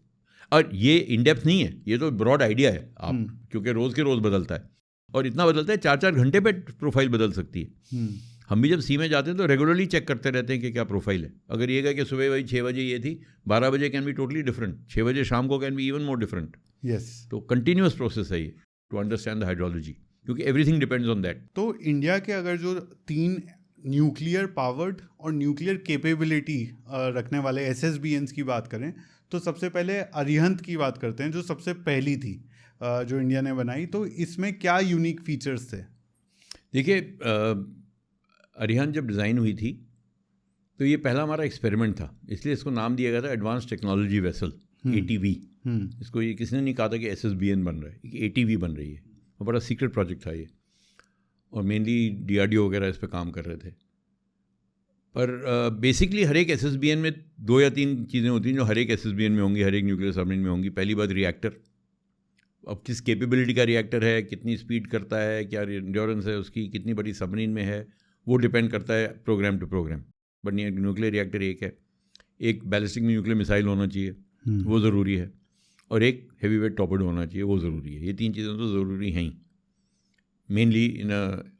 और ये इन डेप्थ नहीं है, ये तो ब्रॉड आइडिया है आप, क्योंकि रोज़ के रोज़ बदलता है और इतना बदलता है 4-4 घंटे पे प्रोफाइल बदल सकती है। हम भी जब सी में जाते हैं तो रेगुलरली चेक करते रहते हैं कि क्या प्रोफाइल है। अगर ये कहे कि सुबह वही 6 बजे ये थी, 12 बजे कैन बी टोटली डिफरेंट, 6 बजे शाम को can be even more different. Yes. तो कंटिन्यूस प्रोसेस है ये टू अंडरस्टैंड द हाइड्रोलॉजी, क्योंकि एवरीथिंग डिपेंड्स ऑन दैट। तो इंडिया के अगर जो 3 न्यूक्लियर पावर्ड और न्यूक्लियर कैपेबिलिटी रखने वाले SSBNs की बात करें तो सबसे पहले अरिहंत की बात करते हैं, जो सबसे पहली थी जो इंडिया ने बनाई। तो इसमें क्या यूनिक फीचर्स थे? देखिए, अरिहंत जब डिज़ाइन हुई थी तो ये पहला हमारा एक्सपेरिमेंट था, इसलिए इसको नाम दिया गया था एडवांस टेक्नोलॉजी वेसल, ATV। इसको ये किसी ने नहीं कहा था कि SSBN बन रहा है, एक ATV बन रही है। वो बड़ा सीक्रेट प्रोजेक्ट था ये, और मेनली DRDO वगैरह इस पर काम कर रहे थे। पर बेसिकली हर एक SSBN में 2 या 3 चीज़ें होती हैं जो हर एक SSBN में होंगी, हर एक न्यूक्लियर सबमरीन में होंगी। पहली बात रिएक्टर, अब किस कैपेबिलिटी का रिएक्टर है, कितनी स्पीड करता है, क्या एंड्योरेंस है उसकी, कितनी बड़ी सबमरीन में है, वो डिपेंड करता है program to program. But nuclear reactor एक है, एक बैलिस्टिक न्यूक्लियर मिसाइल होना चाहिए, वो ज़रूरी है, और एक हैवी वेट टॉर्पेडो होना चाहिए, वो ज़रूरी है। ये 3 चीज़ें तो ज़रूरी हैं ही मेनली इन।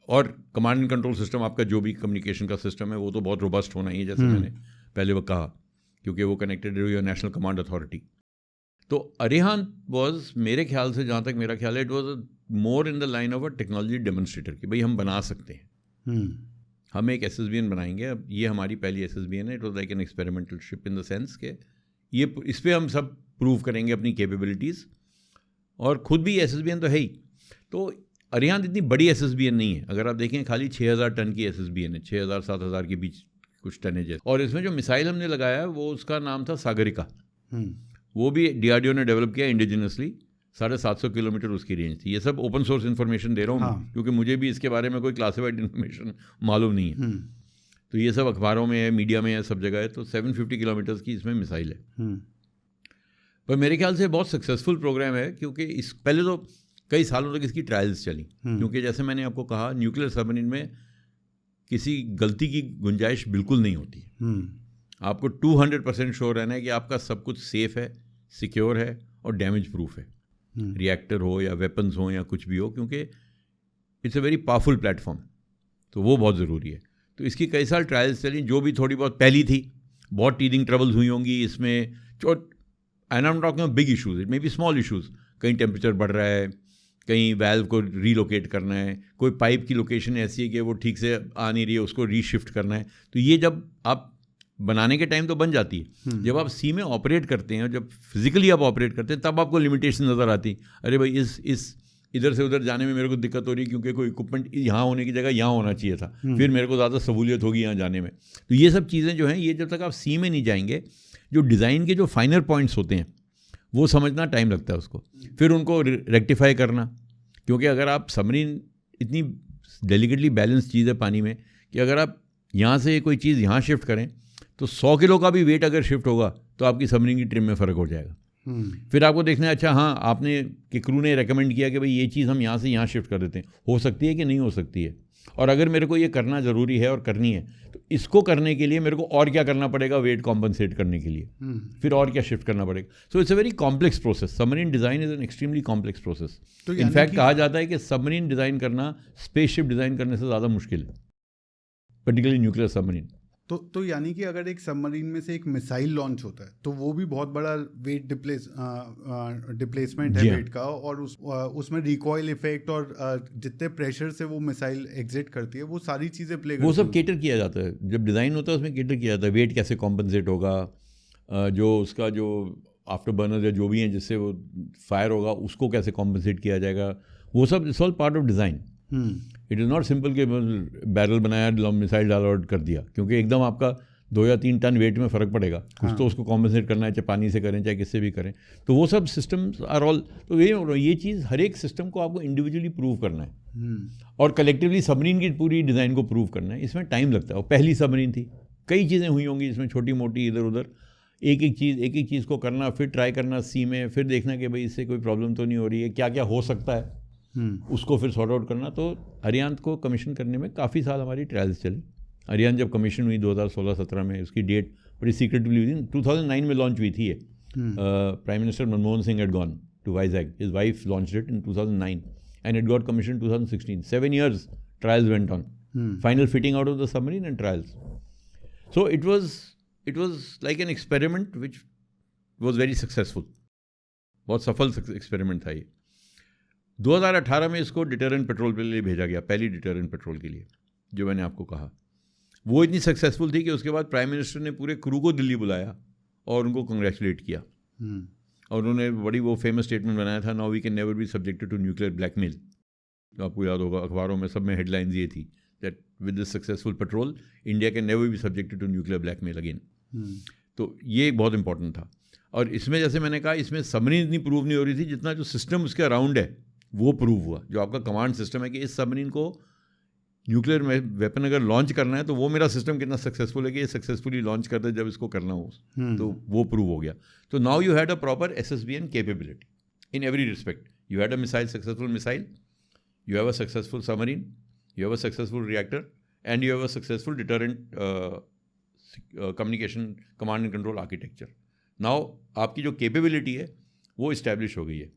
और कमांड एंड कंट्रोल सिस्टम, आपका जो भी कम्युनिकेशन का सिस्टम है वो तो बहुत रोबस्ट होना ही है, जैसे मैंने पहले वो कहा, क्योंकि वो connected to your national command authority. तो अरिहंत वॉज, मेरे ख्याल से, जहाँ तक मेरा ख्याल है, it was more in the line of a technology demonstrator कि भाई हम बना सकते हैं, हम एक SSBN बनाएंगे। अब ये हमारी पहली SSBN है। It was like an experimental ship in the sense के ये इस पर हम सब प्रूव करेंगे अपनी कैपेबिलिटीज़, और ख़ुद भी SSBN तो है ही। तो अरिहंत इतनी बड़ी SSBN नहीं है, अगर आप देखें खाली 6000 टन की SSBN है, 6000-7000 के बीच कुछ टनेज है। और इसमें जो मिसाइल हमने लगाया वो उसका नाम था सागरिका, वो भी DRDO ने डेवलप किया इंडिजिनसली, 750 किलोमीटर उसकी रेंज थी। ये सब ओपन सोर्स इन्फॉर्मेशन दे रहा हूँ क्योंकि मुझे भी इसके बारे में कोई क्लासिफाइड इन्फॉर्मेशन मालूम नहीं है। तो ये सब अखबारों में है, मीडिया में है, सब जगह है। तो 750 किलोमीटर्स की इसमें मिसाइल है। पर मेरे ख्याल से बहुत सक्सेसफुल प्रोग्राम है, क्योंकि इस पहले तो कई सालों तक इसकी ट्रायल्स चली, क्योंकि जैसे मैंने आपको कहा न्यूक्लियर सबमरीन में किसी गलती की गुंजाइश बिल्कुल नहीं होती। आपको 200% श्योर रहना है कि आपका सब कुछ सेफ़ है, सिक्योर है और डैमेज प्रूफ है, रिएक्टर हो या वेपन्स हो या कुछ भी हो, क्योंकि it's a very powerful platform. तो वो बहुत ज़रूरी है। तो इसकी कई साल ट्रायल्स चली, जो भी थोड़ी बहुत पहली थी, बहुत टीदिंग ट्रबल्स हुई होंगी इसमें। And I am talking of big issues, it may be small issues, कहीं टेम्परेचर बढ़ रहा है, कहीं वैल्व को रीलोकेट करना है, कोई पाइप की लोकेशन ऐसी है कि वो ठीक से आ नहीं रही है, उसको रीशिफ्ट करना है। तो ये जब आप बनाने के टाइम तो बन जाती है, जब आप सी में ऑपरेट करते हैं, जब फिजिकली आप ऑपरेट करते हैं, तब आपको लिमिटेशन नज़र आती। अरे भाई इस इधर से उधर जाने में मेरे को दिक्कत हो रही है, क्योंकि कोई इक्विपमेंट यहाँ होने की जगह यहाँ होना चाहिए था, फिर मेरे को ज़्यादा सहूलियत होगी यहाँ जाने में। तो ये सब चीज़ें जो हैं, ये जब तक आप सी में नहीं जाएंगे, जो डिज़ाइन के जो फाइनर पॉइंट्स होते हैं वो समझना टाइम लगता है उसको, फिर उनको रेक्टिफाई करना। क्योंकि अगर आप सबमरीन इतनी डेलिकेटली बैलेंस चीज़ है पानी में, कि अगर आप यहाँ से कोई चीज़ यहाँ शिफ्ट करें तो 100 किलो का भी वेट अगर शिफ्ट होगा तो आपकी सबमरीन की ट्रिम में फ़र्क हो जाएगा। फिर आपको देखना है, अच्छा हाँ, आपने कि क्रू ने रेकमेंड किया कि भाई ये चीज़ हम यहाँ से यहाँ शिफ्ट कर देते हैं, हो सकती है कि नहीं हो सकती है, और अगर मेरे को ये करना ज़रूरी है और करनी है, तो इसको करने के लिए मेरे को और क्या करना पड़ेगा वेट कॉम्पनसेट करने के लिए, फिर और क्या शिफ्ट करना पड़ेगा। So it's a very complex process. Submarine design is an extremely complex process. तो इनफैक्ट कहा जाता है कि सबमरीन डिज़ाइन करना स्पेसशिप डिज़ाइन करने से ज़्यादा मुश्किल है, पर्टिकुलरली न्यूक्लियर सबमरीन। तो यानी कि अगर एक सबमरीन में से एक मिसाइल लॉन्च होता है तो वो भी बहुत बड़ा वेट डिप्लेसमेंट है वेट का, और उसमें रिकॉइल इफेक्ट और जितने प्रेशर से वो मिसाइल एग्जिट करती है वो सारी चीज़ें प्ले करती है। वो सब केटर किया जाता है जब डिज़ाइन होता है, उसमें केटर किया जाता है। वेट कैसे कॉम्पनसेट होगा, जो उसका जो आफ्टर बर्नर या जो भी है जिससे वो फायर होगा उसको कैसे कॉम्पनसेट किया जाएगा, वो सब it's all part of design. It is not simple कि बैरल बनाया मिसाइल डाल और कर दिया, क्योंकि एकदम आपका 2 या 3 टन वेट में फ़र्क पड़ेगा। कुछ तो उसको कॉम्पनसेट करना है, चाहे पानी से करें चाहे किससे भी करें। तो वो सब सिस्टम्स आर ऑल, तो ये चीज़ हर एक सिस्टम को आपको इंडिविजुअली प्रूव करना है और कलेक्टिवली सबमरीन की पूरी डिज़ाइन को प्रूव करना है। इसमें टाइम लगता है। और पहली सबमरीन थी, कई चीज़ें हुई होंगी इसमें, छोटी मोटी इधर उधर, एक एक चीज़ को करना, फिर ट्राई करना सी में, फिर देखना कि भाई इससे कोई प्रॉब्लम तो नहीं हो रही है, क्या क्या हो सकता है, उसको फिर सॉर्ट आउट करना। तो अरिहंत को कमीशन करने में काफ़ी साल हमारी ट्रायल्स चली। अरिहंत जब कमीशन हुई 2016-17 में, उसकी डेट बड़ी सीक्रेटली हुई थी। 2009 में लॉन्च हुई थी ये। Prime minister Manmohan Singh had gone to Vizag. His wife launched it in 2009 and it got commissioned in 2016. 7 years trials went on. Final fitting out of the submarine and trials. So it was like an experiment which was very successful. बहुत सफल experiment था ये। 2018 में इसको deterrent petrol के लिए भेजा गया, पहली डिटरेंट पेट्रोल के लिए, जो मैंने आपको कहा। वो इतनी सक्सेसफुल थी कि उसके बाद प्राइम मिनिस्टर ने पूरे क्रू को दिल्ली बुलाया और उनको कंग्रेचुलेट किया। और उन्होंने बड़ी वो फेमस स्टेटमेंट बनाया था, now we can never be subjected to nuclear blackmail. तो आपको याद होगा अखबारों में सब में हेडलाइंस ये थी, that with this successful patrol India can never be subjected to nuclear blackmail again. तो ये एक बहुत इंपॉर्टेंट था। और इसमें जैसे मैंने कहा, इसमें सबमरीन इतनी प्रूव नहीं हो रही थी जितना जो सिस्टम उसके अराउंड है वो प्रूव हुआ। जो आपका कमांड सिस्टम है कि इस सबमरीन को न्यूक्लियर वेपन अगर लॉन्च करना है तो वो मेरा सिस्टम कितना सक्सेसफुल है कि ये सक्सेसफुली लॉन्च करता है जब इसको करना हो, तो वो प्रूव हो गया। तो now you had a proper SSBN capability in every respect, You had a successful missile, you have a successful submarine, you have a successful reactor, and you have a successful deterrent communication command and control architecture. Now आपकी जो capability है वो establish हो गई है,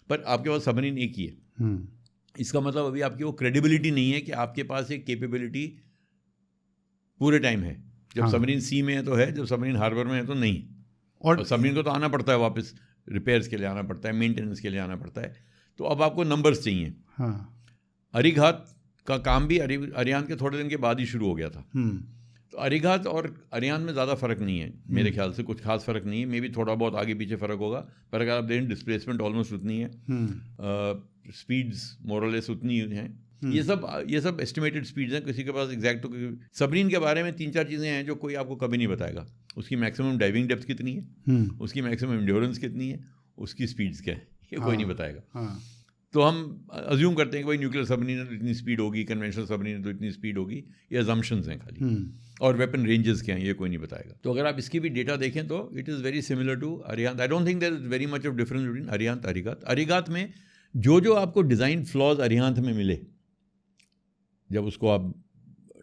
पर आपके पास submarine एक ही है. इसका मतलब अभी आपकी वो क्रेडिबिलिटी नहीं है कि आपके पास एक कैपेबिलिटी पूरे टाइम है. जब सबमरीन सी में है तो है, जब सबमरीन हार्बर में है तो नहीं. और सबमरीन को तो आना पड़ता है वापस, रिपेयर्स के लिए आना पड़ता है, मेंटेनेंस के लिए आना पड़ता है. तो अब आपको नंबर्स चाहिए. अरिघात का काम भी अरियान के थोड़े दिन के बाद ही शुरू हो गया था. तो अरिघात और अरियान में ज़्यादा फ़र्क नहीं है मेरे ख्याल से, कुछ खास फ़र्क नहीं है. मे बी थोड़ा बहुत आगे पीछे फ़र्क होगा, पर अगर आप देखें डिस्प्लेसमेंट ऑलमोस्ट उतनी है, स्पीड्स मोरलेस उतनी हैं. ये सब एस्टिमेटेड स्पीड्स हैं, किसी के पास एग्जैक्ट. तो सबरीन के बारे में 3-4 चीज़ें हैं जो कोई आपको कभी नहीं बताएगा. उसकी मैक्सिमम डाइविंग डेप्थ कितनी है, उसकी मैक्सिमम एंड्योरेंस कितनी है, उसकी स्पीड्स क्या है, ये कोई नहीं बताएगा. तो हम अज्यूम करते हैं कि भाई न्यूक्लियर सबमरीन है तो इतनी स्पीड होगी, कन्वेंशनल सबमरीन है तो इतनी स्पीड होगी. ये अजम्पशंस हैं खाली. और वेपन रेंजेस क्या हैं ये कोई नहीं बताएगा. तो अगर आप इसकी भी डेटा देखें तो it is very similar to Arihant. I don't think there is very much of difference between Arihant Arighat. Arighat में जो आपको डिज़ाइन फ्लॉज अरिहंत में मिले जब उसको आप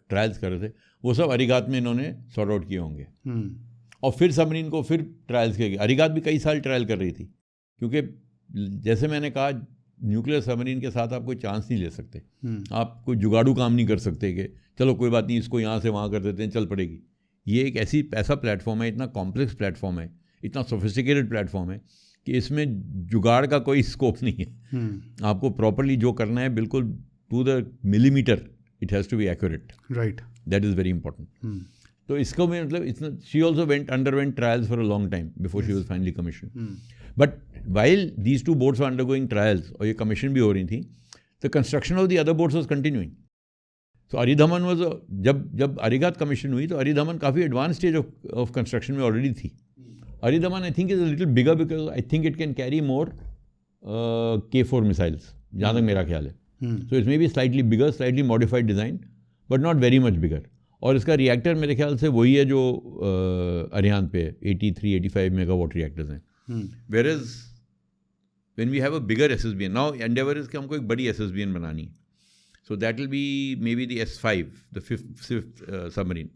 ट्रायल्स कर रहे थे, वो सब अरिघात में इन्होंने सॉर्ट आउट किए होंगे. और फिर सबमरीन को फिर ट्रायल्स किए. अरिघात भी कई साल ट्रायल कर रही थी, क्योंकि जैसे मैंने कहा न्यूक्लियर सबमरीन के साथ आप कोई चांस नहीं ले सकते. आप कोई जुगाड़ू काम नहीं कर सकते कि चलो कोई बात नहीं इसको यहाँ से वहाँ कर देते हैं चल पड़ेगी. ये एक ऐसा प्लेटफॉर्म है, इतना कॉम्प्लेक्स प्लेटफॉर्म है, इतना सोफिस्टिकेटेड प्लेटफॉर्म है कि इसमें जुगाड़ का कोई स्कोप नहीं है. आपको प्रॉपरली जो करना है बिल्कुल to the millimetre it has to be accurate. Right, that is very important. तो इसको में मतलब she also underwent trials for a long time before she was finally commission. But while these 2 boats were undergoing trials और ये commission भी हो रही थी, the construction of the other boats was continuing. तो अरिधमन वॉज, जब अरिघात कमीशन हुई तो अरिधमन काफ़ी एडवांस स्टेज ऑफ कंस्ट्रक्शन में ऑलरेडी थी. Aridhaman I think is a little bigger because I think it can carry more K4 missiles, जहाँ तक मेरा ख्याल है. So it's may be slightly bigger, slightly modified design, but not very much bigger. और इसका reactor मेरे ख्याल से वही है जो अरिहंत पे 83-85 मेगावाट रिएक्टर्स हैं. Where is when we have a bigger SSBN, now endeavour is कि हमको एक बड़ी SSBN बनानी है. So that will be maybe the S5, the fifth submarine,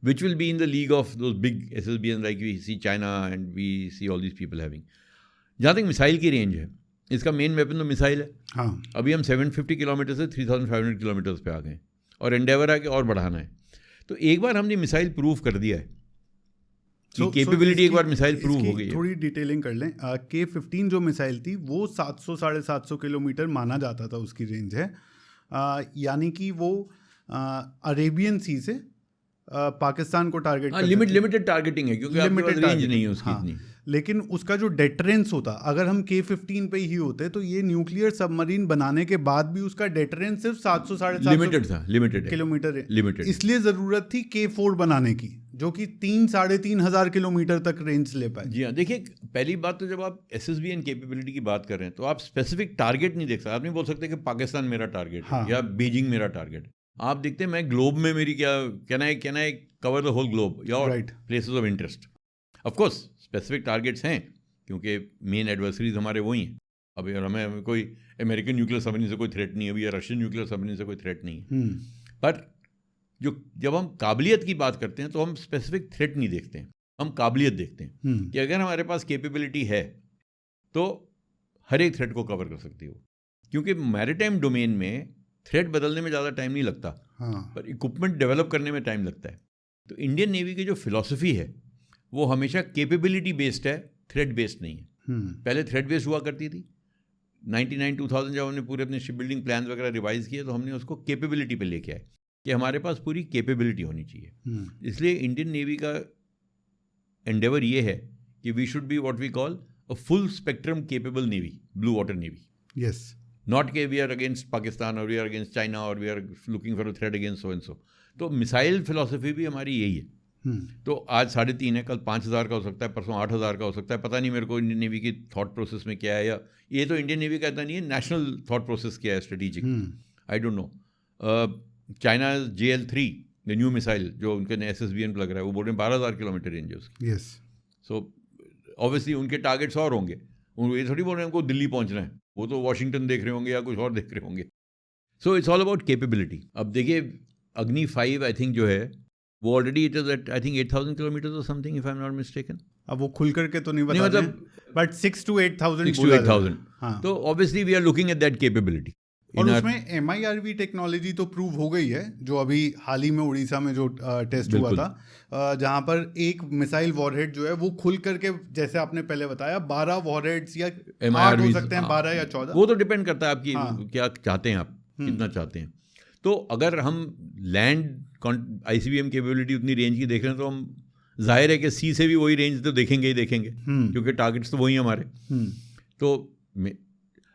which will be in the league of those big SSBN like we see China and we see all these people having. जहाँ तक missile की range है, इसका main weapon तो missile है. हाँ. अभी हम 750 किलोमीटर से 3500 किलोमीटर्स पे आ गए और एंडेवर है कि और बढ़ाना है. तो एक बार हमने मिसाइल प्रूव कर दिया है, कैपेबिलिटी एक बार मिसाइल प्रूव हो गई है. थोड़ी डिटेलिंग कर लें. K-15 जो मिसाइल थी वो 700-750 किलोमीटर माना जाता था उसकी रेंज है. यानी कि वो अरेबियन सी से पाकिस्तान को टारगेट लिमिटेड टारगेटिंग है, क्योंकि लिमिटेड रेंज नहीं है उसकी इतनी. लेकिन उसका जो डेटरेंस होता, अगर हम K-15 पे ही होते तो ये न्यूक्लियर सबमरीन बनाने के बाद भी उसका डेटरेंस सिर्फ 700-750 किलोमीटर है. इसलिए ज़रूरत थी K4 बनाने की, जो कि 3-3.5 हज़ार किलोमीटर तक रेंज ले पाए. जी हाँ. देखिए, पहली बात तो जब आप SSBN कैपेबिलिटी की बात कर रहे हैं तो आप स्पेसिफिक टारगेट नहीं देख सकते. आप नहीं बोल सकते कि पाकिस्तान मेरा टारगेट है या बीजिंग मेरा टारगेट है. आप देखते हैं मैं ग्लोब में मेरी क्या can I cover the whole globe या places of interest. Of course specific targets हैं, क्योंकि मेन एडवर्सरीज हमारे वही हैं. अभी हमें कोई अमेरिकन न्यूक्लियर सबमरीन से कोई थ्रेट नहीं है अभी, या रशियन न्यूक्लियर सबमरीन से कोई थ्रेट नहीं है. पर जब हम काबिलियत की बात करते हैं तो हम स्पेसिफिक थ्रेट नहीं देखते हैं, हम काबिलियत देखते हैं कि अगर हमारे पास कैपेबिलिटी है तो हर एक थ्रेट को कवर कर सकती हो. क्योंकि मैरीटाइम डोमेन में थ्रेट बदलने में ज़्यादा टाइम नहीं लगता, पर इक्विपमेंट डेवलप करने में टाइम लगता है. तो इंडियन नेवी की जो फिलॉसफी है वो हमेशा कैपेबिलिटी बेस्ड है, थ्रेट बेस्ड नहीं है. पहले थ्रेट बेस्ड हुआ करती थी. 99-2000 जब हमने पूरे अपने शिप बिल्डिंग प्लान वगैरह रिवाइज किए तो हमने उसको कैपेबिलिटी पे लेके आए कि हमारे पास पूरी कैपेबिलिटी होनी चाहिए. इसलिए इंडियन नेवी का एंडेवर ये है कि we should be what we call a full spectrum capable navy, blue water navy. Yes, not के वी आर अगेंस्ट पाकिस्तान और वी आर अगेंस्ट चाइना और we are looking for a threat against so and so. तो missile philosophy भी हमारी यही है. तो आज 3.5 है, कल 5,000 का हो सकता है, परसों 8,000 का हो सकता है. पता नहीं मेरे को इंडियन नेवी की थॉट प्रोसेस में क्या है, या ये तो इंडियन नेवी का इतना नहीं है, नेशनल थॉट प्रोसेस क्या है strategic, I don't know. China JL3 the new missile जो उनके SSBN को लग रहा है, वो बोल रहे हैं 12,000 किलोमीटर रेंज है उसकी. यस. सो ऑब्वियसली उनके टारगेट्स और होंगे, ये थोड़ी बोल रहे हैं उनको दिल्ली पहुंचना है, वो तो वॉशिंगटन देख रहे होंगे या कुछ और देख रहे होंगे. So it's all about capability. अब देखिए अग्नि 5 आई थिंक जो है वो already it is at I think 8,000 kilometre और something if I am not mistaken. अब वो खुल करके तो नहीं बता मतलब बट 6 to 8,000 6 to 8,000. हाँ. तो obviously we are looking at that capability. और उसमें MIRV टेक्नोलॉजी तो प्रूव हो गई है, जो अभी हाल ही में उड़ीसा में जो टेस्ट हुआ था, जहां पर एक मिसाइल वॉरहेड जो है वो खुल करके, जैसे आपने पहले बताया, 12 वॉरहेड्स या 8 हो सकते हैं, 12 या 14. वो तो डिपेंड करता है आपकी क्या चाहते हैं आप, कितना चाहते हैं. तो अगर हम लैंड ICBM कैपेबिलिटी उतनी रेंज की देख रहे हैं तो हम जाहिर है कि सी से भी वही रेंज तो देखेंगे ही देखेंगे, क्योंकि टारगेट्स तो वही हमारे. तो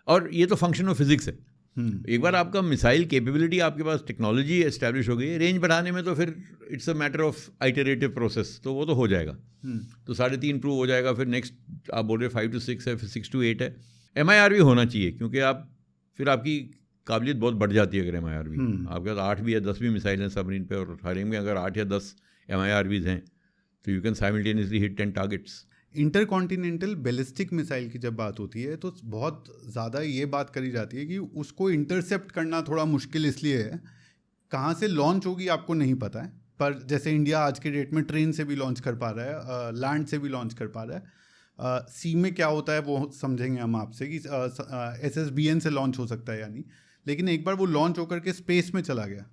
और ये तो फंक्शन ऑफ फिजिक्स है. एक बार आपका मिसाइल कैपेबिलिटी, आपके पास टेक्नोलॉजी एस्टैब्लिश हो गई है, रेंज बढ़ाने में तो फिर it's a matter of iterative process, तो वो तो हो जाएगा. तो 3.5 प्रूव हो जाएगा, फिर नेक्स्ट आप बोल रहे 5 to 6 है, फिर 6 to 8 है. MIRV होना चाहिए, क्योंकि आप फिर आपकी काबिलियत बहुत बढ़ जाती है अगर MIRV आपके पास 8 भी या 10 भी मिसाइल हैं सबमरीन पे, और हर एक में अगर 8 या 10 MIRVs हैं तो you can simultaneously hit 10 targets. Intercontinental ballistic missile की जब बात होती है तो बहुत ज़्यादा ये बात करी जाती है कि उसको इंटरसेप्ट करना थोड़ा मुश्किल इसलिए है, कहाँ से लॉन्च होगी आपको नहीं पता है. पर जैसे इंडिया आज के डेट में ट्रेन से भी लॉन्च कर पा रहा है, लैंड से भी लॉन्च कर पा रहा है. सी में क्या होता है वो समझेंगे हम आपसे कि SSBN से लॉन्च हो सकता है या नहीं. लेकिन एक बार वो लॉन्च होकर के स्पेस में चला गया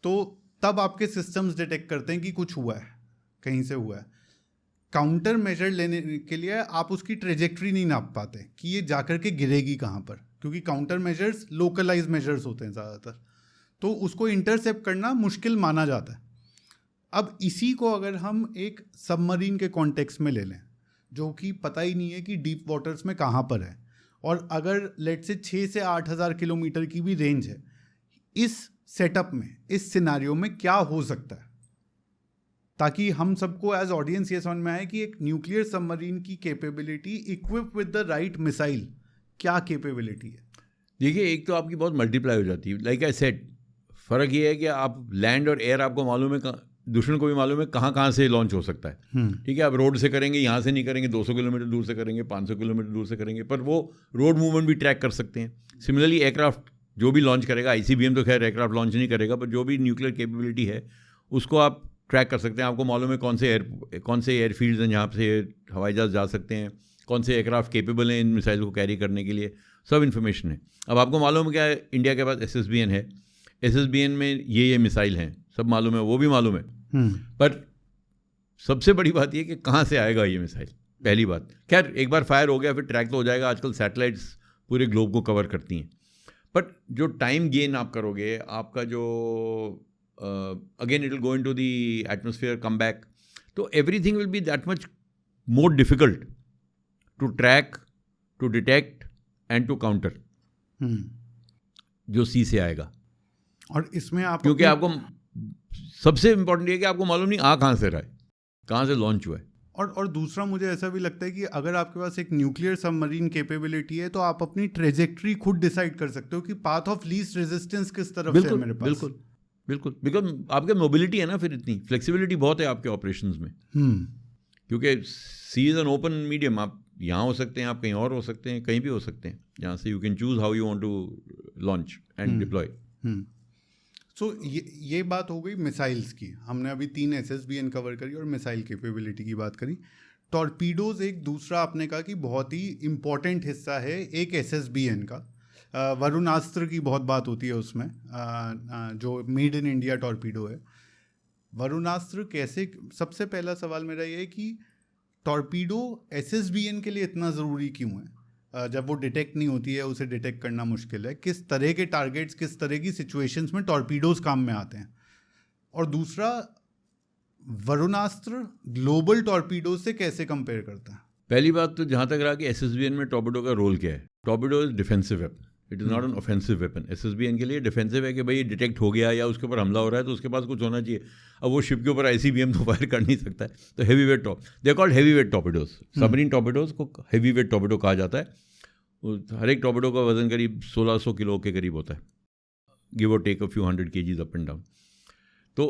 तो तब आपके सिस्टम्स डिटेक्ट करते हैं कि कुछ हुआ है, कहीं से हुआ है. काउंटर मेजर लेने के लिए आप उसकी ट्रेजेक्ट्री नहीं नाप पाते कि ये जाकर के गिरेगी कहाँ पर, क्योंकि काउंटर मेजर्स लोकलाइज मेजर्स होते हैं ज़्यादातर, तो उसको इंटरसेप्ट करना मुश्किल माना जाता है. अब इसी को अगर हम एक सबमरीन के कॉन्टेक्स्ट में ले लें, जो कि पता ही नहीं है कि डीप वाटर्स में कहाँ पर है, और अगर लेट से 6 से 8,000 किलोमीटर की भी रेंज है, इस सेटअप में, इस सिनारियो में क्या हो सकता है, ताकि हम सबको एज ऑडियंस ये समझ में आए कि एक न्यूक्लियर सबमरीन की capability equip with the right missile क्या कैपेबिलिटी है. देखिए एक तो आपकी बहुत मल्टीप्लाई हो जाती है. लाइक आई सेड, फ़र्क ये है कि आप लैंड और एयर आपको मालूम है, दुश्मन को भी मालूम है कहाँ से लॉन्च हो सकता है. ठीक है, आप रोड से करेंगे, यहाँ से नहीं करेंगे, 200 किलोमीटर दूर से करेंगे, 500 किलोमीटर दूर से करेंगे, पर वो रोड मूवमेंट भी ट्रैक कर सकते हैं. सिमिलरली एयरक्राफ्ट जो भी लॉन्च करेगा, ICBM तो खैर एयरक्राफ्ट लॉन्च नहीं करेगा, पर जो भी न्यूक्लियर कैपेबिलिटी है उसको आप ट्रैक कर सकते हैं. आपको मालूम है कौन से एयरफील्ड्स हैं जहाँ से हवाई जहाज जा सकते हैं, कौन से एयरक्राफ्ट कैपेबल हैं इन मिसाइल को कैरी करने के लिए, सब इन्फॉर्मेशन है. अब आपको मालूम है क्या, इंडिया के पास SSBN है, SSBN में ये मिसाइल हैं, सब मालूम है, वो भी मालूम है. पर सबसे बड़ी बात ये कि कहाँ से आएगा ये मिसाइल, पहली बात. खैर एक बार फायर हो गया फिर ट्रैक तो हो जाएगा, आजकल सैटेलाइट्स पूरे ग्लोब को कवर करती हैं. बट जो टाइम गेन आप करोगे, आपका जो again it will go into the atmosphere, come back, so everything will be that much more difficult to track, to detect and to counter जो सी से आएगा. और इसमें आप, क्योंकि आपको सबसे इम्पोर्टेंट ये कि आपको मालूम नहीं कहाँ से रहा है, कहाँ से लॉन्च हुआ है. और दूसरा मुझे ऐसा भी लगता है कि अगर आपके पास एक न्यूक्लियर सबमरीन कैपेबिलिटी है तो आप अपनी ट्रेजेक्ट्री खुद डिसाइड कर सकते हो कि पाथ ऑफ लीस्ट रेजिस्टेंस किस तरफ से है मेरे पास. बिल्कुल, बिकॉज आपके मोबिलिटी है ना, फिर इतनी फ्लेक्सिबिलिटी बहुत है आपके ऑपरेशंस में. क्योंकि सी इज़ एन ओपन मीडियम, आप यहाँ हो सकते हैं, आप कहीं और हो सकते हैं, कहीं भी हो सकते हैं, जहाँ से you can choose how you want to launch and deploy. So ये बात हो गई मिसाइल्स की. हमने अभी 3 SSBN कवर करी और मिसाइल कैपेबिलिटी की बात करी. टॉर्पीडोज एक दूसरा आपने कहा कि बहुत ही इम्पॉर्टेंट हिस्सा है एक SSBN का. वरुणास्त्र की बहुत बात होती है उसमें, जो मेड इन इंडिया टॉर्पीडो है. वरुणास्त्र कैसे, सबसे पहला सवाल मेरा ये है कि टॉर्पीडो SSBN के लिए इतना ज़रूरी क्यों है? जब वो डिटेक्ट नहीं होती है, उसे डिटेक्ट करना मुश्किल है. किस तरह के टारगेट्स, किस तरह की सिचुएशंस में टॉर्पीडोज काम में आते हैं? और दूसरा, वरुणास्त्र ग्लोबल टॉर्पीडो से कैसे कंपेयर करता है? पहली बात तो जहाँ तक रहा कि SSBN में टॉर्पीडो का रोल क्या है. Torpedo is defensive weapon, it is not an offensive weapon. SSBN के लिए डिफेंसिव है कि भाई डिटेक्ट हो गया या उसके ऊपर हमला हो रहा है तो उसके पास कुछ होना चाहिए. अब वो शिप के ऊपर ICBM तो फायर कर नहीं सकता है, तो heavy weight they called heavy weight torpedoes. Submarine torpedoes को हैवी वेट टॉर्पीडो कहा जाता है. हर एक टॉर्पीडो का वजन करीब 1600 किलो के करीब होता है, गिव और take a few 100 kgs up and down. तो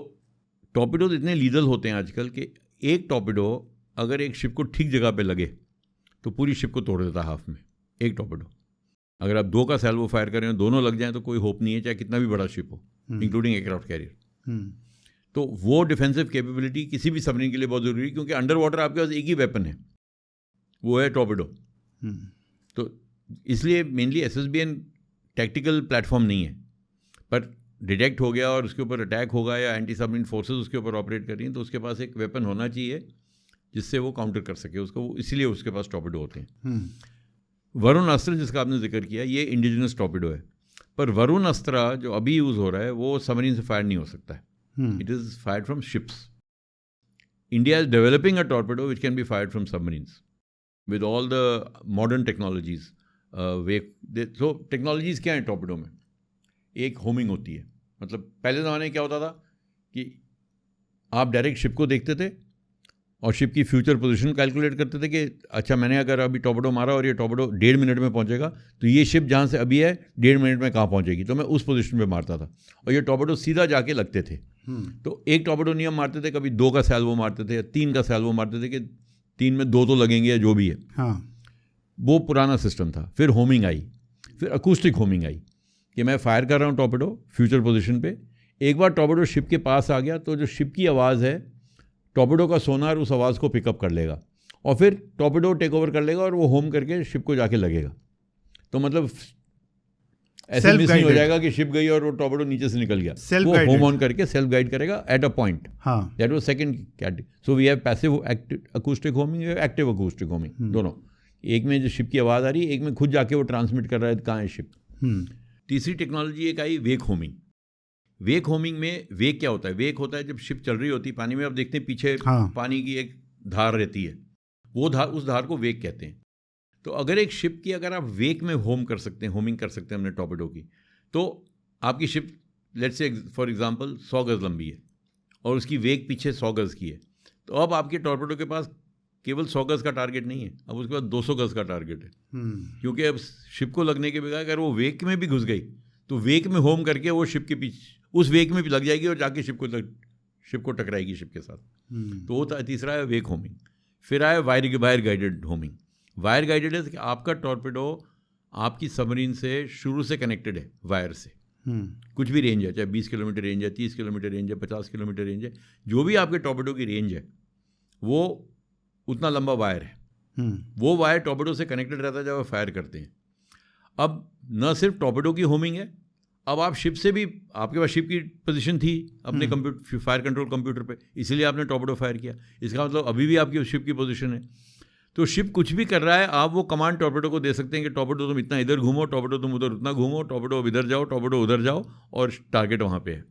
टॉर्पीडोज इतने लीदल होते हैं आजकल कि एक टॉर्पीडो अगर एक शिप को ठीक जगह पे लगे तो पूरी शिप को तोड़ देता हाफ में, एक टॉर्पेडो। अगर आप 2 का सैल्वो फायर करें और दोनों लग जाएं तो कोई होप नहीं है, चाहे कितना भी बड़ा शिप हो, इंक्लूडिंग एयरक्राफ्ट कैरियर। तो वो डिफेंसिव कैपेबिलिटी किसी भी सबमरीन के लिए बहुत ज़रूरी है, क्योंकि अंडर वाटर आपके पास एक ही वेपन है, वो है टॉर्पेडो। तो इसलिए मेनली SSBN टैक्टिकल प्लेटफॉर्म नहीं है, पर डिटेक्ट हो गया और उसके ऊपर अटैक होगा या एंटी सबमरीन फोर्सेस उसके ऊपर ऑपरेट कर रही हैं, तो उसके पास एक वेपन होना चाहिए जिससे वो काउंटर कर सके उसको, इसीलिए उसके पास टॉर्पेडो होते हैं। वरुण अस्त्र जिसका आपने जिक्र किया, ये इंडिजिनस टॉर्पेडो है, पर वरुण अस्त्र जो अभी यूज़ हो रहा है वो सबमरीन से फायर नहीं हो सकता है। It is fired from ships. India is developing a torpedo which can be fired from submarines with all the modern technologies. तो टेक्नोलॉजीज़ क्या हैं टॉर्पेडो में? एक होमिंग होती है, मतलब पहले ज़माने में क्या होता था कि आप डायरेक्ट शिप को देखते थे और शिप की फ्यूचर पोजीशन कैलकुलेट करते थे कि अच्छा मैंने अगर अभी टॉर्पेडो मारा और ये टॉर्पेडो 1.5 मिनट में पहुंचेगा, तो ये शिप जहाँ से अभी है 1.5 मिनट में कहाँ पहुंचेगी, तो मैं उस पोजीशन पे मारता था और ये टॉर्पेडो सीधा जाके लगते थे। तो एक टॉर्पेडो नहीं हम मारते थे, कभी 2 का सैल्वो मारते थे या 3 का सैल्वो मारते थे कि 3 में 2 तो लगेंगे या जो भी है। वो पुराना सिस्टम था। फिर होमिंग आई, फिर अकूस्टिक होमिंग आई कि मैं फायर कर रहा हूँ टॉर्पेडो फ्यूचर पोजीशन पे, एक बार टॉर्पेडो शिप के पास आ गया तो जो शिप की आवाज़ है, टॉर्पेडो का सोनार उस आवाज़ को पिकअप कर लेगा और फिर टॉर्पेडो टेक ओवर कर लेगा और वो होम करके शिप को जाके लगेगा। तो मतलब ऐसे मिस नहीं हो जाएगा कि शिप गई और वो टॉर्पेडो नीचे से निकल गया, वो होम ऑन करके सेल्फ गाइड करेगा at a point. That was second category. So we have passive acoustic homing, active acoustic homing, दोनों। एक में जो शिप की आवाज़ आ रही है, एक में खुद जाके वो ट्रांसमिट कर रहा है कहाँ है शिप। तीसरी टेक्नोलॉजी एक आई वेक होमिंग। वेक होमिंग में वेक क्या होता है? वेक होता है जब शिप चल रही होती है पानी में, आप देखते हैं पीछे पानी की एक धार रहती है, वो धार, उस धार को वेक कहते हैं। तो अगर एक शिप की अगर आप वेक में होमिंग कर सकते हैं हमने टॉर्पेडो की, तो आपकी ship let's say for example 100 गज लंबी है और उसकी वेक पीछे 100 गज की है, तो अब आपके टॉर्पेडो के पास केवल 100 गज का टारगेट नहीं है, अब उसके बाद 200 गज का टारगेट है। क्योंकि अब शिप को लगने के बजाय अगर वो वेक में भी घुस गई तो वेक में होम करके वो शिप के पीछे उस वेक में भी लग जाएगी और जाके शिप को टकराएगी शिप के साथ। तो वो तीसरा है वेक होमिंग। फिर आया wire guided homing. Wire guided है कि आपका टॉर्पेडो आपकी सबमरीन से शुरू से कनेक्टेड है वायर से। कुछ भी रेंज है, चाहे 20 किलोमीटर रेंज है, 30 किलोमीटर रेंज है, 50 किलोमीटर रेंज है, जो भी आपके टॉर्पेडो की रेंज है वो उतना लंबा वायर है। वो वायर टॉर्पेडो से कनेक्टेड रहता है जब आप फायर करते हैं। अब न सिर्फ टॉर्पेडो की होमिंग है, अब आप शिप से भी, आपके पास शिप की पोजीशन थी अपने कंप्यूटर फायर कंट्रोल कंप्यूटर पे, इसीलिए आपने टॉर्पेडो फायर किया। इसका मतलब अभी भी आपकी शिप की पोजीशन है। तो शिप कुछ भी कर रहा है, आप वो कमांड टॉर्पेडो को दे सकते हैं कि टॉर्पेडो तुम इतना इधर घूमो, टॉर्पेडो तुम उधर उतना घूमो, टॉर्पेडो इधर जाओ, टॉर्पेडो उधर जाओ, और टारगेट वहाँ पे है।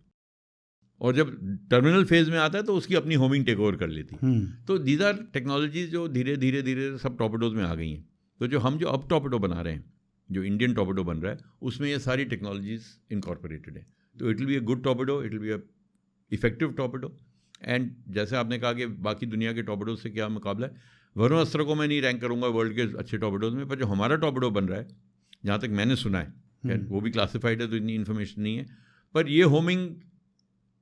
और जब टर्मिनल फेज में आता है तो उसकी अपनी होमिंग टेक ओवर कर लेती। तो दीज आर टेक्नोलॉजीज जो धीरे धीरे धीरे सब टॉर्पेडोज में आ गई हैं। तो जो हम अब टॉर्पेडो बना रहे हैं, जो इंडियन टॉर्पेडो बन रहा है, उसमें ये सारी टेक्नोलॉजीज इनकॉर्पोरेटेड है। तो it will be a good torpedo, it will be a effective torpedo. And जैसे आपने कहा कि बाकी दुनिया के टॉर्पेडो से क्या मुकाबला है, वरुण अस्त्र को मैं नहीं रैंक करूंगा वर्ल्ड के अच्छे टॉर्पेडोज में, पर जो हमारा टॉर्पेडो बन रहा है, जहाँ तक मैंने सुना है, वो भी क्लासिफाइड है तो इतनी इन्फॉर्मेशन नहीं है, पर ये होमिंग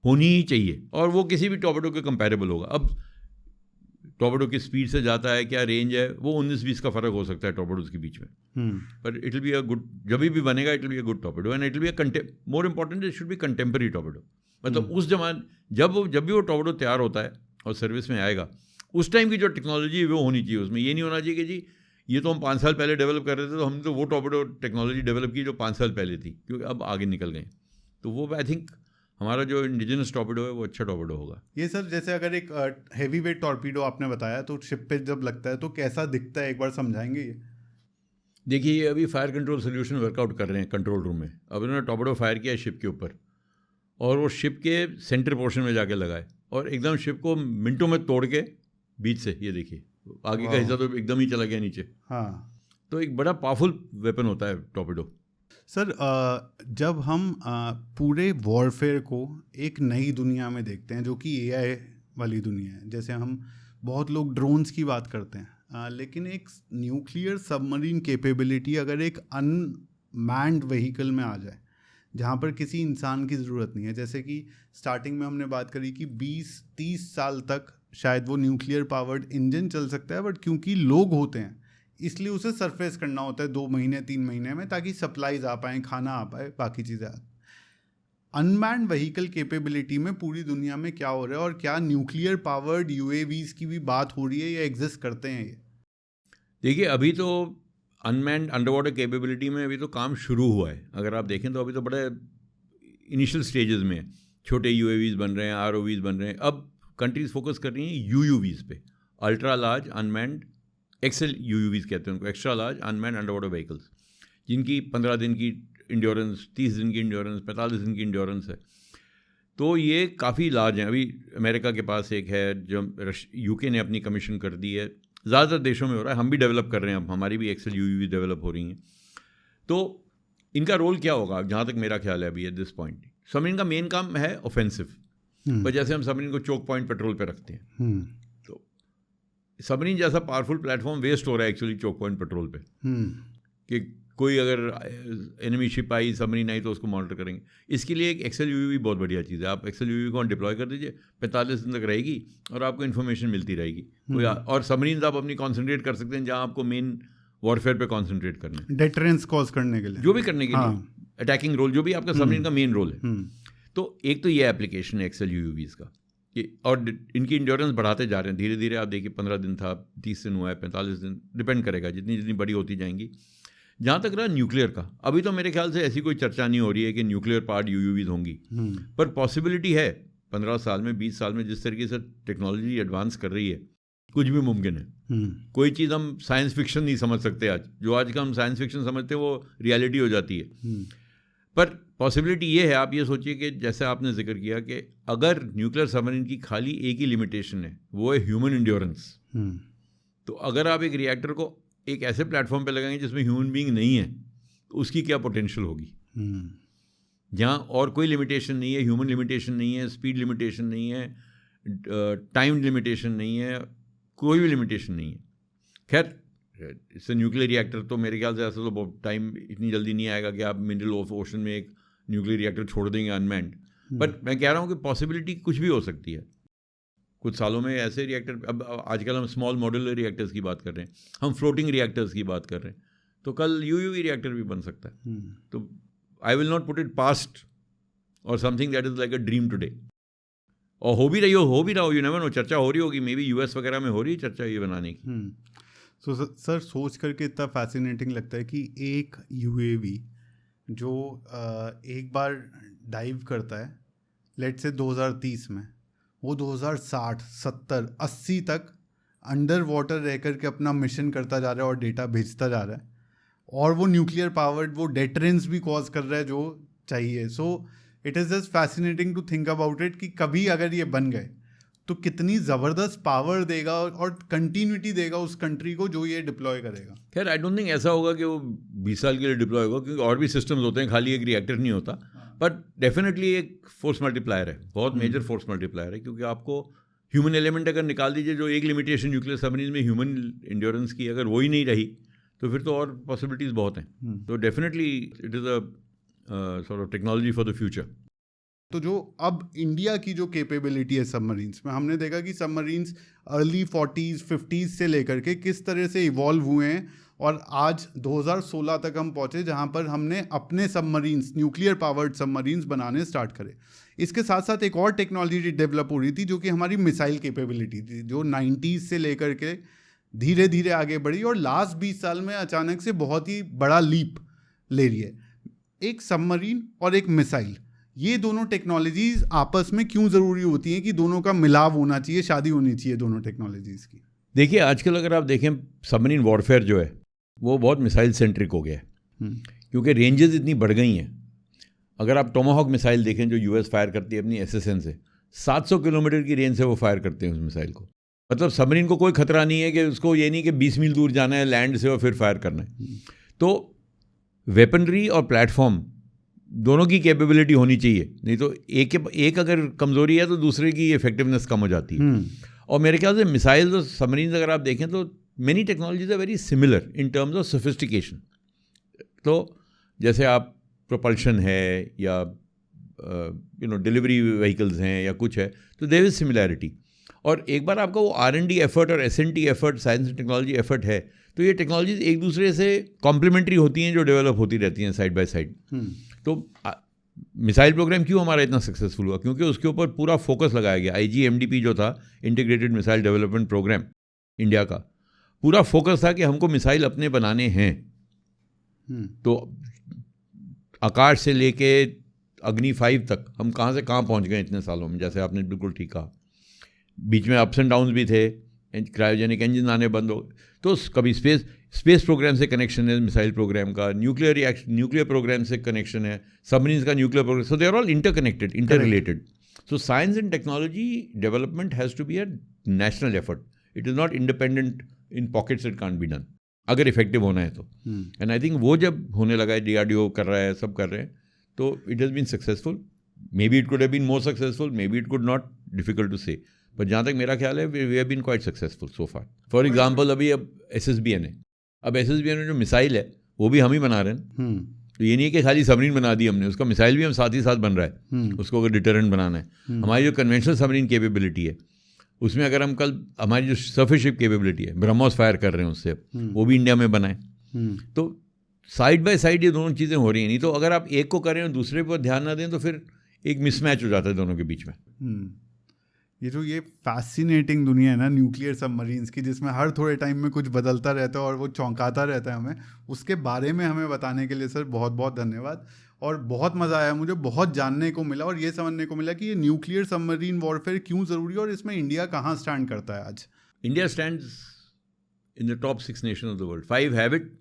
होनी ही चाहिए और वो किसी भी टॉर्पेडो के कंपैरेबल होगा। अब टॉर्पेडो की स्पीड से जाता है, क्या रेंज है, वो 19-20 का फ़र्क हो सकता है टॉर्पेडोज के बीच में, पर it will be a good, जब भी बनेगा it will be a good torpedo and it will be a more important it should B contemporary torpedo. मतलब उस जमाने जब भी वो टॉर्पेडो तैयार होता है और सर्विस में आएगा, उस टाइम की जो टेक्नोलॉजी है वो होनी चाहिए उसमें। ये नहीं होना चाहिए कि जी ये तो हम 5 साल पहले डेवलप कर रहे थे, तो हमने तो वो टॉर्पेडो टेक्नोलॉजी डेवलप की जो 5 साल पहले थी, क्योंकि अब आगे निकल गए। तो वो आई थिंक हमारा जो इंडिजिनस टॉर्पेडो है वो अच्छा टॉर्पेडो होगा। ये सर जैसे अगर एक हैवी वेट टॉर्पेडो आपने बताया, तो शिप पे जब लगता है तो कैसा दिखता है, एक बार समझाएंगे ये? देखिए, ये अभी फायर कंट्रोल सोल्यूशन वर्कआउट कर रहे हैं कंट्रोल रूम में। अब उन्होंने टॉर्पेडो फायर किया शिप के ऊपर और वो शिप के सेंटर पोर्शन में जाके लगाए और एकदम शिप को मिनटों में तोड़ के बीच से, ये देखिए आगे का हिस्सा तो एकदम ही चला गया नीचे। हाँ, तो एक बड़ा पावरफुल वेपन होता है टॉर्पेडो। सर जब हम पूरे वॉरफेयर को एक नई दुनिया में देखते हैं जो कि एआई वाली दुनिया है, जैसे हम बहुत लोग ड्रोन्स की बात करते हैं, लेकिन एक न्यूक्लियर सबमरीन कैपेबिलिटी अगर एक अनमैन्ड व्हीकल में आ जाए जहाँ पर किसी इंसान की ज़रूरत नहीं है, जैसे कि स्टार्टिंग में हमने बात करी कि 20-30 साल तक शायद वो न्यूक्लियर पावर्ड इंजन चल सकता है, बट क्योंकि लोग होते हैं इसलिए उसे सरफेस करना होता है 2 महीने 3 महीने में, ताकि सप्लाईज आ पाएँ, खाना आ पाए, बाकी चीज़ें आ। अनमैन्ड व्हीकल कैपेबिलिटी में पूरी दुनिया में क्या हो रहा है, और क्या न्यूक्लियर पावर्ड UAVs की भी बात हो रही है या एग्जिस्ट करते हैं ये? देखिए, अभी तो अनमैन्ड अंडर वाटर कैपेबिलिटी में अभी तो काम शुरू हुआ है। अगर आप देखें तो अभी तो बड़े इनिशियल स्टेजेस में है। छोटे UAVs बन रहे हैं, ROVs बन रहे हैं। अब कंट्रीज फोकस कर रही हैं UUVs पे, ultra large unmanned XL UUVs कहते हैं उनको, extra large unmanned underwater vehicles, जिनकी 15 दिन की इंड्योरेंस, 30 दिन की इंड्योरेंस, 45 दिन की इंड्योरेंस है। तो ये काफ़ी लार्ज हैं। अभी अमेरिका के पास एक है, जो UK ने अपनी कमीशन कर दी है। ज़्यादातर देशों में हो रहा है, हम भी डेवलप कर रहे हैं, अब हमारी भी एक्सेल UUV डेवलप हो रही हैं। तो इनका रोल क्या होगा, जहाँ तक मेरा ख्याल है अभी एट दिस पॉइंट, सबमरीन का मेन काम है ऑफेंसिव। पर जैसे हम सबमरीन को चोक पॉइंट पेट्रोल पे रखते हैं, तो सबमरीन जैसा पावरफुल प्लेटफॉर्म वेस्ट हो रहा है एक्चुअली चोक पॉइंट पेट्रोल पे, कि कोई अगर enemy ship I, submarine I, तो उसको मॉनिटर करेंगे। इसके लिए एक एक्सेल UUV बहुत बढ़िया चीज़ है। आप एक्सेल UUV को डिप्लॉय कर दीजिए, 45 दिन तक रहेगी और आपको इन्फॉर्मेशन मिलती रहेगी। और सबमरीन आप अपनी कॉन्सेंट्रेट कर सकते हैं जहाँ आपको मेन वॉरफेयर पे कॉन्सेंट्रेट करना है, डेटरेंस कॉज करने के लिए, जो भी करने के लिए, अटैकिंग रोल, जो भी आपका सबमरीन का मेन रोल है। तो एक तो ये एप्लीकेशन है एक्सेल UUVs का, और इनकी इंड्योरेंस बढ़ाते जा रहे हैं धीरे धीरे। आप देखिए 15 दिन था, 30 दिन हुआ है, 45 दिन, डिपेंड करेगा जितनी जितनी बड़ी होती जाएंगी। जहाँ तक रहा न्यूक्लियर का, अभी तो मेरे ख्याल से ऐसी कोई चर्चा नहीं हो रही है कि न्यूक्लियर पार्ट UUVs होंगी, पर पॉसिबिलिटी है 15 साल में, 20 साल में जिस तरीके से टेक्नोलॉजी एडवांस कर रही है, कुछ भी मुमकिन है। कोई चीज़ हम साइंस फिक्शन नहीं समझ सकते आज, जो आज का हम साइंस फिक्शन समझते हैं वो रियलिटी हो जाती है। पर पॉसिबिलिटी ये है, आप ये सोचिए कि जैसे आपने जिक्र किया कि अगर न्यूक्लियर सबमरीन की खाली एक ही लिमिटेशन है, वो है ह्यूमन इंड्योरेंस। तो अगर आप एक रिएक्टर को एक ऐसे प्लेटफॉर्म पे लगाएंगे जिसमें ह्यूमन बीइंग नहीं है, तो उसकी क्या पोटेंशियल होगी। जहाँ और कोई लिमिटेशन नहीं है, ह्यूमन लिमिटेशन नहीं है, स्पीड लिमिटेशन नहीं है, टाइम लिमिटेशन नहीं है, कोई भी लिमिटेशन नहीं है। खैर, इससे न्यूक्लियर रिएक्टर तो मेरे ख्याल से ऐसा तो बहुत टाइम इतनी जल्दी नहीं आएगा कि आप मिडल ऑफ ओशन में एक न्यूक्लियर रिएक्टर छोड़ देंगे अनमैन्ड। बट मैं कह रहा हूँ कि पॉसिबिलिटी कुछ भी हो सकती है। कुछ सालों में ऐसे रिएक्टर, अब आजकल हम स्मॉल मॉड्यूलर रिएक्टर्स की बात कर रहे हैं, हम फ्लोटिंग रिएक्टर्स की बात कर रहे हैं, तो कल UUV रिएक्टर भी बन सकता है। तो I will not put it past और something that is like a dream today. और हो भी रहा हो, यू नेवर नो, चर्चा हो रही होगी, मे बी US वगैरह में हो रही है चर्चा ये बनाने की। तो सर सोच करके इतना फैसिनेटिंग लगता है कि एक UAV जो एक बार डाइव करता है, लेट से 2030 में, वो 2060, 70, 80 तक अंडर वाटर रह कर के अपना मिशन करता जा रहा है और डेटा भेजता जा रहा है, और वो न्यूक्लियर पावर्ड, वो डेटरेंस भी कॉज कर रहा है जो चाहिए। So it is just fascinating to think about it कि कभी अगर ये बन गए तो कितनी ज़बरदस्त पावर देगा और कंटिन्यूटी देगा उस कंट्री को जो ये डिप्लॉय करेगा। खैर, आई डोंट थिंक ऐसा होगा कि वो 20 साल के लिए डिप्लॉय होगा, क्योंकि और भी सिस्टम्स होते हैं, खाली एक रिएक्टर नहीं होता। बट डेफिनेटली एक फोर्स मल्टीप्लायर है, बहुत मेजर फोर्स मल्टीप्लायर है, क्योंकि आपको ह्यूमन एलिमेंट अगर निकाल दीजिए, जो एक लिमिटेशन न्यूक्लियर सबमरीन में ह्यूमन इंड्योरेंस की, अगर वही नहीं रही तो फिर तो और पॉसिबिलिटीज़ बहुत हैं। तो definitely it is a sort of technology for the future. तो जो अब इंडिया की जो कैपेबिलिटी है सबमरीन्स में, हमने देखा कि सबमरीन्स अर्ली 40s 50s से लेकर के किस तरह से इवॉल्व हुए हैं, और आज 2016 तक हम पहुँचे जहाँ पर हमने अपने सबमरीन्स, न्यूक्लियर पावर्ड सबमरीन्स बनाने स्टार्ट करे। इसके साथ साथ एक और टेक्नोलॉजी डेवलप हो रही थी जो कि हमारी मिसाइल कैपेबिलिटी थी, जो 90s से लेकर के धीरे धीरे आगे बढ़ी और लास्ट 20 साल में अचानक से बहुत ही बड़ा लीप ले रही है। एक सबमरीन और एक मिसाइल, ये दोनों टेक्नोलॉजीज आपस में क्यों ज़रूरी होती हैं कि दोनों का मिलाव होना चाहिए, शादी होनी चाहिए दोनों टेक्नोलॉजीज़ की? देखिए, आजकल अगर आप देखें, सबमरीन वॉरफेयर जो है वो बहुत मिसाइल सेंट्रिक हो गया है, क्योंकि रेंजेस इतनी बढ़ गई हैं। अगर आप टोमाहॉक मिसाइल देखें जो US फायर करती है अपनी SSN से, 700 किलोमीटर की रेंज से वो फायर करते हैं उस मिसाइल को। मतलब सबमरीन को कोई खतरा नहीं है कि उसको ये नहीं कि 20 मील दूर जाना है लैंड से और फिर फायर करना है। तो वेपनरी और प्लेटफॉर्म दोनों की कैपेबिलिटी होनी चाहिए, नहीं तो एक अगर कमज़ोरी है तो दूसरे की इफेक्टिवनेस कम हो जाती है। और मेरे ख्याल से मिसाइल्स और सबमरीन्स अगर आप देखें तो many technologies are very similar in terms of sophistication. तो जैसे आप प्रोपल्शन है या डिलीवरी व्हीकल्स हैं या कुछ है, तो देयर इज सिमिलैरिटी। और एक बार आपका वो R&D एफर्ट और S&T effort, science and technology effort है, तो ये टेक्नोलॉजीज एक दूसरे से कॉम्प्लीमेंट्री होती हैं, जो डेवलप होती रहती हैं साइड बाय साइड। तो मिसाइल प्रोग्राम क्यों हमारा इतना सक्सेसफुल हुआ? क्योंकि उसके ऊपर पूरा फोकस लगाया गया। IGMDP जो था, integrated missile development programme, India का पूरा फोकस था कि हमको मिसाइल अपने बनाने हैं। तो आकाश से लेके अग्नि 5 तक हम कहाँ से कहाँ पहुँच गए इतने सालों में, जैसे आपने बिल्कुल ठीक कहा। बीच में अप्स एंड डाउन्स भी थे, क्रायोजेनिक इंजन आने बंद हो, तो कभी स्पेस प्रोग्राम से कनेक्शन है मिसाइल प्रोग्राम का, न्यूक्लियर प्रोग्राम से कनेक्शन है, सबमरीन्स का nuclear programme, so they are all interconnected, interrelated. So science and technology development has to be a national effort, it is not independent in pockets, it can't be done, अगर effective होना है तो। And I think वो जब होने लगा है, DRDO कर रहा है, सब कर रहे हैं, तो it has been successful. Maybe it could have been more successful, maybe it could not, difficult to say, पर जहाँ तक मेरा ख्याल है we have been quite successful so far. For example अभी अब SSBN है, अब SSBN में जो मिसाइल है वो भी हम ही बना रहे हैं। तो ये नहीं है कि खाली सबमरीन बना दी हमने, उसका मिसाइल भी हम साथ ही साथ बन रहा है, उसको अगर डिटरेंट बनाना है। हमारी जो कन्वेंशनल सबमरीन कैपेबिलिटी है उसमें अगर हम कल हमारी जो सरफेस शिप कैपेबिलिटी है, ब्रह्मोस फायर कर रहे हैं उससे, वो भी इंडिया में बनाए। तो साइड बाय साइड ये दोनों चीज़ें हो रही हैं। नहीं तो अगर आप एक को करें और दूसरे पर ध्यान ना दें तो फिर एक मिसमैच हो जाता है दोनों के बीच में। ये फैसिनेटिंग दुनिया है ना न्यूक्लियर सबमरीन्स की, जिसमें हर थोड़े टाइम में कुछ बदलता रहता है और वो चौंकाता रहता है हमें, उसके बारे में हमें बताने के लिए सर बहुत बहुत धन्यवाद। और बहुत मज़ा आया, मुझे बहुत जानने को मिला और ये समझने को मिला कि ये न्यूक्लियर सबमरीन वॉरफेयर क्यों ज़रूरी है और इसमें इंडिया कहाँ स्टैंड करता है आज। India stands in the top 6 nation of the world, 5 have it,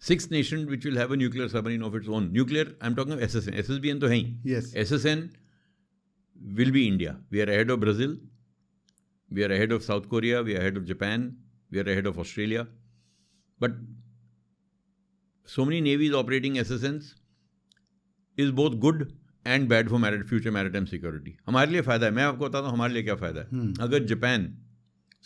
6th nation which will have a nuclear submarine of its own. Nuclear, I'm talking of SSN. SSBN तो है ही. Yes. SSN will be India. We are ahead of Brazil. We are ahead of South Korea. We are ahead of Japan. We are ahead of Australia. But so many navies operating SSNs is both good and bad for future maritime security. हमारे लिए फ़ायदा है. मैं आपको बताता हूँ हमारे लिए क्या फ़ायदा है. अगर जापान,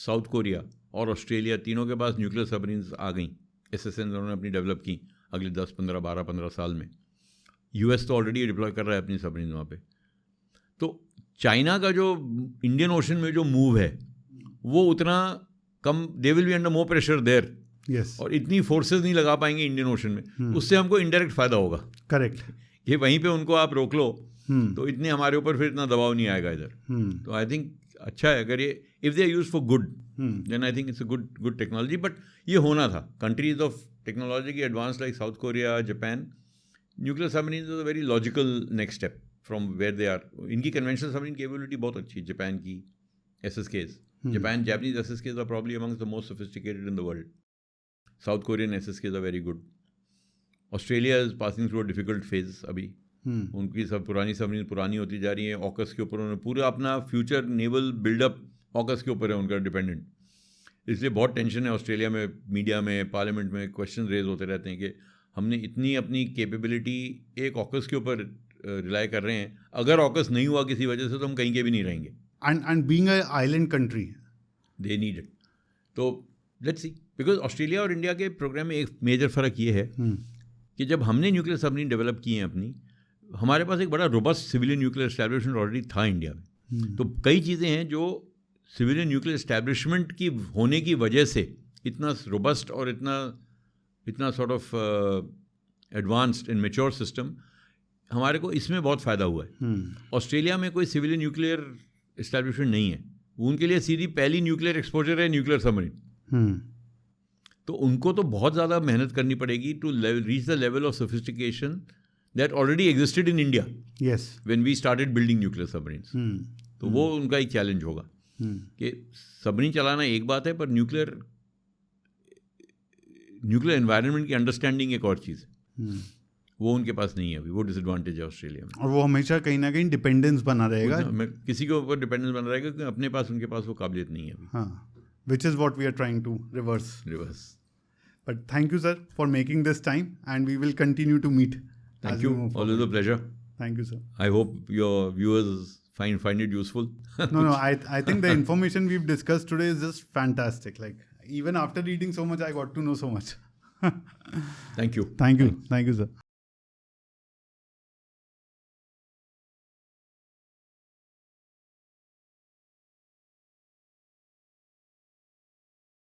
साउथ कोरिया और ऑस्ट्रेलिया तीनों के पास न्यूक्लियर सबमरीन्स आ गई, SSN उन्होंने अपनी डेवलप की अगले 10, 15, 12, 15 साल में, US तो ऑलरेडी डिप्लॉय कर रहा है अपनी सबमरीन वहाँ पे. तो चाइना का जो इंडियन ओशन में जो मूव है वो उतना कम, they will be under more pressure there. Yes. और इतनी फोर्सेस नहीं लगा पाएंगे इंडियन ओशन में. उससे हमको इनडायरेक्ट फ़ायदा होगा. करेक्ट. ये वहीं पे उनको आप रोक लो तो इतने हमारे ऊपर फिर इतना दबाव नहीं आएगा इधर. तो आई थिंक अच्छा है अगर ये, if they are used for good, then I think it's a good technology. But ये होना था. कंट्रीज ऑफ टेक्नोलॉजी की advance like South Korea, Japan, nuclear submarine is a very logical next step from where they are. इनकी conventional submarine capability बहुत अच्छी है. Japan की SSKs, Japanese SSKs are probably amongst the most sophisticated in the world. South Korean SSKs are very good. Australia is passing through a difficult phase अभी. उनकी सब पुरानी submarine पुरानी होती जा रही है. ऑकस के ऊपर उन्होंने पूरा अपना फ्यूचर नेवल बिल्डअप ऑकस के ऊपर है उनका डिपेंडेंट. इसलिए बहुत टेंशन है ऑस्ट्रेलिया में. मीडिया में, पार्लियामेंट में क्वेश्चन रेज होते रहते हैं कि हमने इतनी अपनी कैपेबिलिटी एक ऑकस के ऊपर रिलाई कर रहे हैं, अगर ऑकस नहीं हुआ किसी वजह से तो हम कहीं के भी नहीं रहेंगे. And being a island country they need it. तो लेट्स सी, बिकॉज ऑस्ट्रेलिया और इंडिया के प्रोग्राम में एक मेजर फ़र्क ये है कि जब हमने न्यूक्लियर सबमरीन डेवलप की हैं अपनी, हमारे पास एक बड़ा robust civilian nuclear establishment already था इंडिया में. तो कई चीज़ें हैं जो सिविलियन न्यूक्लियर एस्टैब्लिशमेंट की होने की वजह से इतना रोबस्ट और इतना sort of advanced and mature system हमारे को इसमें बहुत फ़ायदा हुआ है. ऑस्ट्रेलिया में कोई सिविलियन न्यूक्लियर एस्टैब्लिशमेंट नहीं है. उनके लिए सीधी पहली न्यूक्लियर एक्सपोजर है न्यूक्लियर सबमरीन. तो उनको तो बहुत ज़्यादा मेहनत करनी पड़ेगी to reach the level of sophistication that already existed in India. Yes. When we started building nuclear submarines. तो वो उनका एक चैलेंज होगा कि सबमरीन चलाना एक बात है, पर न्यूक्लियर एनवायरनमेंट की अंडरस्टैंडिंग एक और चीज़ है. वो उनके पास नहीं है अभी. वो डिसएडवांटेज है ऑस्ट्रेलिया में. और वो हमेशा कहीं ना कहीं डिपेंडेंस बना रहेगा. किसी के ऊपर डिपेंडेंस बना रहेगा क्योंकि अपने पास उनके पास वो काबिलियत नहीं है अभी. हाँ, which is what we are trying to reverse. But thank you sir for making this time and we will continue to meet. Thank you. Always a pleasure. Thank you, sir. I hope your viewers find it useful. No. I think the information we've discussed today is just fantastic. Like even after reading so much, I got to know so much. Thank you. Thank you, sir.